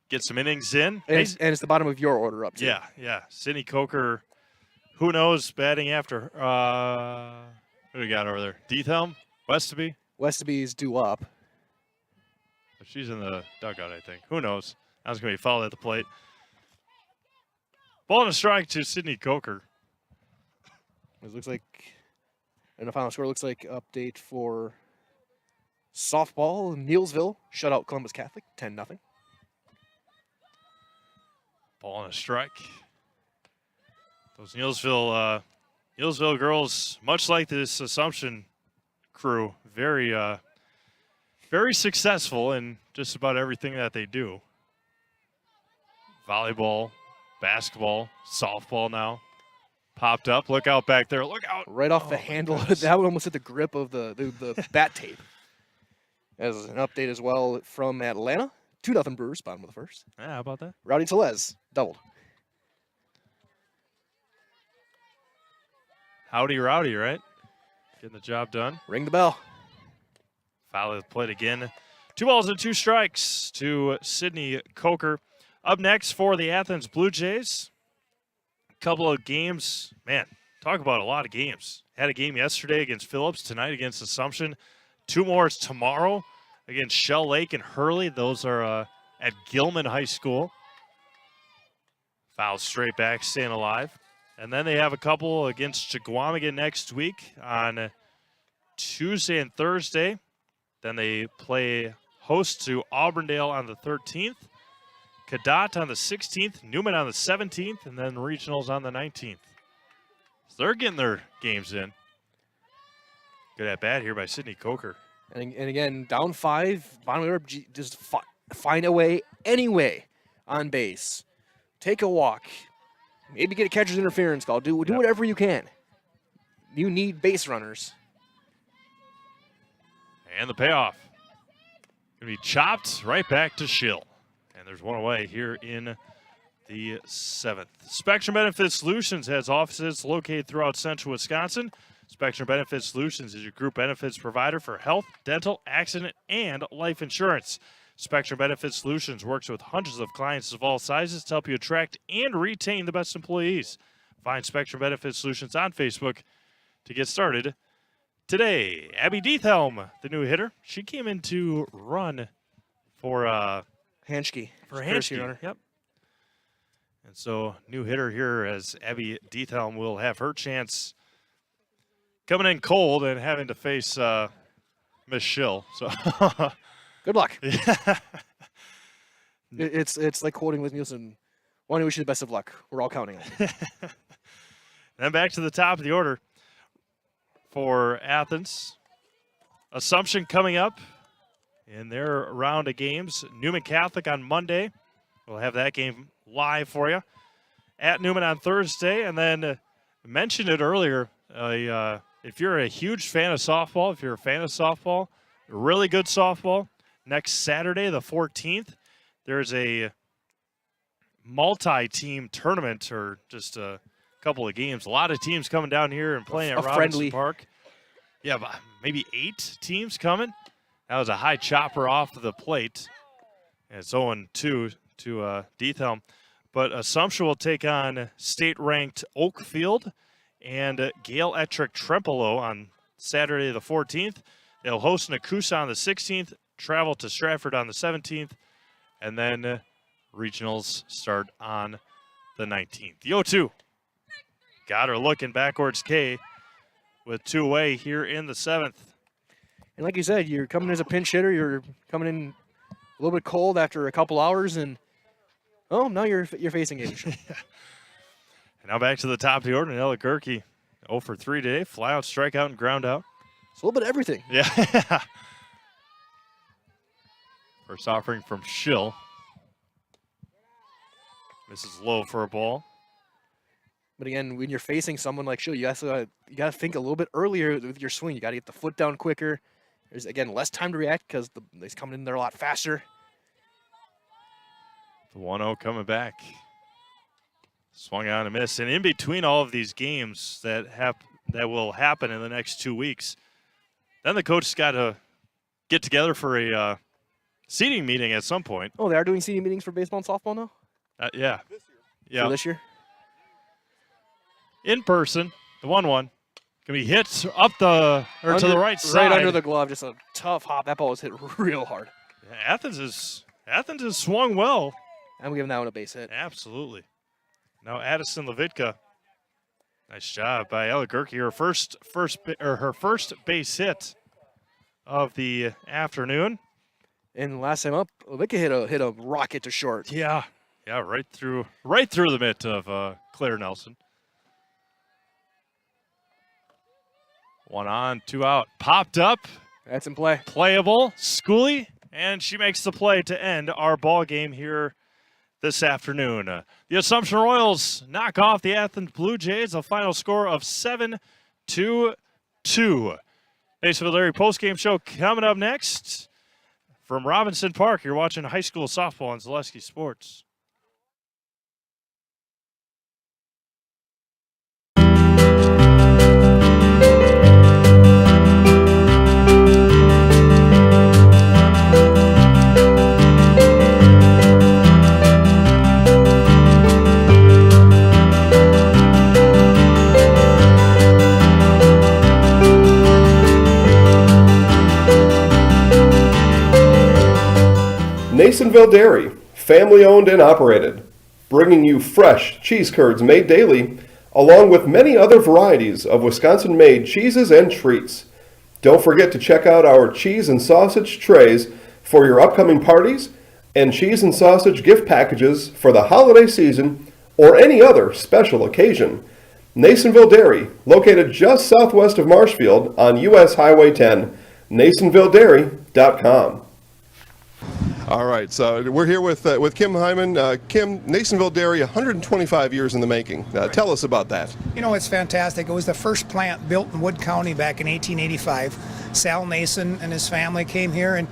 get some innings in. And it's the bottom of your order up, too. Yeah. Sydney Coker, who knows, batting after. Who do we got over there? Diethelm? Westaby? Westaby's due up. She's in the dugout, I think. Who knows? I was going to be fouled at the plate. Ball and a strike to Sydney Coker. It looks like, and the final score looks like update for softball. Neelsville shut out Columbus Catholic 10-0. Ball and a strike. Those Neelsville girls, much like this Assumption crew, very successful in just about everything that they do. Volleyball, basketball, softball now. Popped up. Look out back there. Look out. Right off the handle. That would almost hit the grip of the bat tape. As an update as well from Atlanta. 2-0 Brewers, bottom of the first. Yeah, how about that? Rowdy Telez, doubled. Howdy Rowdy, right? Getting the job done. Ring the bell. Foul of the plate again. 2 balls and 2 strikes to Sydney Coker. Up next for the Athens Blue Jays. Couple of games. Man, talk about a lot of games. Had a game yesterday against Phillips, tonight against Assumption. 2 more tomorrow against Shell Lake and Hurley. Those are at Gilman High School. Foul straight back, staying alive. And then they have a couple against Chequamegon next week on Tuesday and Thursday. Then they play host to Auburndale on the 13th. Cadott on the 16th, Newman on the 17th, and then regionals on the 19th. So they're getting their games in. Good at bat here by Sydney Coker. And again, down 5, bottom of the order, just find a way, any way, on base. Take a walk. Maybe get a catcher's interference call. Do whatever you can. You need base runners. And the payoff. Going to be chopped right back to Schill. And there's one away here in the 7th. Spectrum Benefit Solutions has offices located throughout central Wisconsin. Spectrum Benefit Solutions is your group benefits provider for health, dental, accident, and life insurance. Spectrum Benefit Solutions works with hundreds of clients of all sizes to help you attract and retain the best employees. Find Spectrum Benefit Solutions on Facebook to get started today. Abby Diethelm, the new hitter, she came in to run for Hanschke. For Hanschke, yep. And so, new hitter here as Abby Diethelm will have her chance coming in cold and having to face Miss Schill. So, good luck. Yeah. It's like quoting Liz Nielsen. Want to wish you the best of luck. We're all counting on it. Then back to the top of the order for Athens. Assumption coming up in their round of games. Newman Catholic on Monday. We'll have that game live for you. At Newman on Thursday. And then mentioned it earlier, if you're a huge fan of softball, really good softball, next Saturday, the 14th, there's a multi-team tournament or just a couple of games. A lot of teams coming down here and playing at Robinson Park. Yeah, maybe 8 teams coming. That was a high chopper off of the plate. And it's 0-2 to Diethelm. But Assumption will take on state-ranked Oakfield and Gale Ettrick Trempolo on Saturday the 14th. They'll host Nakusa on the 16th, travel to Stratford on the 17th, and then regionals start on the 19th. The 0-2. Got her looking backwards K with 2 away here in the 7th. And like you said, you're coming as a pinch hitter. You're coming in a little bit cold after a couple hours, and now you're facing it. And now back to the top of the order. Nella Gerke, 0 for 3 today. Fly out, strikeout, and ground out. It's a little bit of everything. Yeah. First offering from Schill. Misses low for a ball. But again, when you're facing someone like Schill, you got to think a little bit earlier with your swing. You got to get the foot down quicker. There's, again, less time to react because they're coming in there a lot faster. The 1-0 coming back. Swung out and missed. And in between all of these games that will happen in the next 2 weeks, then the coach's got to get together for a seating meeting at some point. Oh, they are doing seating meetings for baseball and softball now? Yeah. For this year? In person, the 1-1. Can be hit up to the right side. Right under the glove, just a tough hop. That ball was hit real hard. Yeah, Athens has swung well. I'm giving that one a base hit. Absolutely. Now Addison Levitka Nice job by Ella Gerke. Her first base hit of the afternoon. And last time up, Olika hit a rocket to short. Yeah, right through the mitt of Claire Nelson. 1 on, 2 out. Popped up. That's in play. Playable. Schooley, and she makes the play to end our ball game here this afternoon. The Assumption Royals knock off the Athens Blue Jays, a final score of 7-2. Nationville Dairy postgame show coming up next. From Robinson Park, you're watching high school softball on Zaleski Sports. Nasonville Dairy, family owned and operated, bringing you fresh cheese curds made daily, along with many other varieties of Wisconsin-made cheeses and treats. Don't forget to check out our cheese and sausage trays for your upcoming parties and cheese and sausage gift packages for the holiday season or any other special occasion. Nasonville Dairy, located just southwest of Marshfield on US Highway 10, NasonvilleDairy.com. All right, so we're here with Kim Hyman. Kim, Nasonville Dairy, 125 years in the making. Tell us about that. You know, it's fantastic. It was the first plant built in Wood County back in 1885. Sal Nason and his family came here, and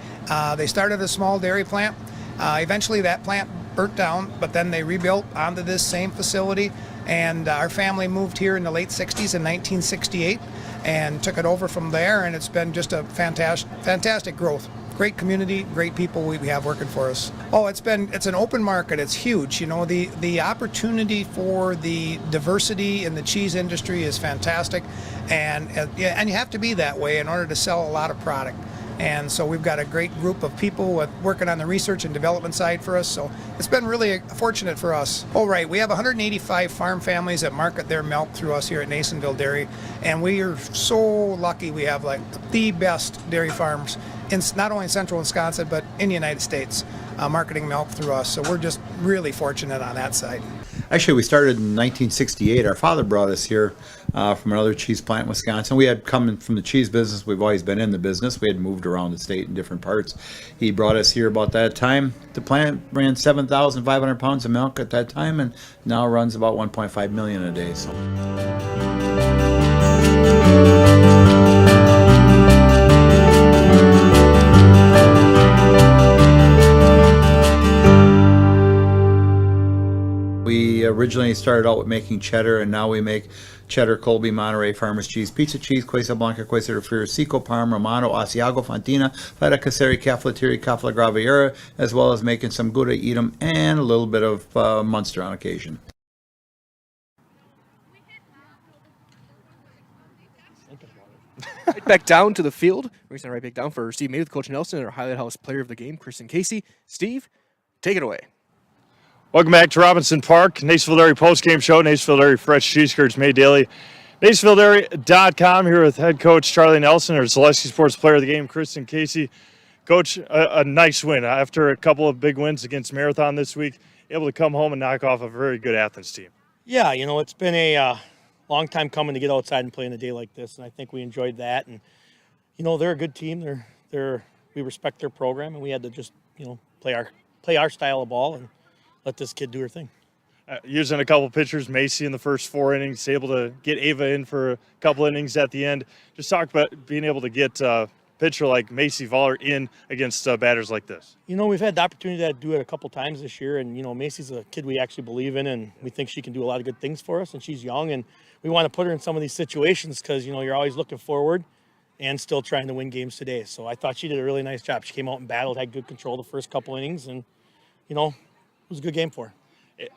they started a small dairy plant. Eventually that plant burnt down, but then they rebuilt onto this same facility, and our family moved here in the late 60s in 1968 and took it over from there, and it's been just a fantastic growth. Great community, great people we have working for us. Oh, it's an open market. It's huge. You know, the opportunity for the diversity in the cheese industry is fantastic, and you have to be that way in order to sell a lot of product. And so we've got a great group of people working on the research and development side for us. So it's been really fortunate for us. Oh, right. We have 185 farm families that market their milk through us here at Nasonville Dairy. And we are so lucky we have like the best dairy farms in not only in central Wisconsin, but in the United States, marketing milk through us. So we're just really fortunate on that side. Actually, we started in 1968. Our father brought us here from another cheese plant in Wisconsin. We had come from the cheese business. We've always been in the business. We had moved around the state in different parts. He brought us here about that time. The plant ran 7,500 pounds of milk at that time, and now runs about 1.5 million a day. So. We originally started out with making cheddar, and now we make cheddar, Colby, Monterey, Farmers cheese, pizza cheese, Quesa Blanca, Quesa de Friar, Seco, Parm, Romano, Asiago, Fontina, Feta Caseri, Cafflettieri, Cafla Graviera, as well as making some Gouda, Edam, and a little bit of Munster on occasion. Right back down to the field. We're going to right back down for Steve May with Coach Nelson and our Highlight House player of the game, Kristen Casey. Steve, take it away. Welcome back to Robinson Park, Nasonville Dairy postgame show. Nasonville Dairy fresh cheese curds made daily. NasonvilleDairy.com here with head coach Charlie Nelson, our Zaleski Sports player of the game, Kristen Casey. Coach, a nice win after a couple of big wins against Marathon this week. Able to come home and knock off a very good Athens team. Yeah, you know, it's been a long time coming to get outside and play in a day like this, and I think we enjoyed that. And you know, they're a good team. We respect their program, and we had to just play our style of ball and let this kid do her thing. Using a couple pitchers, Macy in the first 4 innings, able to get Ava in for a couple innings at the end. Just talk about being able to get a pitcher like Macy Voller in against batters like this. You know, we've had the opportunity to do it a couple times this year, and Macy's a kid we actually believe in, and we think she can do a lot of good things for us, and she's young, and we want to put her in some of these situations because, you're always looking forward and still trying to win games today. So I thought she did a really nice job. She came out and battled, had good control the first couple innings, and, it was a good game for her.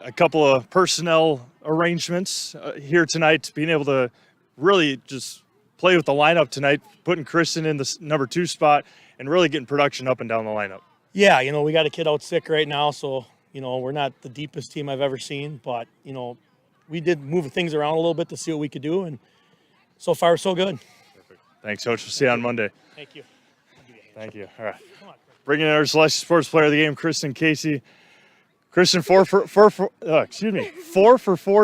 A couple of personnel arrangements here tonight, being able to really just play with the lineup tonight, putting Kristen in the number 2 spot and really getting production up and down the lineup. Yeah, we got a kid out sick right now, so, we're not the deepest team I've ever seen, but, we did move things around a little bit to see what we could do, and so far so good. Thanks, Coach. We'll see you on Monday. Thank you. Thank you. All right. Bringing in our Celestial Sports Player of the Game, Kristen Casey. Kristen, 4 for 4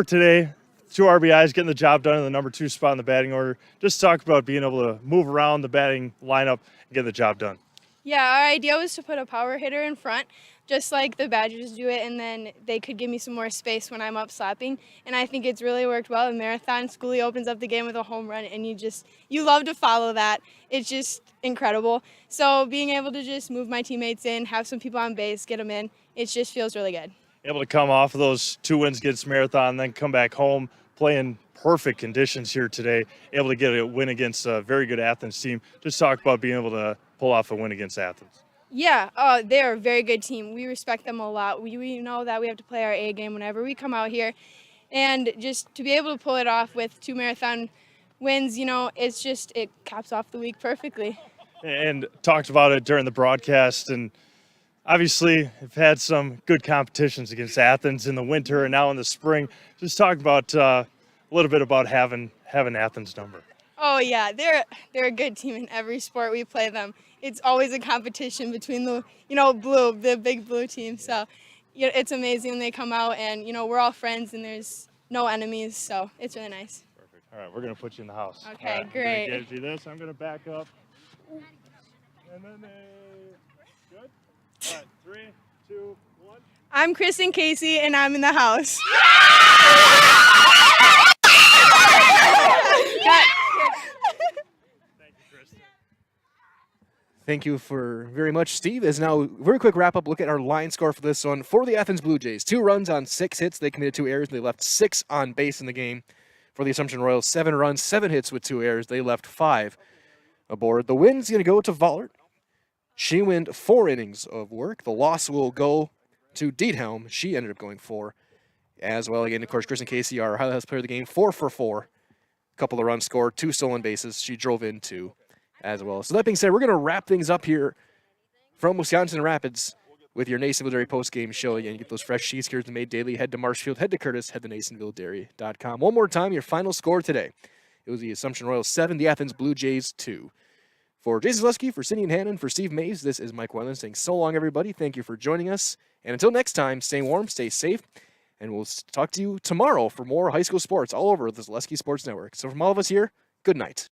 today. 2 RBIs, getting the job done in the number 2 spot in the batting order. Just talk about being able to move around the batting lineup and get the job done. Yeah, our idea was to put a power hitter in front, just like the Badgers do it, and then they could give me some more space when I'm up slapping. And I think it's really worked well. In Marathon, Schoolie opens up the game with a home run, and you love to follow that. It's just incredible. So being able to just move my teammates in, have some people on base, get them in, it just feels really good. Able to come off of those 2 wins against Marathon, then come back home, play in perfect conditions here today, able to get a win against a very good Athens team. Just talk about being able to pull off a win against Athens. Yeah, they're a very good team. We respect them a lot. We know that we have to play our A game whenever we come out here. And just to be able to pull it off with 2 Marathon wins, it caps off the week perfectly. And talked about it during the broadcast, and obviously have had some good competitions against Athens in the winter and now in the spring. Just talk about a little bit about having Athens' number. Oh yeah, they're a good team in every sport we play them. It's always a competition between the the big blue team. So it's amazing when they come out, and we're all friends and there's no enemies. So it's really nice. Perfect. All right, we're gonna put you in the house. Okay, right, great. I'm gonna get you this. I'm gonna back up, and then good. All right, 3, 2, 1. I'm Kristen Casey, and I'm in the house. Thank you for very much, Steve. As now, very quick wrap-up, look at our line score for this one. For the Athens Blue Jays, 2 runs on 6 hits. They committed 2 errors. They left 6 on base in the game. For the Assumption Royals, 7 runs, 7 hits with 2 errors. They left 5 aboard. The win's going to go to Vollert. She went 4 innings of work. The loss will go to Diethelm. She ended up going 4 as well. Again, of course, Kristen Casey, our highlight player of the game, 4 for 4. A couple of runs scored, 2 stolen bases. She drove in 2 as well. So that being said, we're going to wrap things up here from Wisconsin Rapids with your Nasonville Dairy postgame show. Again, you get those fresh cheese curds made daily. Head to Marshfield, head to Curtis, head to NasonvilleDairy.com. One more time, your final score today. It was the Assumption Royals 7, the Athens Blue Jays 2. For Jason Zaleski, for Cindy and Hannon, for Steve Mays, this is Mike Weiland saying so long, everybody. Thank you for joining us. And until next time, stay warm, stay safe, and we'll talk to you tomorrow for more high school sports all over the Zaleski Sports Network. So from all of us here, good night.